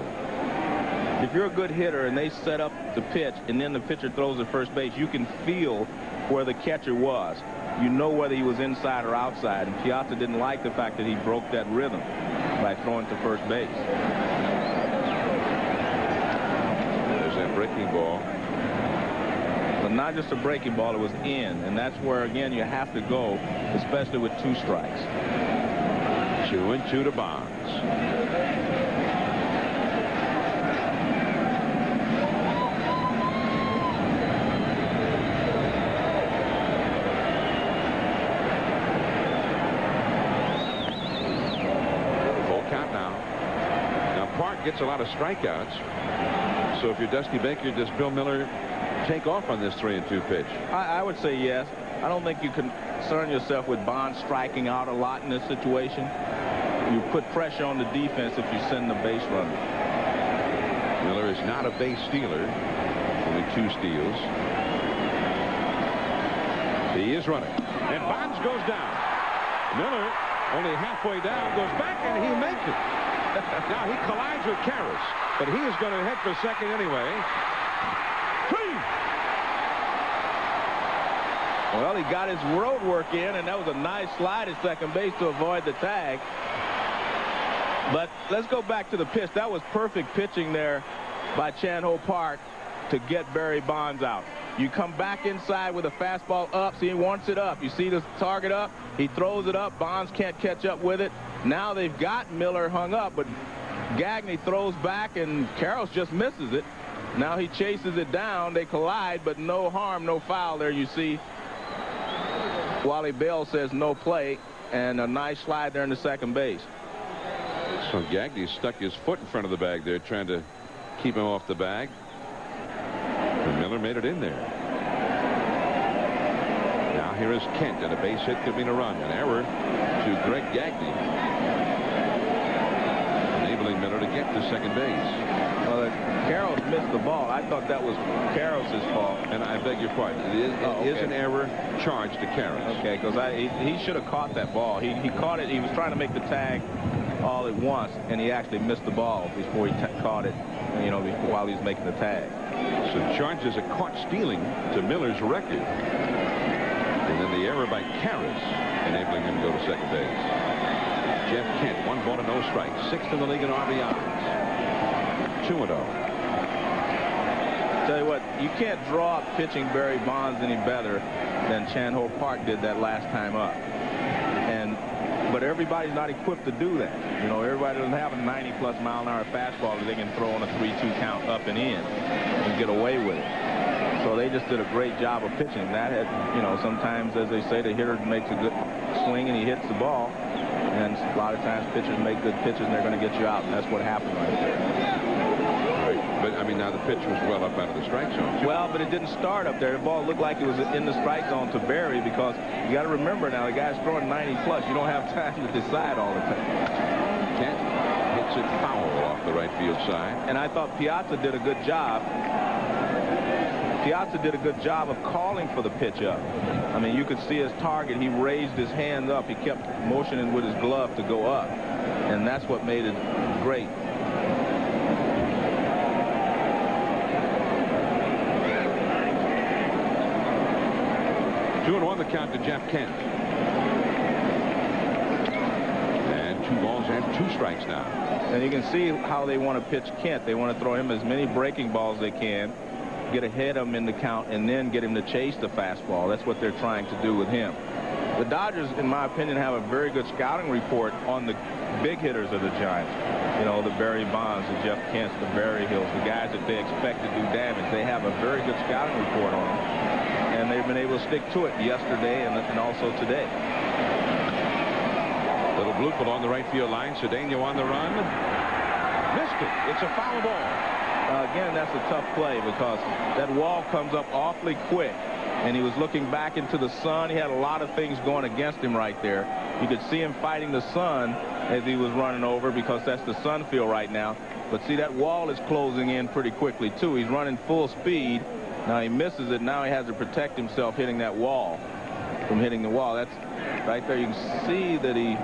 If you're a good hitter and they set up the pitch and then the pitcher throws at first base, you can feel where the catcher was. You know whether he was inside or outside. And Piazza didn't like the fact that he broke that rhythm by throwing to first base. There's that breaking ball. But not just a breaking ball, it was in. And that's where, again, you have to go, especially with 2 strikes. 2-2 to Bonds. Gets a lot of strikeouts. So if you're Dusty Baker, does Bill Miller take off on this 3-2 pitch? I would say yes. I don't think you can concern yourself with Bonds striking out a lot in this situation. You put pressure on the defense if you send the base runner. Miller is not a base stealer. Only 2 steals. He is running. And Bonds goes down. Miller, only halfway down, goes back, and he makes it. Now he collides with Karras, but he is going to head for second anyway. Well, he got his road work in, and that was a nice slide at second base to avoid the tag. But let's go back to the pitch. That was perfect pitching there by Chan-Ho Park to get Barry Bonds out. You come back inside with a fastball up. See, he wants it up. You see the target up. He throws it up. Bonds can't catch up with it. Now they've got Miller hung up, but Gagne throws back, and Karras just misses it. Now he chases it down. They collide, but no harm, no foul there, you see. Wally Bell says no play, and a nice slide there in the second base. So Gagne stuck his foot in front of the bag there, trying to keep him off the bag. And Miller made it in there. Now here is Kent, and a base hit could mean a run. An error to Greg Gagne, enabling Miller to get to second base. Well, Karras missed the ball. I thought that was Karras' fault. And I beg your pardon. It is an error charged to Karras. Okay, because he should have caught that ball. He caught it. He was trying to make the tag all at once, and he actually missed the ball before he caught it, you know, while he was making the tag. So charges a caught stealing to Miller's record. And then the error by Karras, enabling him to go to second base. Jeff Kent, 1 ball and no strikes, 6th in the league in RBIs. 2-0. Tell you what, you can't draw up pitching Barry Bonds any better than Chan-Ho Park did that last time up. But everybody's not equipped to do that. You know, everybody doesn't have a 90+ mile-an-hour fastball that they can throw on a 3-2 count up and in and get away with it. So they just did a great job of pitching. That had, you know, sometimes, as they say, the hitter makes a good swing and he hits the ball. And a lot of times pitchers make good pitches and they're going to get you out. And that's what happened right there. But, I mean, now the pitch was well up out of the strike zone. Well, but it didn't start up there. The ball looked like it was in the strike zone to Barry, because you got to remember now, the guy's throwing 90+. You don't have time to decide all the time. Kent hits it foul off the right field side. And I thought Piazza did a good job. Piazza did a good job of calling for the pitch up. I mean, you could see his target. He raised his hand up. He kept motioning with his glove to go up. And that's what made it great. Two and one the count to Jeff Kent. And 2 balls and 2 strikes now. And you can see how they want to pitch Kent. They want to throw him as many breaking balls as they can, get ahead of him in the count, and then get him to chase the fastball. That's what they're trying to do with him. The Dodgers, in my opinion, have a very good scouting report on the big hitters of the Giants. You know, the Barry Bonds, the Jeff Kents, the Barry Hills, the guys that they expect to do damage. They have a very good scouting report on them. And they've been able to stick to it yesterday and also today. Little bloop along the right field line. Cedeno on the run. Missed it. It's a foul ball. Again, that's a tough play because that wall comes up awfully quick. And he was looking back into the sun. He had a lot of things going against him right there. You could see him fighting the sun as he was running over because that's the sun field right now. But see, that wall is closing in pretty quickly, too. He's running full speed. Now he misses it. Now he has to protect himself hitting that wall from hitting the wall. That's right there. You can see that he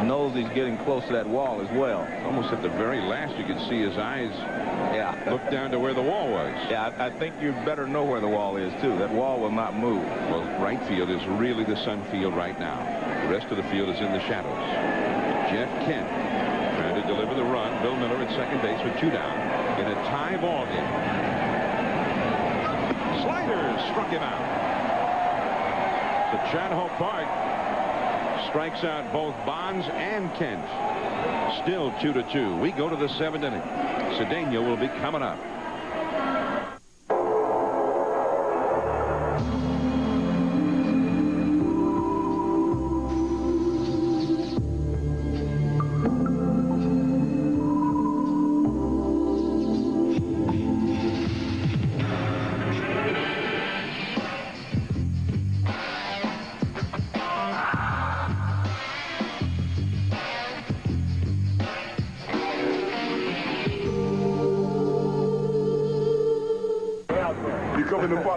knows he's getting close to that wall as well. Almost at the very last, you could see his eyes look down to where the wall was. Yeah, I think you better know where the wall is, too. That wall will not move. Well, right field is really the sun field right now. The rest of the field is in the shadows. Jeff Kent trying to deliver the run. Bill Miller at second base with 2 down in a tie ball game. Sliders struck him out. So Chattanooga Park strikes out both Bonds and Kent. Still 2-2. We go to the 7th inning. Cedeno will be coming up.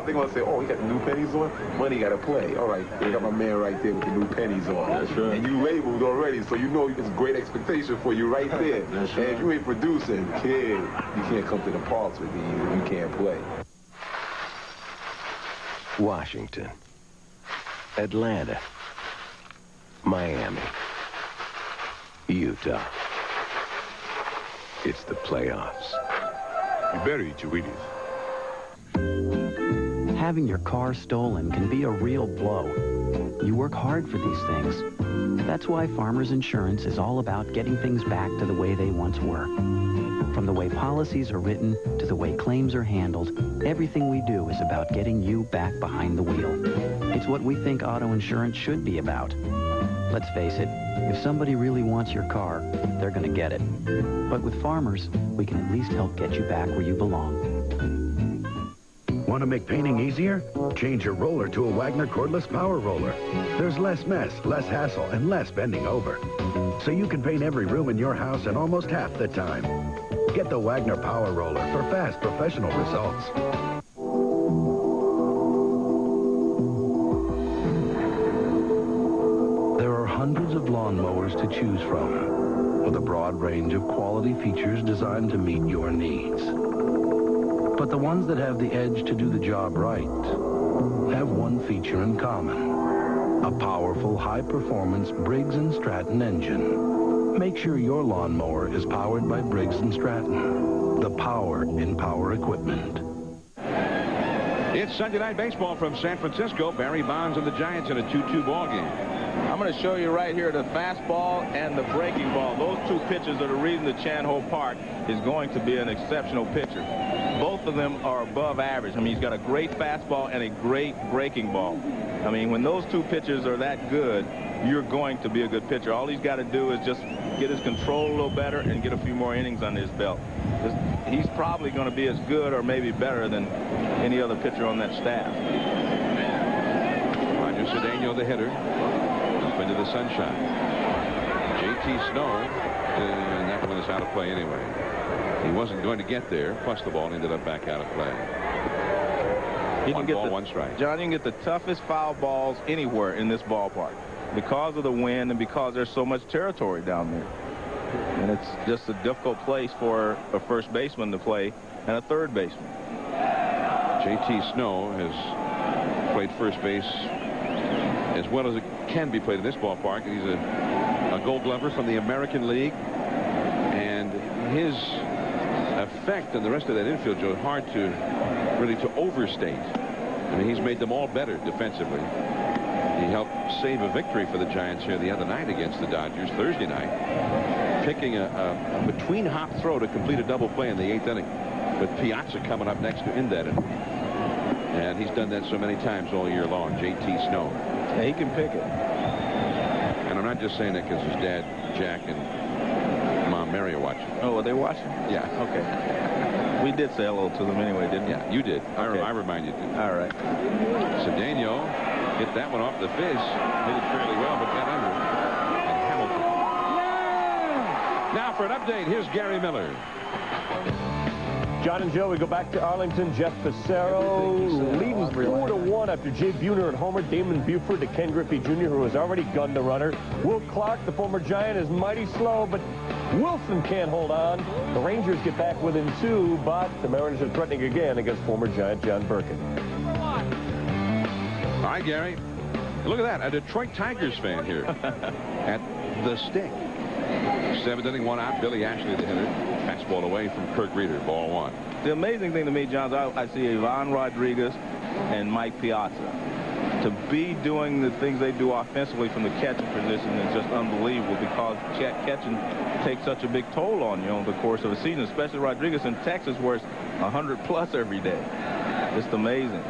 They're going to say, oh, he got the new pennies on? Money got to play. All right, they got my man right there with the new pennies on. That's right. And you labeled already, so you know it's a great expectation for you right there. That's and right. if you ain't producing, kid, you can't come to the parks with me. You can't play. Washington, Atlanta, Miami, Utah. It's the playoffs. You better eat your Wheaties. Having your car stolen can be a real blow. You work hard for these things. That's why Farmers Insurance is all about getting things back to the way they once were. From the way policies are written to the way claims are handled, everything we do is about getting you back behind the wheel. It's what we think auto insurance should be about. Let's face it, if somebody really wants your car, they're going to get it. But with Farmers, we can at least help get you back where you belong. Want to make painting easier? Change your roller to a Wagner cordless power roller. There's less mess, less hassle, and less bending over. So you can paint every room in your house in almost half the time. Get the Wagner power roller for fast, professional results. There are hundreds of lawnmowers to choose from, with a broad range of quality features designed to meet your needs. But the ones that have the edge to do the job right have one feature in common: a powerful, high-performance Briggs & Stratton engine. Make sure your lawnmower is powered by Briggs & Stratton, the power in power equipment. It's Sunday Night Baseball from San Francisco. Barry Bonds and the Giants in a 2-2 ball game. I'm going to show you right here the fastball and the breaking ball. Those two pitches are the reason that Chattanooga Park is going to be an exceptional pitcher. Both of them are above average. I mean, he's got a great fastball and a great breaking ball. I mean, when those two pitchers are that good, you're going to be a good pitcher. All he's got to do is just get his control a little better and get a few more innings under his belt. He's probably going to be as good or maybe better than any other pitcher on that staff. Roger Cedeno, the hitter, up into the sunshine. J.T. Snow, and that one is out of play anyway. He wasn't going to get there, plus the ball ended up back out of play. One ball, 1 strike. John, you can get the toughest foul balls anywhere in this ballpark because of the wind and because there's so much territory down there. And it's just a difficult place for a first baseman to play and a third baseman. J.T. Snow has played first base as well as it can be played in this ballpark. He's a Gold Glover from the American League, and his effect on the rest of that infield, Joe, hard to really overstate. I mean, he's made them all better defensively. He helped save a victory for the Giants here the other night against the Dodgers, Thursday night, picking a between hop throw to complete a double play in the 8th inning. With Piazza coming up next to end that inning. And he's done that so many times all year long, J.T. Snow. Yeah, he can pick it. And I'm not just saying that because his dad, Jack, and Mom Mary are watching. Oh, are they watching? Yeah. Okay. We did say hello to them anyway, didn't we? Yeah, you did. Okay. I reminded you. All right. Cedeno hit that one off the fish. Hit it fairly well, but got under it. And Hamilton. Yeah! Now for an update, here's Gary Miller. John and Joe, we go back to Arlington. Jeff Passero leading 4-1 after Jay Buhner had homered. Damon Buford to Ken Griffey Jr., who has already gunned the runner. Will Clark, the former Giant, is mighty slow, but Wilson can't hold on. The Rangers get back within 2, but the Mariners are threatening again against former Giant John Birkin. Hi, Gary. Look at that, a Detroit Tigers fan here at the Stick. 7th inning, 1 out. Billy Ashley, the hitter. Fastball away from Kirk Rueter. Ball 1. The amazing thing to me, John, I see Ivan Rodriguez and Mike Piazza. To be doing the things they do offensively from the catching position is just unbelievable, because catching takes such a big toll on you over the course of a season, especially Rodriguez in Texas, where it's 100+ every day. Just amazing.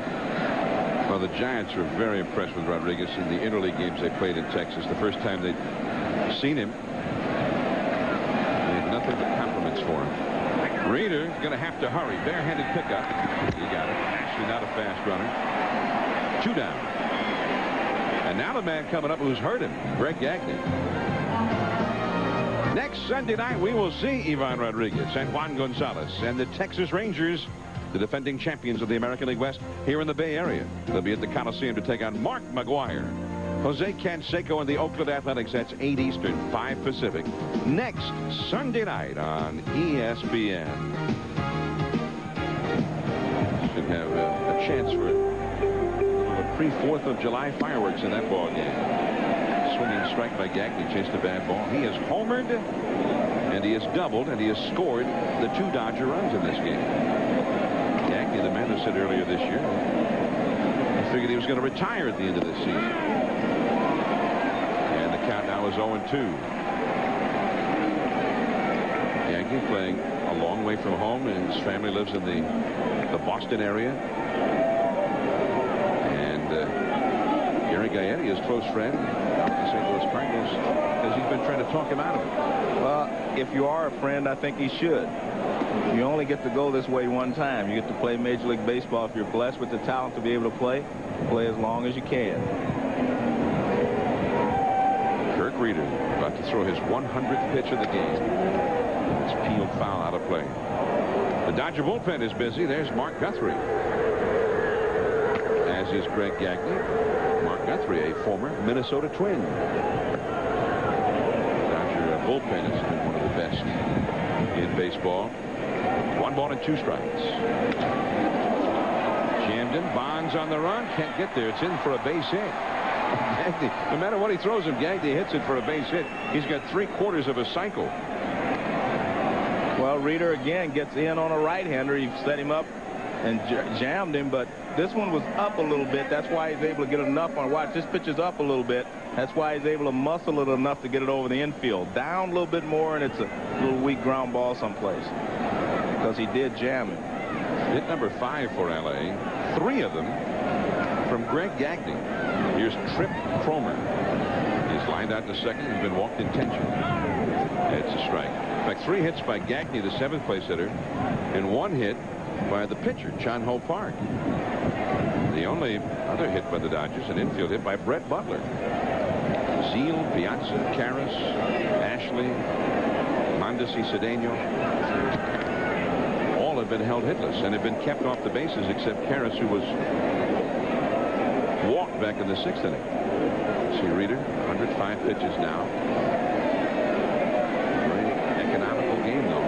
Well, the Giants are very impressed with Rodriguez in the interleague games they played in Texas. The first time they'd seen him, nothing but compliments for him. Rueter going to have to hurry. Barehanded pickup. He got it. Actually not a fast runner. 2 down. And now the man coming up who's hurt him, Greg Gagne. Next Sunday night, we will see Ivan Rodriguez and Juan Gonzalez and the Texas Rangers, the defending champions of the American League West, here in the Bay Area. They'll be at the Coliseum to take on Mark McGwire. Jose Canseco and the Oakland Athletics. That's 8 Eastern, 5 Pacific. Next Sunday night on ESPN. Should have a chance for a pre-4th of July fireworks in that ball game. Swinging strike by Gagne, chased a bad ball. He has homered, and he has doubled, and he has scored the 2 Dodger runs in this game. Gagne, the man who said earlier this year, he figured he was going to retire at the end of this season. Count now is 0-2. Yankee playing a long way from home, and his family lives in the Boston area. And Gary Gaetti, his close friend, the St. Louis Cardinals, because he's been trying to talk him out of it. Well, if you are a friend, I think he should. You only get to go this way one time. You get to play Major League Baseball. If you're blessed with the talent to be able to play as long as you can. Kirk Rueter about to throw his 100th pitch of the game. It's peeled foul out of play. The Dodger bullpen is busy. There's Mark Guthrie. As is Greg Gagne. Mark Guthrie, a former Minnesota Twin. Dodger bullpen has been one of the best in baseball. 1 ball and 2 strikes. Jammed in. Bonds on the run. Can't get there. It's in for a base hit. Gagne, no matter what he throws him, Gagne hits it for a base hit. He's got 3/4 of a cycle. Well, Rueter again gets in on a right-hander. He set him up and jammed him, but this one was up a little bit. That's why he's able to get enough on. Watch, this pitch is up a little bit. That's why he's able to muscle it enough to get it over the infield. Down a little bit more, and it's a little weak ground ball someplace, because he did jam him. Hit number 5 for L.A. 3 of them from Greg Gagne. Here's Trip Cromer. He's lined out to second. He's been walked intentionally. It's a strike. In fact, 3 hits by Gagne, the 7th place hitter, and 1 hit by the pitcher, Chan Ho Park. The only other hit by the Dodgers, an infield hit by Brett Butler. Zeal, Piazza, Karras, Ashley, Mondesi, Cedeno. All have been held hitless and have been kept off the bases, except Karras, who was walked back in the 6th inning. See Rueter, 105 pitches now. Very economical game, though.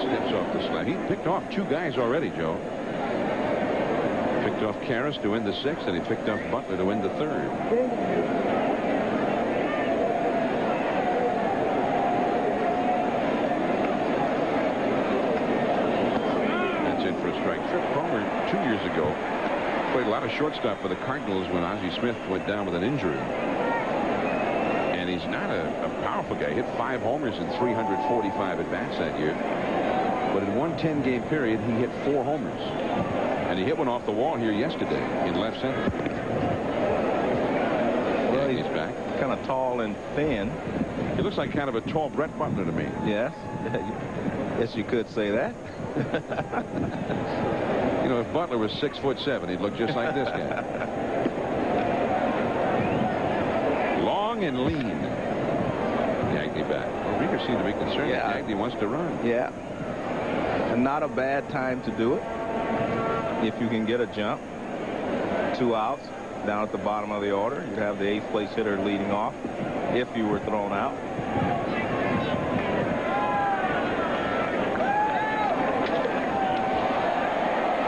Steps off the slide. He picked off 2 guys already, Joe. Picked off Karras to win the 6th, and he picked off Butler to win the 3rd. That's in for a strike. Trip Cromer 2 years ago Played a lot of shortstop for the Cardinals when Ozzie Smith went down with an injury. And he's not a powerful guy. He hit 5 homers in 345 at-bats that year. But in one 10-game period, he hit 4 homers. And he hit one off the wall here yesterday in left center. Well, he's back. Kind of tall and thin. He looks like kind of a tall Brett Butler to me. Yes. Yes, you could say that. You know, if Butler was 6'7", he'd look just like this guy. Long and lean. Gagne back. Well, Rueter seemed to be concerned that Gagne wants to run. Yeah. And not a bad time to do it. If you can get a jump. 2 outs down at the bottom of the order. You'd have the 8th place hitter leading off if you were thrown out.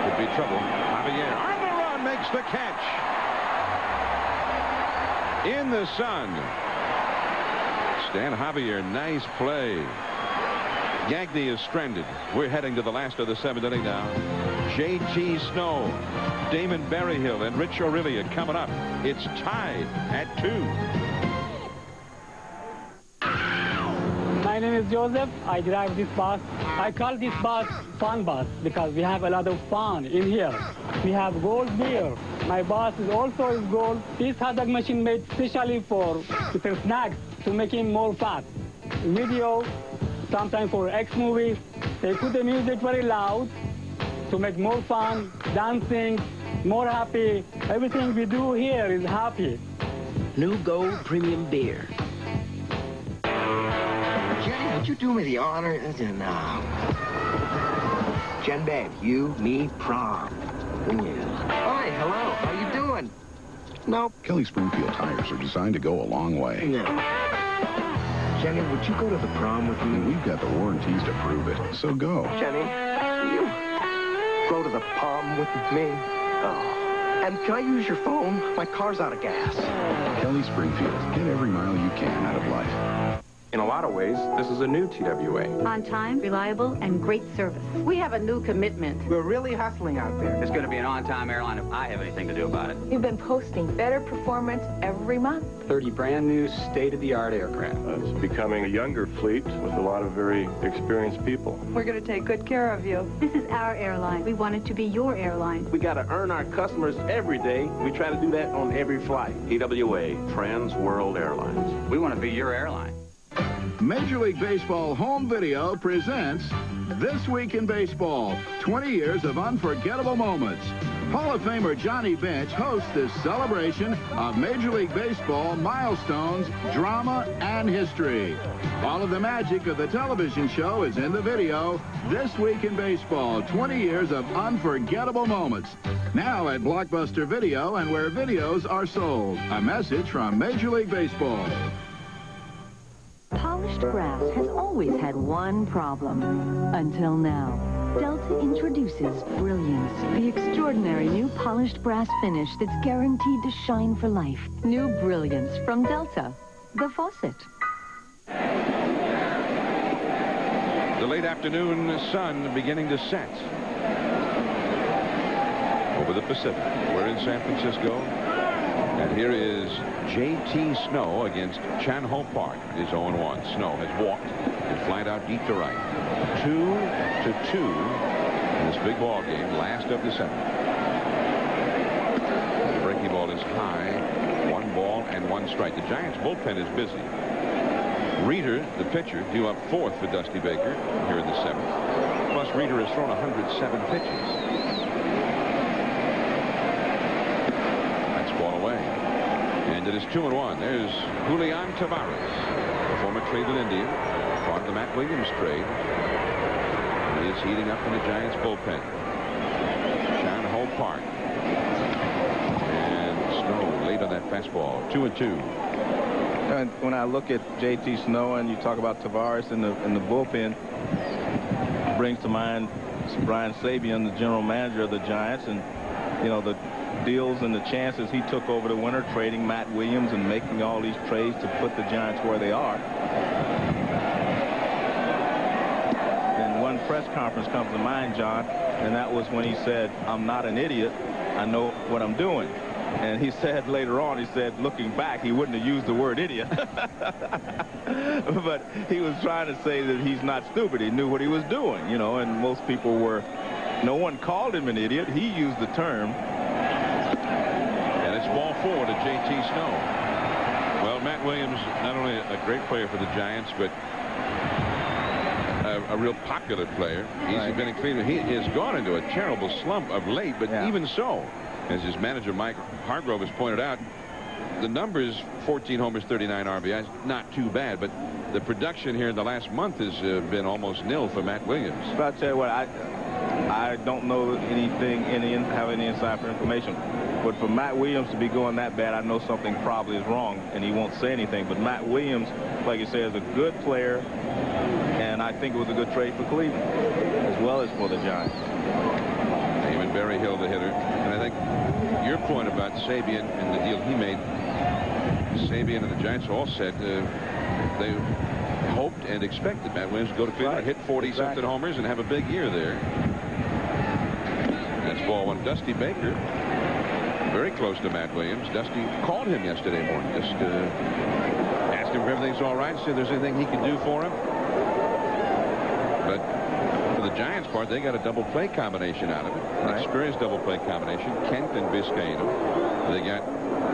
Could be trouble. Javier on the run, makes the catch. In the sun. Stan Javier, nice play. Gagne is stranded. We're heading to the last of the 7th inning now. J.T. Snow, Damon Berryhill, and Rich Aurelia coming up. It's tied at 2. My name is Joseph. I drive this bus. I call this bus fun bus because we have a lot of fun in here. We have gold beer. My boss is also gold. This hot dog machine made specially for the snacks to make him more fat. Video, sometimes for X movie, they put the music very loud to make more fun, dancing, more happy. Everything we do here is happy. New Gold Premium Beer. Jenny, would you do me the honor? No. Jen, babe, you, me, prom. Yeah. Hi, hello. How you doing? Nope. Kelly Springfield tires are designed to go a long way. No. Jenny, would you go to the prom with me? And we've got the warranties to prove it, so go. Jenny, will you go to the prom with me? Oh. And can I use your phone? My car's out of gas. Kelly Springfield, get every mile you can out of life. In a lot of ways, this is a new TWA. On time, reliable, and great service. We have a new commitment. We're really hustling out there. It's going to be an on-time airline if I have anything to do about it. You've been posting better performance every month. 30 brand new state-of-the-art aircraft. It's becoming a younger fleet with a lot of very experienced people. We're going to take good care of you. This is our airline. We want it to be your airline. We got to earn our customers every day. We try to do that on every flight. TWA, Trans World Airlines. We want to be your airline. Major League Baseball Home Video presents This Week in Baseball, 20 years of unforgettable moments. Hall of Famer Johnny Bench hosts this celebration of Major League Baseball milestones, drama, and history. All of the magic of the television show is in the video, This Week in Baseball, 20 years of unforgettable moments. Now at Blockbuster Video and where videos are sold. A message from Major League Baseball. Polished brass has always had one problem. Until now. Delta introduces Brilliance, the extraordinary new polished brass finish that's guaranteed to shine for life. New Brilliance from Delta, the faucet. The late afternoon sun beginning to set over the Pacific. We're in San Francisco. And here is J.T. Snow against Chan Ho Park. It is 0-1. Snow has walked and flied out deep to right. 2-2 in this big ball game, last of the 7th. The breaking ball is high. 1 ball and 1 strike. The Giants bullpen is busy. Rueter, the pitcher, due up 4th for Dusty Baker here in the 7th. Plus, Rueter has thrown 107 pitches. And it is 2-1. There's Julian Tavares, the former Cleveland Indian, part of the Matt Williams trade. He is heating up in the Giants bullpen. Chan Ho Park. And Snow late on that fastball. 2-2. And when I look at J.T. Snow and you talk about Tavares in the bullpen, it brings to mind Brian Sabian, the general manager of the Giants, and you know the deals and the chances he took over the winter, trading Matt Williams and making all these trades to put the Giants where they are. And one press conference comes to mind, John. and that was when he said, "I'm not an idiot. I know what I'm doing." And he said later on, he said, looking back, he wouldn't have used the word idiot. But he was trying to say that he's not stupid. He knew what he was doing, you know, and most people were, no one called him an idiot. He used the term. And it's ball 4 to J.T. Snow. Well, Matt Williams, not only a great player for the Giants, but a real popular player. He's been in Cleveland. He has gone into a terrible slump of late, but even so, as his manager Mike Hargrove has pointed out, the numbers, 14 homers, 39 RBIs, not too bad, but the production here in the last month has been almost nil for Matt Williams. But I'll tell you what, I don't know anything, have any insider information. But for Matt Williams to be going that bad, I know something probably is wrong, and he won't say anything. But Matt Williams, like you say, is a good player, and I think it was a good trade for Cleveland, as well as for the Giants. Even Berryhill, the hitter. And I think your point about Sabian and the deal he made, Sabian and the Giants all said they hoped and expected Matt Williams to go to Cleveland, hit 40-something homers, and have a big year there. That's ball 1. Dusty Baker, very close to Matt Williams. Dusty called him yesterday morning, just asked him if everything's all right, see if there's anything he can do for him. But for the Giants' part, they got a double play combination out of it. An experienced double play combination, Kent and Vizcaino. They got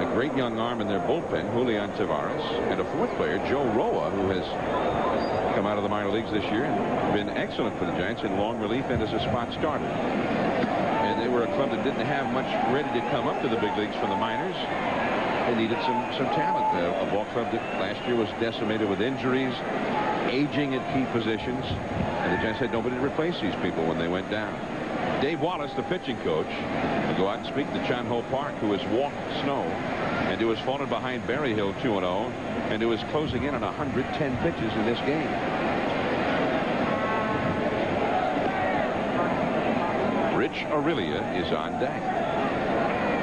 a great young arm in their bullpen, Julian Tavares, and a fourth player, Joe Roa, who has come out of the minor leagues this year and been excellent for the Giants in long relief and as a spot starter. And they were a club that didn't have much ready to come up to the big leagues from the minors. They needed some talent. A ball club that last year was decimated with injuries, aging at key positions, and the Giants had nobody to replace these people when they went down. Dave Wallace, the pitching coach, will go out and speak to Chan Ho Park, who has walked Snow, and who has fallen behind Berryhill 2-0, and who is closing in on 110 pitches in this game. Rich Aurelia is on deck.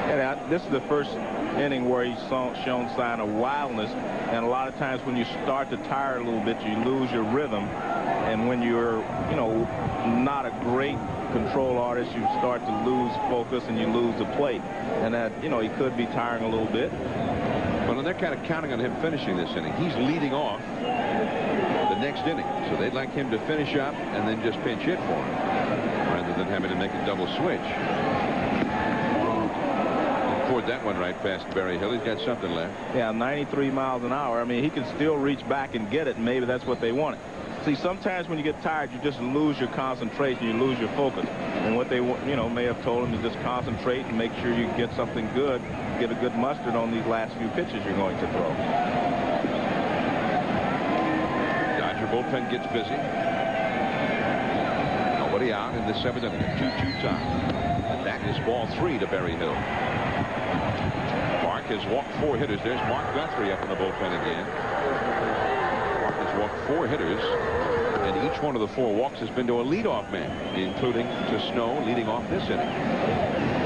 And this is the first inning where he's shown sign of wildness, and a lot of times when you start to tire a little bit, you lose your rhythm, and when you're, you know, not a great control artist, you start to lose focus and you lose the plate, and that, you know, he could be tiring a little bit. Well, they're kind of counting on him finishing this inning. He's leading off the next inning, so they'd like him to finish up and then just pinch hit for him rather than having to make a double switch. Poured that one right past Berryhill. He's got something left. Yeah, 93 miles an hour. I mean, he can still reach back and get it, and maybe that's what they wanted. See, sometimes when you get tired, you just lose your concentration, you lose your focus. And what they, you know, may have told him to just concentrate and make sure you get something good, get a good mustard on these last few pitches you're going to throw. Dodger bullpen gets busy. Nobody out in the 7th inning, a 2-2 tie. And that is ball 3 to Berryhill. Mark has walked 4 hitters. There's Mark Guthrie up in the bullpen again. Mark has walked 4 hitters, and each one of the 4 walks has been to a leadoff man, including to Snow leading off this inning.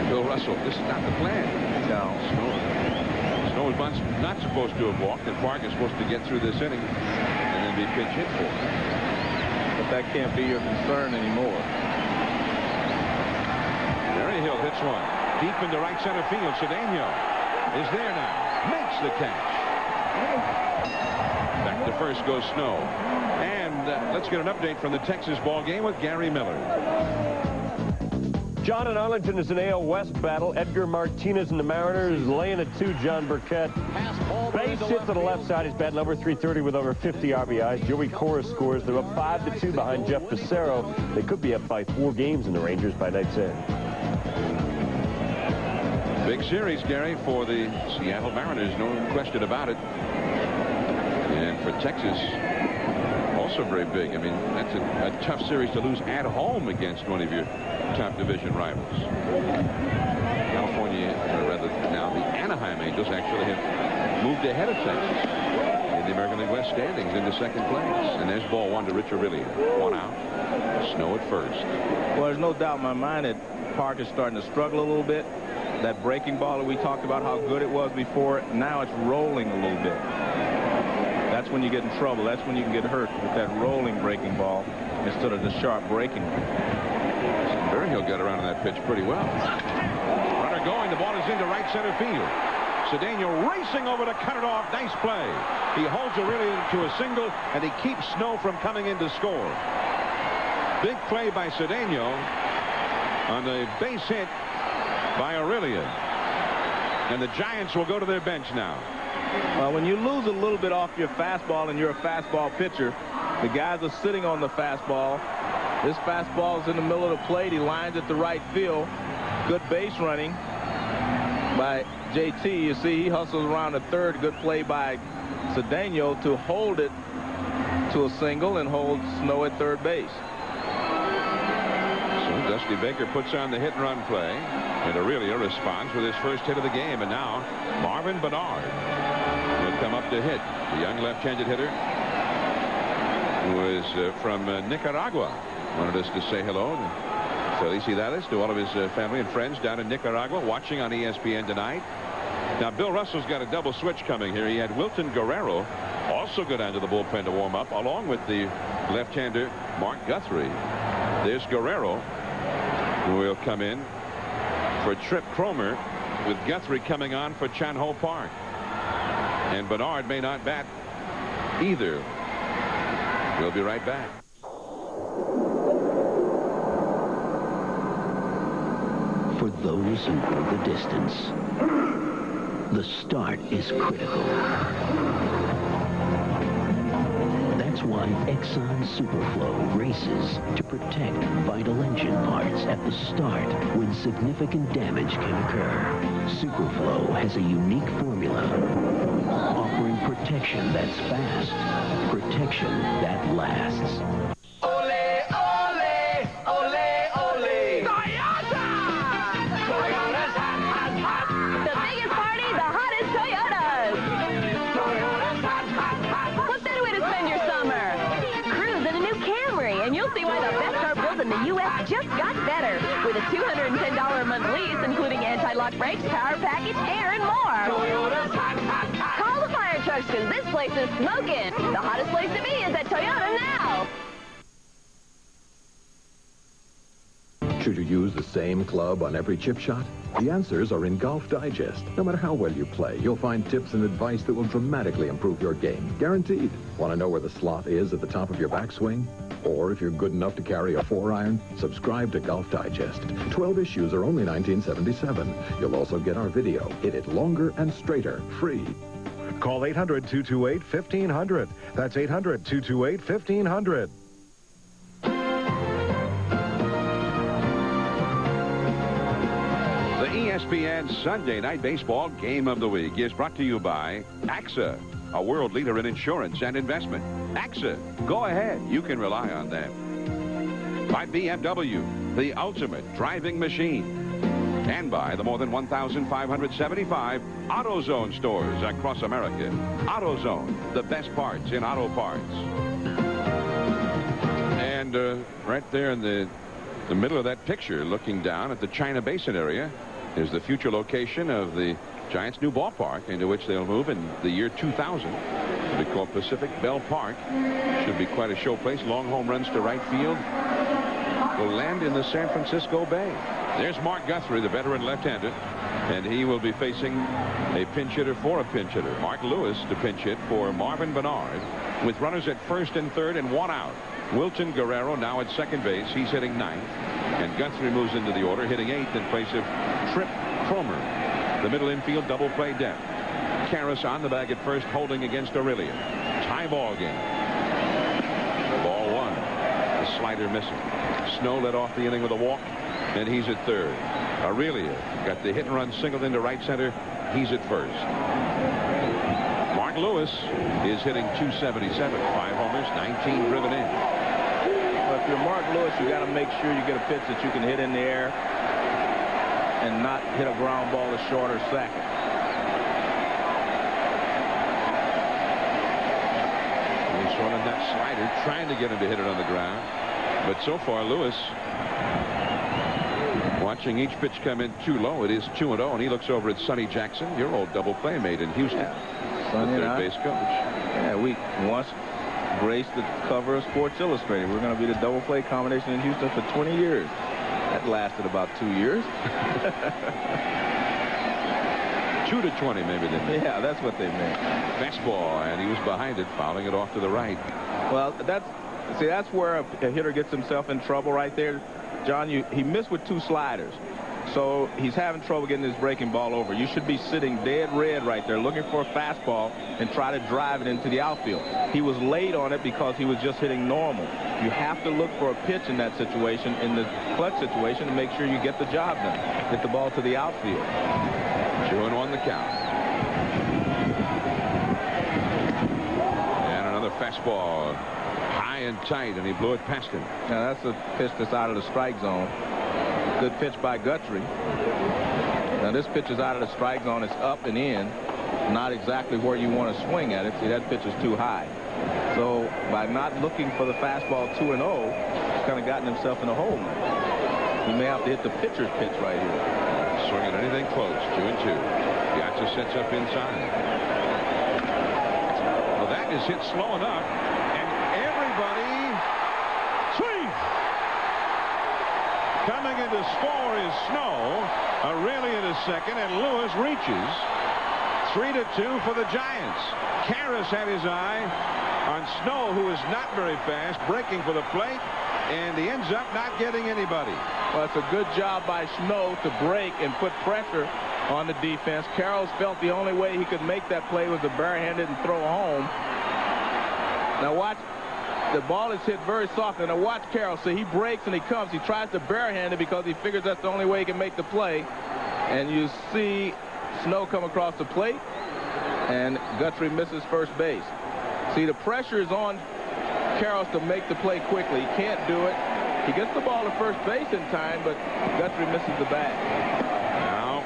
Bill Russell, this is not the plan. No. Snow is not supposed to have walked, and Park is supposed to get through this inning and then be pinch hit for. But that can't be your concern anymore. Berryhill hits one deep into right center field. Cedeno is there now, makes the catch. Back to first goes Snow. And let's get an update from the Texas ball game with Gary Miller. John in Arlington is an AL West battle. Edgar Martinez and the Mariners laying at 2. John Burkett. Base hit to the left side. He's batting over 330 with over 50 RBIs. Joey Cora scores. They're up 5-2 behind Jeff Passero. They could be up by 4 games in the Rangers by night's end. Big series, Gary, for the Seattle Mariners. No question about it. And for Texas, also very big. I mean, that's a tough series to lose at home against one of your top division rivals. California, or rather now the Anaheim Angels, actually have moved ahead of Texas in the American League West standings into 2nd place. And there's ball 1 to Rich Aurelia. 1 out. Snow at first. Well, there's no doubt in my mind that Park is starting to struggle a little bit. That breaking ball that we talked about, how good it was before, now it's rolling a little bit. That's when you get in trouble. That's when you can get hurt with that rolling breaking ball instead of the sharp breaking one. He'll get around on that pitch pretty well. Runner going. The ball is into right center field. Cedeno racing over to cut it off. Nice play. He holds Aurelia to a single, and he keeps Snow from coming in to score. Big play by Cedeno on the base hit by Aurelia. And the Giants will go to their bench now. When you lose a little bit off your fastball and you're a fastball pitcher, the guys are sitting on the fastball. This fastball is in the middle of the plate. He lines at the right field. Good base running by JT. You see he hustles around the third. Good play by Cedeno to hold it to a single and hold Snow at third base. So Dusty Baker puts on the hit-and-run play, and Aurelia responds with his first hit of the game. And now Marvin Bernard will come up to hit. The young left-handed hitter who is from Nicaragua. Wanted us to say hello to Felicidades to all of his family and friends down in Nicaragua watching on ESPN tonight. Now Bill Russell's got a double switch coming here. He had Wilton Guerrero also go down to the bullpen to warm up along with the left-hander Mark Guthrie. There's Guerrero who will come in for Trip Cromer with Guthrie coming on for Chan Ho Park. And Bernard may not bat either. We'll be right back. For those who go the distance, the start is critical. That's why Exxon Superflow races to protect vital engine parts at the start when significant damage can occur. Superflow has a unique formula offering protection that's fast, protection that lasts. Just got better with a $210 a month lease, including anti-lock brakes, power package, air, and more. Call the fire trucks because this place is smoking. The hottest place to be is at Toyota now. Should you use the same club on every chip shot? The answers are in Golf Digest. No matter how well you play, you'll find tips and advice that will dramatically improve your game. Guaranteed. Want to know where the slot is at the top of your backswing? Or if you're good enough to carry a 4-iron, subscribe to Golf Digest. 12 issues are only $19.77. You'll also get our video. Hit it longer and straighter, free. Call 800-228-1500. That's 800-228-1500. The ESPN Sunday Night Baseball Game of the Week is brought to you by AXA, a world leader in insurance and investment. AXA, go ahead. You can rely on them. By BMW, the ultimate driving machine. And by the more than 1,575 AutoZone stores across America. AutoZone, the best parts in auto parts. And right there in the middle of that picture, looking down at the China Basin area, is the future location of the Giants' new ballpark, into which they'll move in the year 2000. It'll be called Pacific Bell Park. Should be quite a showplace. Long home runs to right field will land in the San Francisco Bay. There's Mark Guthrie, the veteran left-hander, and he will be facing a pinch hitter for a pinch hitter. Mark Lewis to pinch hit for Marvin Bernard, with runners at first and third and one out. Wilton Guerrero now at second base. He's hitting ninth, and Guthrie moves into the order, hitting eighth in place of Trip Cromer. The middle infield double play depth. Karras on the bag at first, holding against Aurelia. Tie ball game. Ball one. The slider missing. Snow led off the inning with a walk, and he's at third. Aurelia got the hit and run singled into right center. He's at first. Mark Lewis is hitting .277. 5 homers, 19 driven in. Well, if you're Mark Lewis, you got to make sure you get a pitch that you can hit in the air and not hit a ground ball to short or second. He's running that slider, trying to get him to hit it on the ground. But so far, Lewis watching each pitch come in too low. It is 2-0, and he looks over at Sonny Jackson, your old double play mate in Houston. Yeah. Sonny, third base coach. Yeah, we once graced the cover of Sports Illustrated. We're going to be the double play combination in Houston for 20 years. That That lasted about 2 years. 2 to 20, maybe they meant. Yeah, that's what they meant. Fastball, and he was behind it, fouling it off to the right. Well, that's where a hitter gets himself in trouble right there. John, he missed with 2 sliders. So he's having trouble getting his breaking ball over. You should be sitting dead red right there looking for a fastball and try to drive it into the outfield. He was late on it because he was just hitting normal. You have to look for a pitch in that situation, in the clutch situation, to make sure you get the job done. Get the ball to the outfield. 2-1 the count. And another fastball. High and tight, and he blew it past him. Now, that's a pitch that's out of the strike zone. Good pitch by Guthrie. Now, this pitch is out of the strike zone. It's up and in. Not exactly where you want to swing at it. See, that pitch is too high. So, by not looking for the fastball 2-0, he's kind of gotten himself in a hole now. He may have to hit the pitcher's pitch right here. Swinging anything close. 2-2. Piazza sets up inside. Well, that is hit slow enough. Coming in to score is Snow. Aureli in a second, and Lewis reaches. 3-2 for the Giants. Karras had his eye on Snow, who is not very fast, breaking for the plate, and he ends up not getting anybody. Well, it's a good job by Snow to break and put pressure on the defense. Karras felt the only way he could make that play was to barehanded and throw home. Now watch. The ball is hit very softly. Now watch Karras. So he breaks and he comes. He tries to barehand it because he figures that's the only way he can make the play. And you see Snow come across the plate, and Guthrie misses first base. See, the pressure is on Karras to make the play quickly. He can't do it. He gets the ball to first base in time, but Guthrie misses the bat. Now,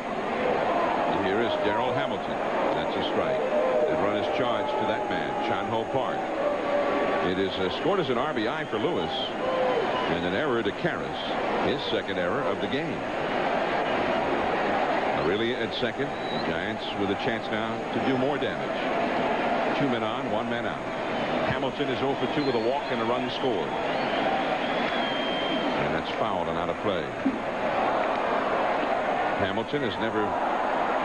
here is Darrell Hamilton. That's a strike. The run is charged to that man, Chan-Ho Park. It is scored as an RBI for Lewis, and an error to Karras, his second error of the game. Aureli at second. The Giants with a chance now to do more damage. 2 men on, 1 man out. Hamilton is 0 for 2 with a walk and a run scored. And that's fouled and out of play. Hamilton has never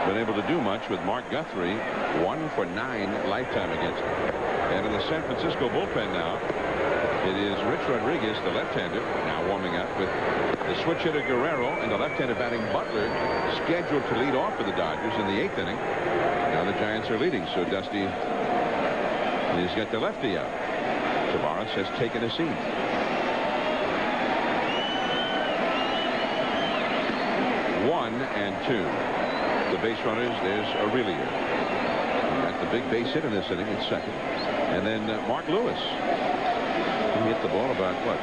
been able to do much with Mark Guthrie. 1 for 9 lifetime against him. And in the San Francisco bullpen now, it is Rich Rodriguez, the left-hander, now warming up with the switch hitter Guerrero and the left-hander batting Butler, scheduled to lead off for the Dodgers in the 8th inning. Now the Giants are leading, so Dusty has got the lefty out. Tavares has taken a seat. 1-2. The base runners, there's Aureli. Got the big base hit in this inning at second. And then Mark Lewis. He hit the ball about, what,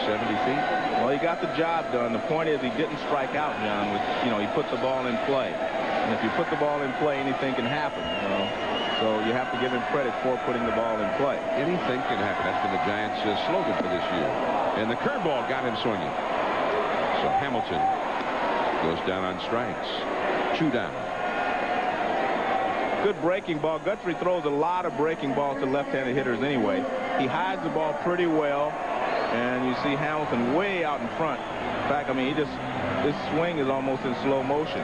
70 feet? Well, he got the job done. The point is he didn't strike out, John. He put the ball in play. And if you put the ball in play, anything can happen, So you have to give him credit for putting the ball in play. Anything can happen. That's been the Giants' slogan for this year. And the curveball got him swinging. So Hamilton goes down on strikes. 2 down. Good breaking ball. Guthrie throws a lot of breaking balls to left-handed hitters anyway. He hides the ball pretty well, and you see Hamilton way out in front. In fact, I mean, his swing is almost in slow motion.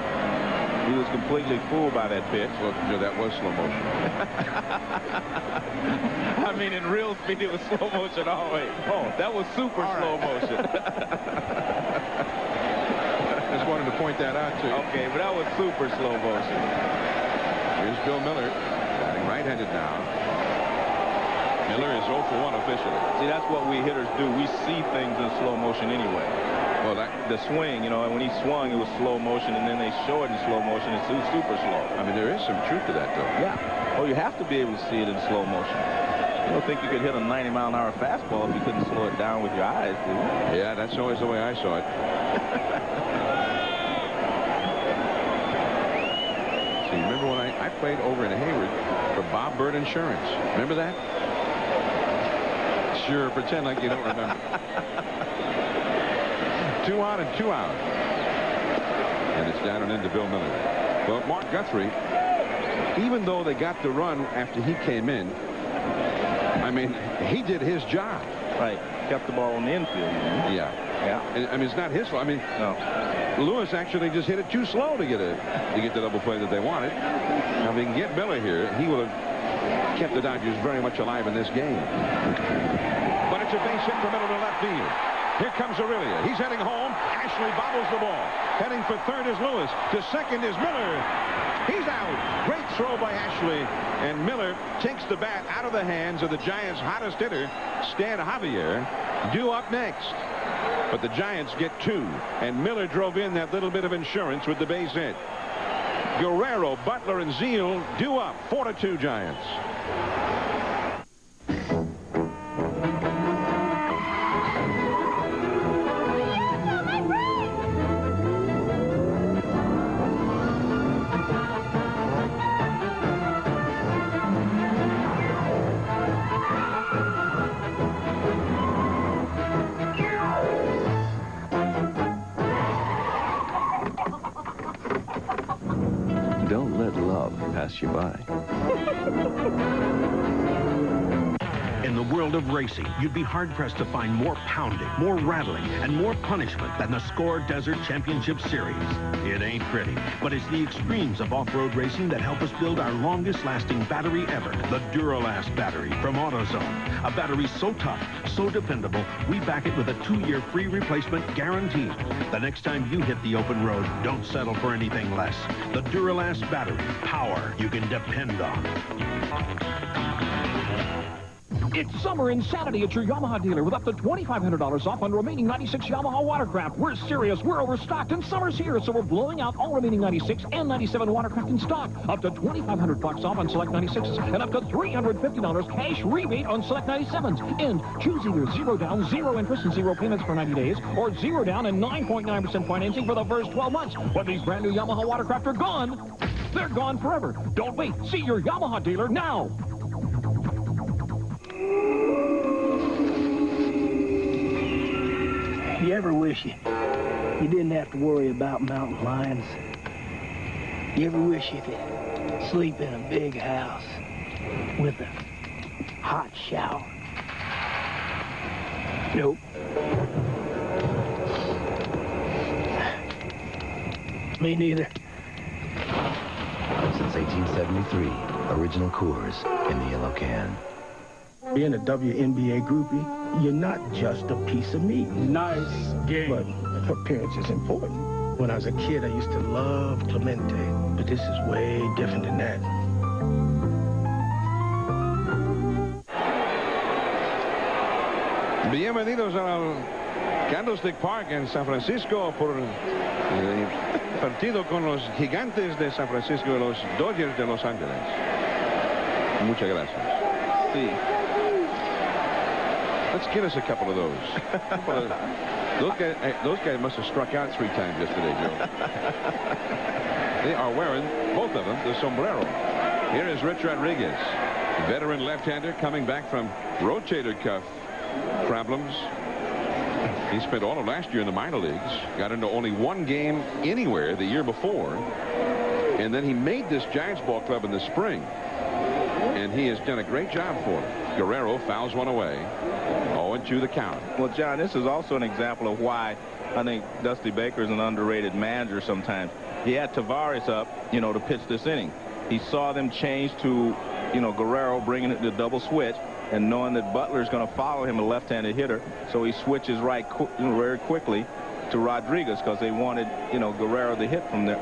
He was completely fooled by that pitch. Well, that was slow motion. I mean, in real speed, it was slow motion always. Oh, that was super slow motion. Just wanted to point that out to you. Okay, but that was super slow motion. Here's Bill Miller, batting right-handed now. Miller is 0 for 1 officially. See, that's what we hitters do. We see things in slow motion anyway. Well, the swing, when he swung, it was slow motion, and then they show it in slow motion. It's super slow. I mean, there is some truth to that, though. Yeah. Oh, you have to be able to see it in slow motion. You don't think you could hit a 90-mile-an-hour fastball if you couldn't slow it down with your eyes, do you? Yeah, that's always the way I saw it. See, remember when I played over in Hayward for Bob Bird Insurance? Remember that? Sure, pretend like you don't remember. 2 out and 2 out. And it's down and into Bill Miller. Well, Mark Guthrie, even though they got the run after he came in, I mean, he did his job. Right. Kept the ball on the infield. Yeah. Yeah. And, I mean, it's not his fault. I mean, no. Lewis actually just hit it too slow to get the double play that they wanted. Now, if he can get Miller here, he will have kept the Dodgers very much alive in this game. But it's a base hit for Miller to left field. Here comes Aurelia. He's heading home. Ashley bobbles the ball. Heading for third is Lewis. To second is Miller. He's out. Great throw by Ashley. And Miller takes the bat out of the hands of the Giants' hottest hitter, Stan Javier, due up next. But the Giants get two. And Miller drove in that little bit of insurance with the base hit. Guerrero, Butler, and Zeal due up. 4-2 Giants. Don't let love pass you by. In the world of racing, you'd be hard-pressed to find more pounding, more rattling, and more punishment than the Score Desert Championship Series. It ain't pretty, but it's the extremes of off-road racing that help us build our longest-lasting battery ever, the Duralast battery from AutoZone. A battery so tough, so dependable, we back it with a 2-year free replacement guaranteed. The next time you hit the open road, don't settle for anything less. The Duralast battery, power you can depend on. It's summer insanity at your Yamaha dealer with up to $2,500 off on remaining 96 Yamaha watercraft. We're serious. We're overstocked, and summer's here, so we're blowing out all remaining 96 and 97 watercraft in stock. Up to $2,500 off on select 96s and up to $350 cash rebate on select 97s. And choose either 0 down, 0 interest, and 0 payments for 90 days, or 0 down and 9.9% financing for the first 12 months. When these brand new Yamaha watercraft are gone, they're gone forever. Don't wait. See your Yamaha dealer now. You ever wish you didn't have to worry about mountain lions? You ever wish you could sleep in a big house with a hot shower? Nope. Me neither. Since 1873, original Coors in the yellow can. Being a WNBA groupie, you're not just a piece of meat. Nice game. But appearance is important. When I was a kid, I used to love Clemente, but this is way different than that. Bienvenidos al Candlestick Park en San Francisco por el partido con los Gigantes de San Francisco y los Dodgers de Los Ángeles. Muchas gracias. Sí. Let's get us a couple of those. Those guys must have struck out 3 times yesterday, Joe. They are wearing, both of them, the sombrero. Here is Rich Rodriguez, veteran left-hander coming back from rotator cuff problems. He spent all of last year in the minor leagues, got into only 1 game anywhere the year before, and then he made this Giants ball club in the spring, and he has done a great job for him. Guerrero fouls one away. 0-2 the count. Well, John, this is also an example of why I think Dusty Baker is an underrated manager sometimes. He had Tavares up, to pitch this inning. He saw them change to, Guerrero bringing it to double switch and knowing that Butler's going to follow him, a left-handed hitter. So he switches right very quickly to Rodriguez because they wanted, Guerrero to hit from there,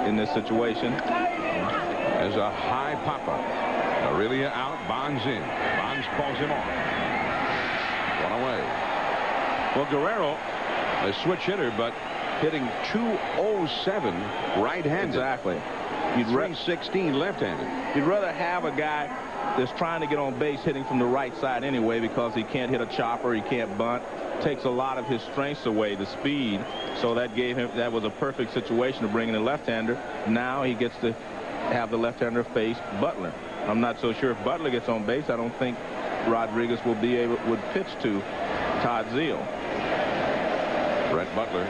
in this situation. As a high pop-up. Aurelia out, Bonds in. Bonds calls him off. 1 away. Well, Guerrero, a switch hitter, but hitting .207 right-handed. Exactly. You'd .316 left-handed. You'd rather have a guy that's trying to get on base hitting from the right side anyway because he can't hit a chopper, he can't bunt. Takes a lot of his strengths away, the speed. So that was a perfect situation to bring in a left-hander. Now he gets to have the left-hander face Butler. I'm not so sure if Butler gets on base. I don't think Rodriguez would pitch to Todd Zeal. Brett Butler,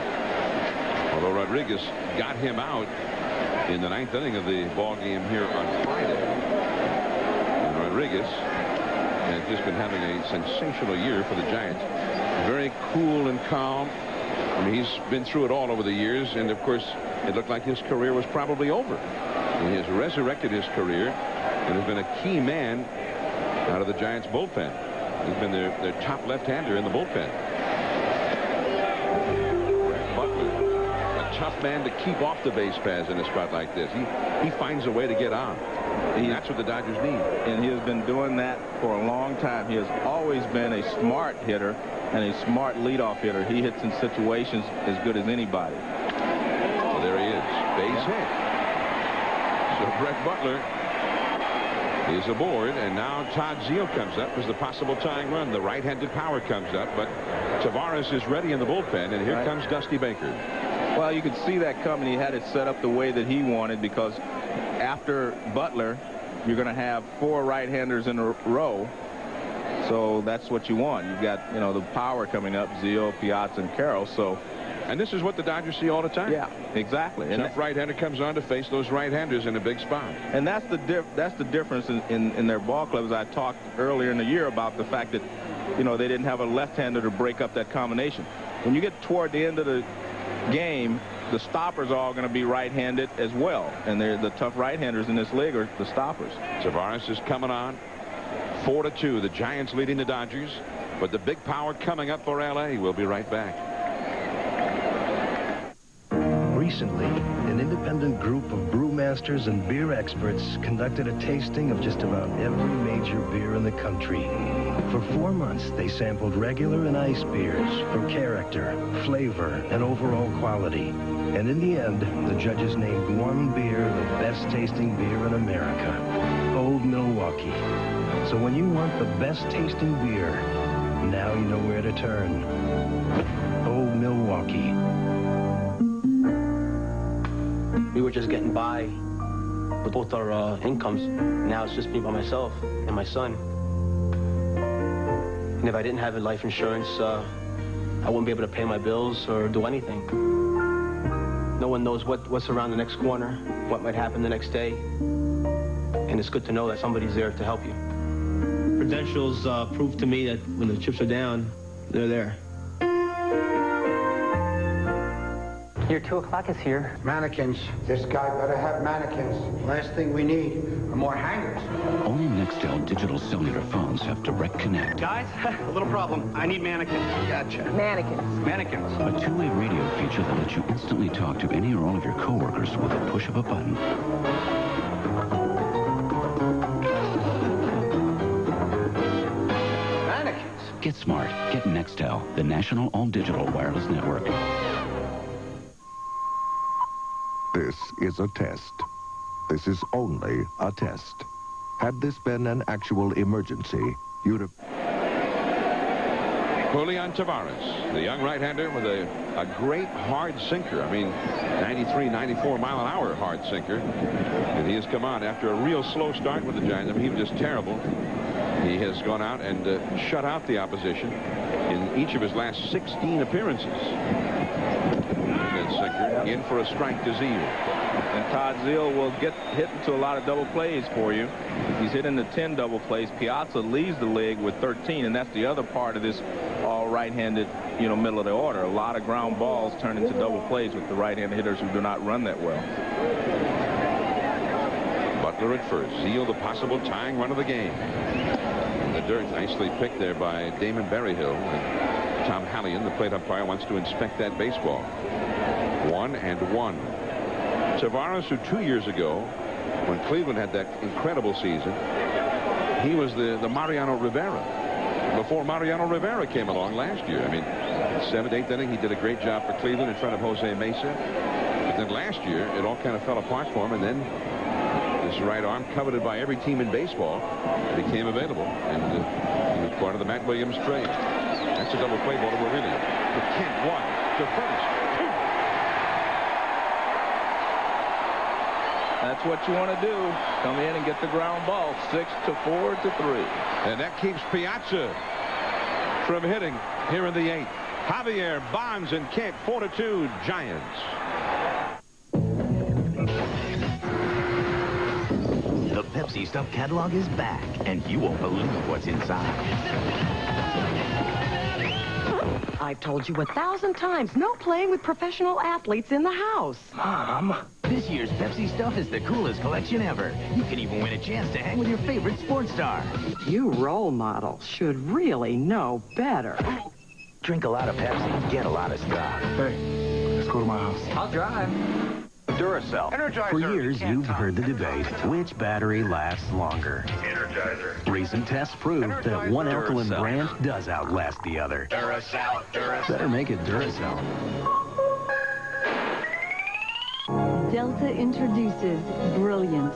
although Rodriguez got him out in the 9th inning of the ball game here on Friday. And Rodriguez has just been having a sensational year for the Giants. Very very cool and calm. I mean, he's been through it all over the years, and of course, it looked like his career was probably over. And he has resurrected his career and has been a key man out of the Giants bullpen. He's been their top left-hander in the bullpen. Butler, a tough man to keep off the base paths in a spot like this. He finds a way to get on. And that's what the Dodgers need. And he has been doing that for a long time. He has always been a smart hitter and a smart leadoff hitter. He hits in situations as good as anybody. Well, there he is. Base hit. So Brett Butler is aboard, and now Todd Zeile comes up as the possible tying run. The right-handed power comes up, but Tavares is ready in the bullpen, and here comes Dusty Baker. Well, you could see that coming. He had it set up the way that he wanted, because after Butler, you're going to have 4 right-handers in a row. So that's what you want. You've got, you know, the power coming up, Zeile, Piazza, and Carroll. So, and this is what the Dodgers see all the time. Yeah, exactly. And tough right-hander comes on to face those right-handers in a big spot. And that's the difference in their ball clubs. I talked earlier in the year about the fact that, you know, they didn't have a left-hander to break up that combination. When you get toward the end of the game, the stoppers are all going to be right-handed as well. And they're the tough right-handers in this league are the stoppers. Tavares is coming on. 4-2. The Giants leading the Dodgers. But the big power coming up for L.A. We'll be right back. Recently, an independent group of brewmasters and beer experts conducted a tasting of just about every major beer in the country. For 4 months, they sampled regular and ice beers for character, flavor, and overall quality. And in the end, the judges named one beer the best tasting beer in America, Old Milwaukee. So when you want the best tasting beer, now you know where to turn. Old Milwaukee. We were just getting by with both our incomes. Now it's just me by myself and my son. And if I didn't have a life insurance, I wouldn't be able to pay my bills or do anything. No one knows what's around the next corner, what might happen the next day. And it's good to know that somebody's there to help you. Credentials prove to me that when the chips are down, they're there. Your 2 o'clock is here. Mannequins. This guy better have mannequins. Last thing we need are more hangers. Only Nextel digital cellular phones have direct connect. Guys, a little problem. I need mannequins. Gotcha. Mannequins. Mannequins. A two-way radio feature that lets you instantly talk to any or all of your coworkers with a push of a button. Mannequins. Get smart. Get Nextel, the national all-digital wireless network. This is a test. This is only a test. Had this been an actual emergency, you'd have... Julian Tavares, the young right-hander with a great hard sinker. I mean, 93, 94 mile an hour hard sinker. And he has come on after a real slow start with the Giants. I mean, he was just terrible. He has gone out and shut out the opposition in each of his last 16 appearances. Sinker in for a strike to Zeile. And Todd Zeile will get hit into a lot of double plays for you. He's hit into 10 double plays. Piazza leads the league with 13, and that's the other part of this all right-handed, you know, middle of the order. A lot of ground balls turn into double plays with the right-handed hitters who do not run that well. Butler at first. Zeile the possible tying run of the game. In the dirt, nicely picked there by Damon Berryhill. And Tom Hallion, the plate umpire, wants to inspect that baseball. 1-1. Tavares, who 2 years ago, when Cleveland had that incredible season, he was the Mariano Rivera before Mariano Rivera came along last year. I mean, 7th, 8th inning, he did a great job for Cleveland in front of Jose Mesa. But then last year, it all kind of fell apart for him, and then this right arm, coveted by every team in baseball, became available. And he was part of the Matt Williams trade. That's a double play ball to Rueter. To Kent, 1, to first. That's what you want to do. Come in and get the ground ball. 6-4 to 3. And that keeps Piazza from hitting here in the 8th. Javier, Bonds, and Kent, 4-2 Giants. The Pepsi Stuff catalog is back, and you won't believe what's inside. I've told you 1,000 times, no playing with professional athletes in the house. Mom, this year's Pepsi stuff is the coolest collection ever. You can even win a chance to hang with your favorite sports star. You role models should really know better. Drink a lot of Pepsi, get a lot of stuff. Hey, let's go to my house. I'll drive. Duracell. Energizer. For years, you've heard the debate, which battery lasts longer. Energizer. Recent tests prove that one alkaline brand does outlast the other. Duracell. Duracell. Better make it Duracell. Delta introduces Brilliance,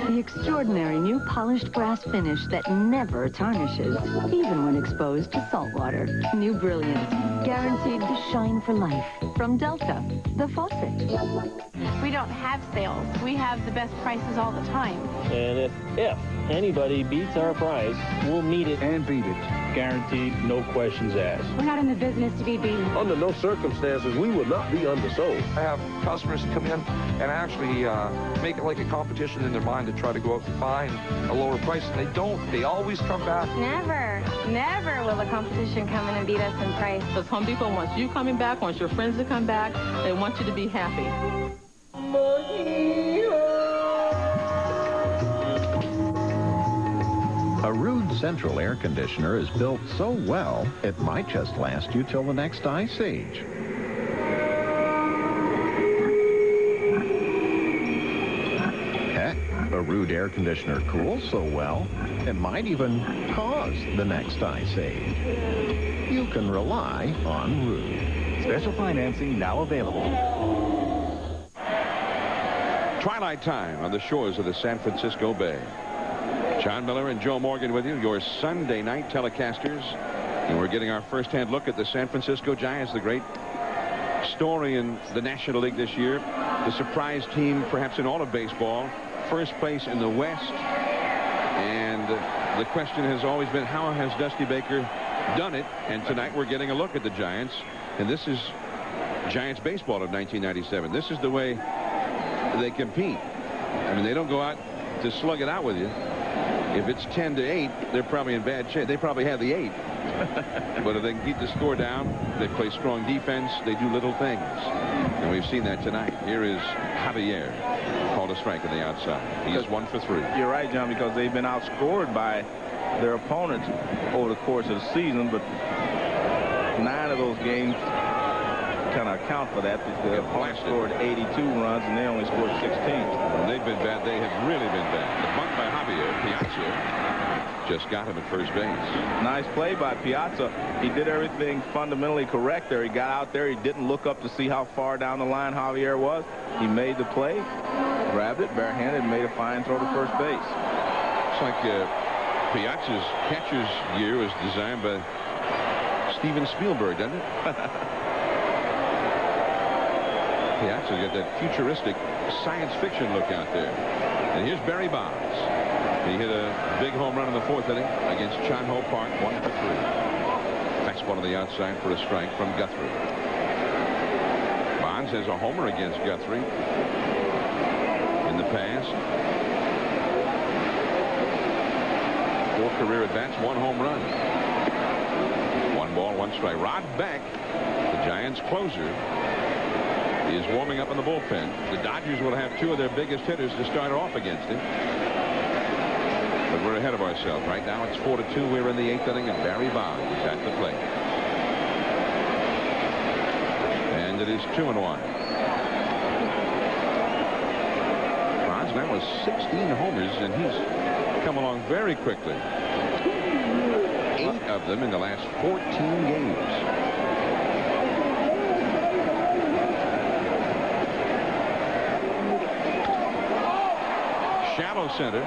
the extraordinary new polished brass finish that never tarnishes, even when exposed to salt water. New Brilliance, guaranteed to shine for life. From Delta, the faucet. We don't have sales. We have the best prices all the time. And if anybody beats our price, we'll meet it and beat it. Guaranteed, no questions asked. We're not in the business to be beaten. Under no circumstances, we will not be undersold. I have customers come in and actually make it like a competition in their mind to try to go out and find a lower price, and they don't. They always come back. Never will the competition come in and beat us in price. Because Home Depot wants you coming back, wants your friends to come back. They want you to be happy. A Rude central air conditioner is built so well, it might just last you till the next ice age. Heck, a Rude air conditioner cools so well, it might even cause the next ice age. You can rely on Rude. Special financing now available. Twilight time on the shores of the San Francisco Bay. John Miller and Joe Morgan with you, your Sunday night telecasters. And we're getting our first-hand look at the San Francisco Giants, the great story in the National League this year. The surprise team, perhaps in all of baseball. First place in the West. And the question has always been, how has Dusty Baker done it? And tonight we're getting a look at the Giants. And this is Giants baseball of 1997. This is the way they compete. I mean, they don't go out to slug it out with you. If it's 10-8, they're probably in bad shape. They probably have the 8. But if they can keep the score down, they play strong defense. They do little things. And we've seen that tonight. Here is Javier. Called a strike on the outside. He is 1 for 3. You're right, John, because they've been outscored by their opponents over the course of the season. But 9 of those games kind of account for that. The opponent scored 82 runs, and they only scored 16. Well, they've been bad. They have really been bad. The bunt by Javier. Piazza just got him at first base. Nice play by Piazza. He did everything fundamentally correct there. He got out there. He didn't look up to see how far down the line Javier was. He made the play, grabbed it barehanded, and made a fine throw to first base. It's like Piazza's catcher's gear was designed by Steven Spielberg, doesn't it? Piazza's got that futuristic science fiction look out there. And here's Barry Bonds. He hit a big home run in the 4th inning against Chan Ho Park, 1 for 3. Fastball on the outside for a strike from Guthrie. Bonds has a homer against Guthrie in the past. 4 career at-bats, 1 home run. 1 ball, 1 strike. Rod Beck, the Giants closer, is warming up in the bullpen. The Dodgers will have 2 of their biggest hitters to start off against him. But we're ahead of ourselves. Right now it's 4-2. We're in the 8th inning, and Barry Bonds is at the plate. And it is 2-1. Bonds now has 16 homers, and he's come along very quickly. 8 of them in the last 14 games. Shallow center.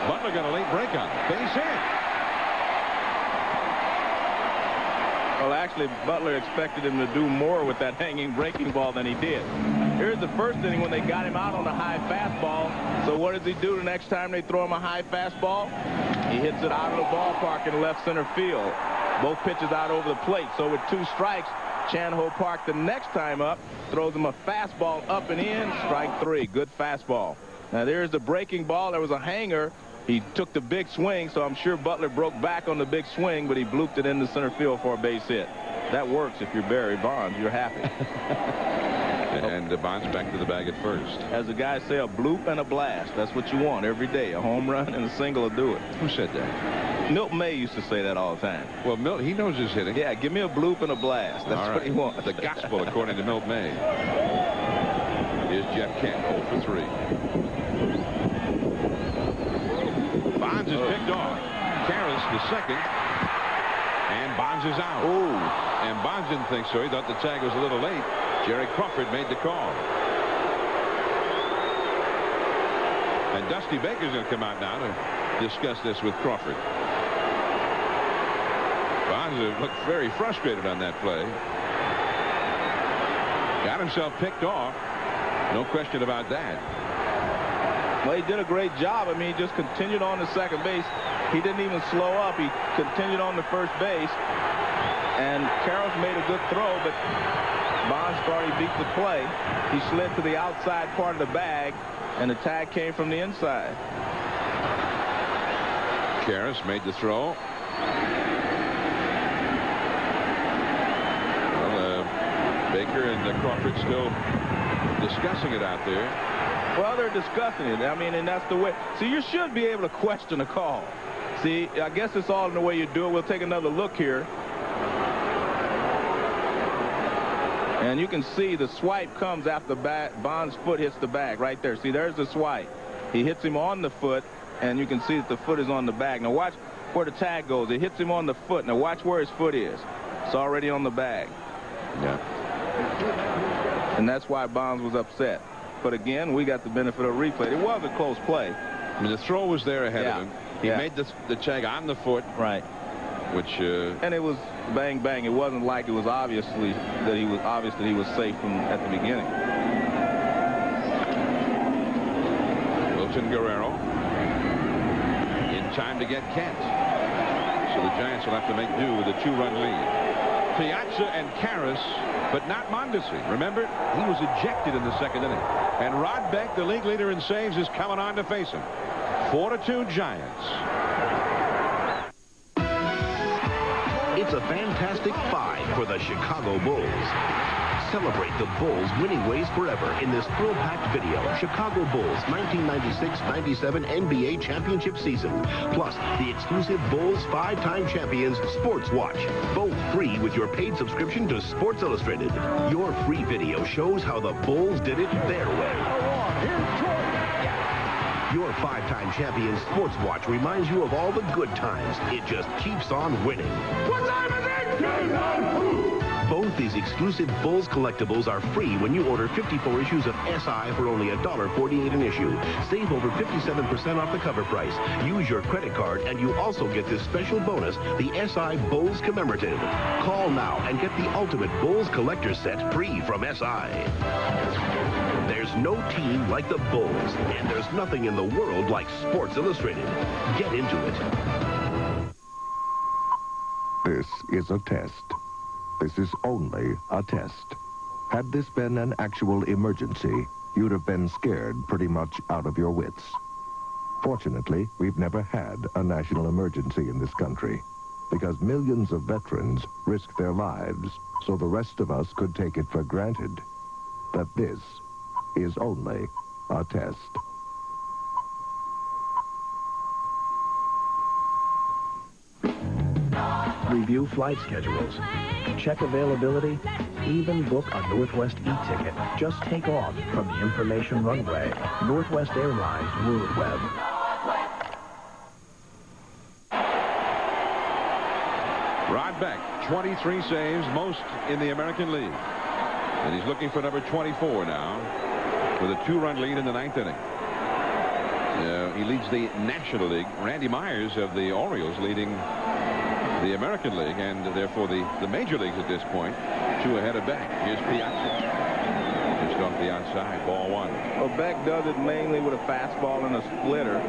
Butler got a late break on it. Base hit. Well, actually, Butler expected him to do more with that hanging breaking ball than he did. Here's the first inning when they got him out on a high fastball. So what does he do the next time they throw him a high fastball? He hits it out of the ballpark in left center field. Both pitches out over the plate. So with 2 strikes, Chan Ho Park the next time up throws him a fastball up and in. Strike 3. Good fastball. Now there's the breaking ball. There was a hanger He took the big swing, so I'm sure Butler broke back on the big swing, but he blooped it into center field for a base hit. That works if you're Barry Bonds. You're happy. And Bonds back to the bag at first. As the guys say, a bloop and a blast. That's what you want every day. A home run and a single will do it. Who said that? Milton May used to say that all the time. Well, Milt, he knows his hitting. Yeah, give me a bloop and a blast. That's what he wants. The gospel, according to Milt May. Here's Jeff Kent, 0 for 3. Bonds is picked off. Karras the second. And Bonds is out. Ooh. And Bonds didn't think so. He thought the tag was a little late. Jerry Crawford made the call. And Dusty Baker's going to come out now to discuss this with Crawford. Bonds looked very frustrated on that play. Got himself picked off. No question about that. Well, he did a great job. I mean, he just continued on to second base. He didn't even slow up. He continued on to first base. And Karras made a good throw, but Bonds thought he beat the play. He slid to the outside part of the bag, and the tag came from the inside. Karras made the throw. Well, Baker and Crawford still discussing it out there. Well, they're discussing it. I mean, and that's the way. See, you should be able to question a call. See, I guess it's all in the way you do it. We'll take another look here. And you can see the swipe comes after Bonds' foot hits the bag right there. See, there's the swipe. He hits him on the foot, and you can see that the foot is on the bag. Now watch where the tag goes. It hits him on the foot. Now watch where his foot is. It's already on the bag. Yeah. And that's why Bonds was upset. But again, we got the benefit of replay. It was a close play. I mean, the throw was there ahead of him. He made the tag on the foot. Right. Which and it was bang bang. It wasn't like it was obviously that he was safe from at the beginning. Wilton Guerrero in time to get Kent. So the Giants will have to make do with a 2-run lead. Piazza and Karras, but not Mondesi. Remember, he was ejected in the second inning. And Rod Beck, the league leader in saves, is coming on to face him. 4-2 Giants. It's a fantastic 5 for the Chicago Bulls. Celebrate the Bulls' winning ways forever in this thrill-packed video. Chicago Bulls 1996-97 NBA championship season. Plus, the exclusive Bulls 5-time champions Sports Watch. Both free with your paid subscription to Sports Illustrated. Your free video shows how the Bulls did it their way. Your 5-time champion Sports Watch reminds you of all the good times. It just keeps on winning. What time is it? Both these exclusive Bulls collectibles are free when you order 54 issues of SI for only $1.48 an issue. Save over 57% off the cover price. Use your credit card and you also get this special bonus, the SI Bulls Commemorative. Call now and get the ultimate Bulls collector set free from SI. There's no team like the Bulls, and there's nothing in the world like Sports Illustrated. Get into it. This is a test. This is only a test. Had this been an actual emergency, you'd have been scared pretty much out of your wits. Fortunately, we've never had a national emergency in this country because millions of veterans risked their lives so the rest of us could take it for granted that this is only a test. Review flight schedules. Check availability. Even book a Northwest e-ticket. Just take off from the information runway. Northwest Airlines World Web. Rod Beck, 23 saves, most in the American League. And he's looking for number 24 now with a 2-run lead in the 9th inning. He leads the National League. Randy Myers of the Orioles leading the American League and therefore the major leagues at this point. 2 ahead of Beck. Here's Piazza. Just off the outside, ball 1. Well, Beck does it mainly with a fastball and a splitter.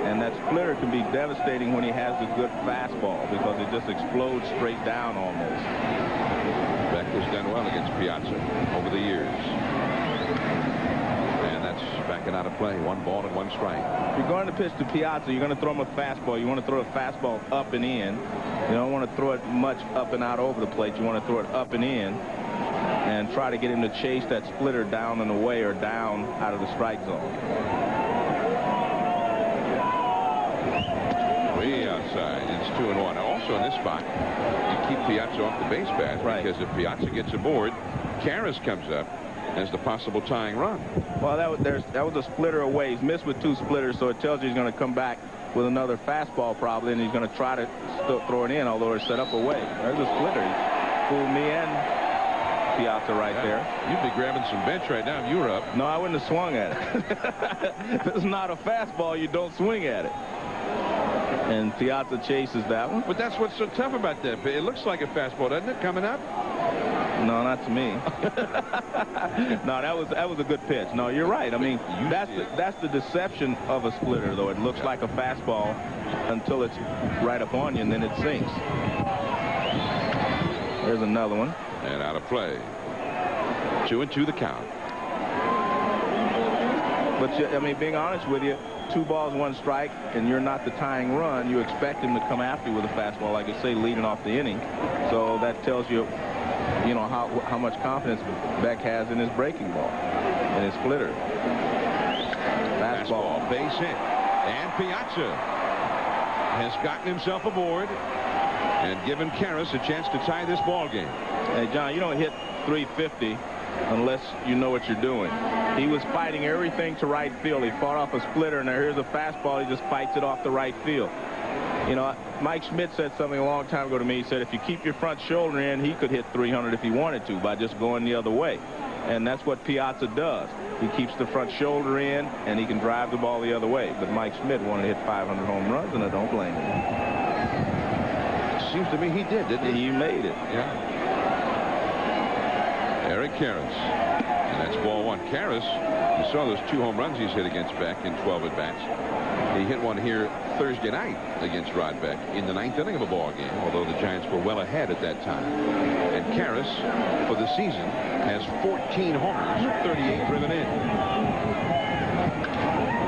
And that splitter can be devastating when he has a good fastball because it just explodes straight down almost. Beck has done well against Piazza over the years. And that's backing out of play. 1 ball and 1 strike. If you're going to pitch to Piazza, you're going to throw him a fastball. You want to throw a fastball up and in. You don't want to throw it much up and out over the plate. You want to throw it up and in and try to get him to chase that splitter down and away or down out of the strike zone. Way outside. It's 2-1. Also in this spot, you keep Piazza off the base path, right? Because if Piazza gets aboard, Karras comes up as the possible tying run. Well, that was a splitter away. He's missed with 2 splitters, so it tells you he's going to come back with another fastball probably, and he's going to try to still throw it in, although it's set up away. There's a splitter. He fooled me and Piazza right there. You'd be grabbing some bench right now if you were up. No, I wouldn't have swung at it. If it's not a fastball, you don't swing at it. And Piazza chases that one. But that's what's so tough about that. It looks like a fastball, doesn't it, coming up? No, not to me. No, that was a good pitch. No, you're right. I mean, that's the deception of a splitter, though. It looks like a fastball until it's right up on you, and then it sinks. There's another one. And out of play. 2-2 the count. But, I mean, being honest with you, 2 balls, 1 strike, and you're not the tying run. You expect him to come after you with a fastball, like I say, leading off the inning. So that tells you, you know, how much confidence Beck has in his breaking ball and his splitter. Fastball. Base hit. And Piazza has gotten himself aboard and given Karras a chance to tie this ball game. Hey, John, you don't hit 350 unless you know what you're doing. He was fighting everything to right field. He fought off a splitter, and here's a fastball. He just fights it off the right field. You know, Mike Schmidt said something a long time ago to me. He said if you keep your front shoulder in, he could hit 300 if he wanted to by just going the other way. And that's what Piazza does. He keeps the front shoulder in, and he can drive the ball the other way. But Mike Schmidt wanted to hit 500 home runs, and I don't blame him. Seems to me he did, didn't he? He made it. Yeah. Eric Karras. And that's ball 1. Karras, you saw those 2 home runs he's hit against Beck in 12 at-bats. He hit one here Thursday night against Rod Beck in the 9th inning of a ball game, although the Giants were well ahead at that time. And Karras, for the season, has 14 homers, 38 driven in.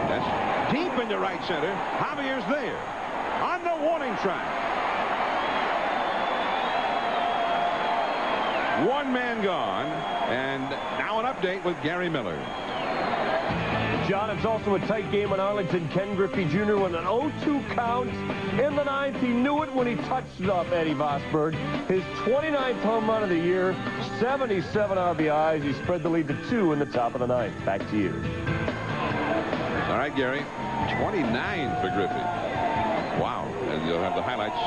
That's deep into right center. Javier's there on the warning track. 1 man gone, and now an update with Gary Miller. John, it's also a tight game in Arlington. Ken Griffey Jr. with an 0-2 count in the 9th. He knew it when he touched it up, Eddie Vosberg. His 29th home run of the year, 77 RBIs. He spread the lead to 2 in the top of the 9th. Back to you. All right, Gary. 29 for Griffey. Wow. And you'll have the highlights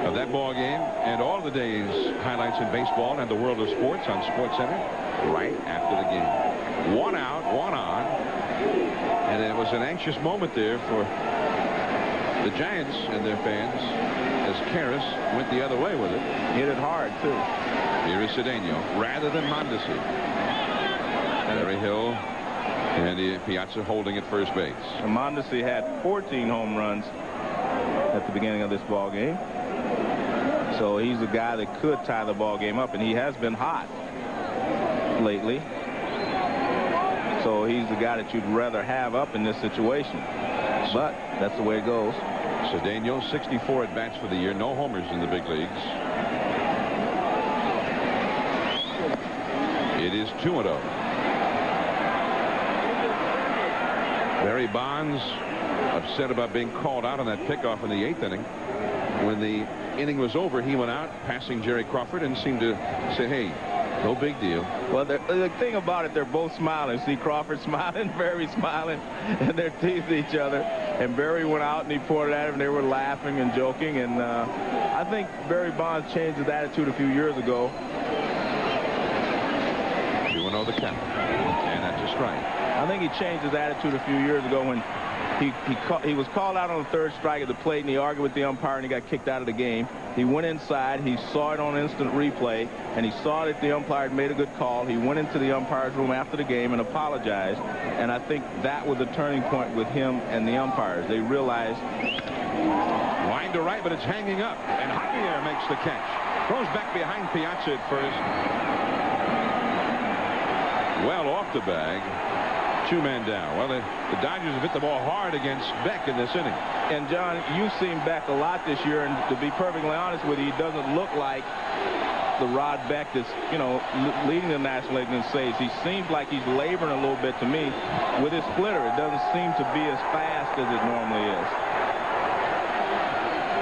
of that ball game and all the day's highlights in baseball and the world of sports on SportsCenter right after the game. 1 out, 1 on. And it was an anxious moment there for the Giants and their fans as Karras went the other way with it. Hit it hard, too. Here is Cedeno rather than Mondesi. Larry Hill and Piazza holding at first base. And Mondesi had 14 home runs at the beginning of this ball game. So he's the guy that could tie the ball game up, and he has been hot lately. So he's the guy that you'd rather have up in this situation. But that's the way it goes. Cedeno, 64 at-bats for the year. No homers in the big leagues. It is 2-0. Barry Bonds upset about being called out on that pickoff in the 8th inning. When the inning was over, he went out passing Jerry Crawford and seemed to say, hey, no big deal. Well, the thing about it, they're both smiling. See Crawford smiling, Barry smiling, and they're teasing each other. And Barry went out and he pointed at him, and they were laughing and joking. And I think Barry Bonds changed his attitude a few years ago. 2-0 the count. And that's a strike. I think he changed his attitude a few years ago when he was called out on the 3rd strike at the plate, and he argued with the umpire, and he got kicked out of the game. He went inside. He saw it on instant replay, and he saw that the umpire had made a good call. He went into the umpire's room after the game and apologized, and I think that was a turning point with him and the umpires. They realized. Line to right, but it's hanging up, and Javier makes the catch. Throws back behind Piazza at first. Well off the bag. 2 men down. Well, the Dodgers have hit the ball hard against Beck in this inning. And, John, you've seen Beck a lot this year, and to be perfectly honest with you, he doesn't look like the Rod Beck that's, you know, leading the National League in saves. He seems like he's laboring a little bit to me with his splitter. It doesn't seem to be as fast as it normally is.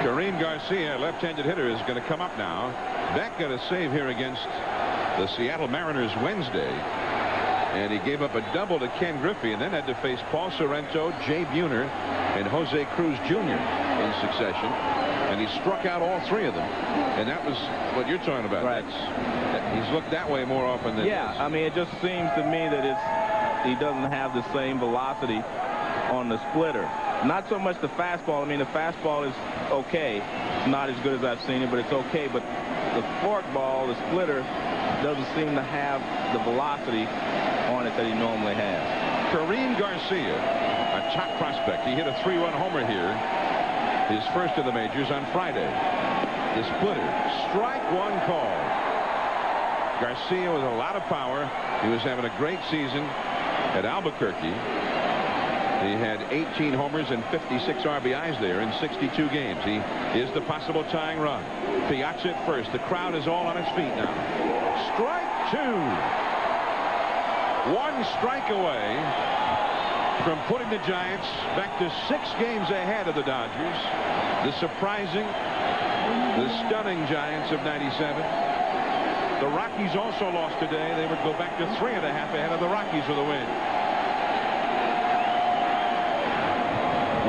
Kareem Garcia, left-handed hitter, is going to come up now. Beck got a save here against the Seattle Mariners Wednesday. And he gave up a double to Ken Griffey and then had to face Paul Sorrento, Jay Buhner, and Jose Cruz Jr. in succession. And he struck out all 3 of them. And that was what you're talking about. Right. He's looked that way more often than this. I mean, it just seems to me that he doesn't have the same velocity on the splitter. Not so much the fastball. I mean, the fastball is okay. It's not as good as I've seen it, but it's okay. But the forkball, the splitter, doesn't seem to have the velocity on it that he normally has. Kareem Garcia, a top prospect. He hit a 3-run homer here, his first of the majors on Friday. The splitter, strike 1 call. Garcia with a lot of power. He was having a great season at Albuquerque. He had 18 homers and 56 RBIs there in 62 games. He is the possible tying run. Piazza at first. The crowd is all on its feet now. Strike 2. 1 strike away from putting the Giants back to 6 games ahead of the Dodgers. The surprising, the stunning Giants of '97. The Rockies also lost today. They would go back to 3.5 ahead of the Rockies with a win.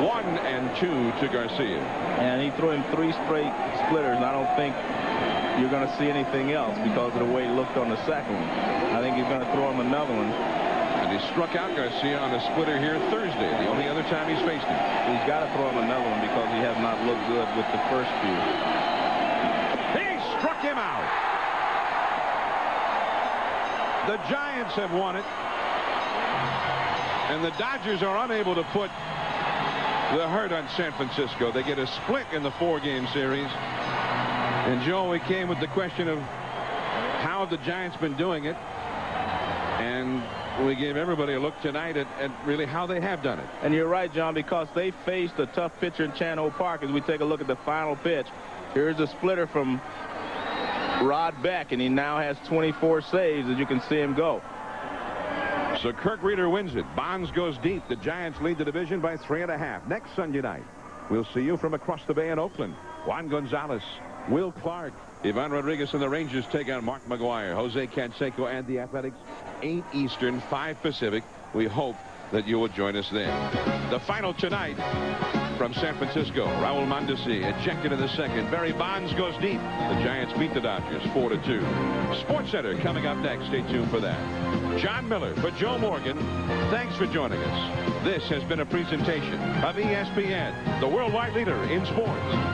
1-2 to Garcia. And he threw him 3 straight splitters. And I don't think you're going to see anything else because of the way he looked on the second one. I think he's going to throw him another one. And he struck out Garcia on a splitter here Thursday, the only other time he's faced him. He's got to throw him another one because he has not looked good with the first few. He struck him out. The Giants have won it. And the Dodgers are unable to put the hurt on San Francisco. They get a split in the 4-game series. And Joe, we came with the question of how have the Giants been doing it, and we gave everybody a look tonight at really how they have done it. And you're right, John, because they faced a tough pitcher in Chan-Ho Park. As we take a look at the final pitch, here's a splitter from Rod Beck, and he now has 24 saves, as you can see him go. So Kirk Rueter wins it. Bonds goes deep. The Giants lead the division by 3.5. Next Sunday night, we'll see you from across the bay in Oakland. Juan Gonzalez, Will Clark, Ivan Rodriguez and the Rangers take on Mark McGuire, Jose Canseco and the Athletics. 8 Eastern, 5 Pacific. We hope that you will join us then. The final tonight from San Francisco. Raul Mondesi ejected in the second. Barry Bonds goes deep. The Giants beat the Dodgers 4-2. Sports Center coming up next. Stay tuned for that. John Miller for Joe Morgan. Thanks for joining us. This has been a presentation of ESPN, the worldwide leader in sports.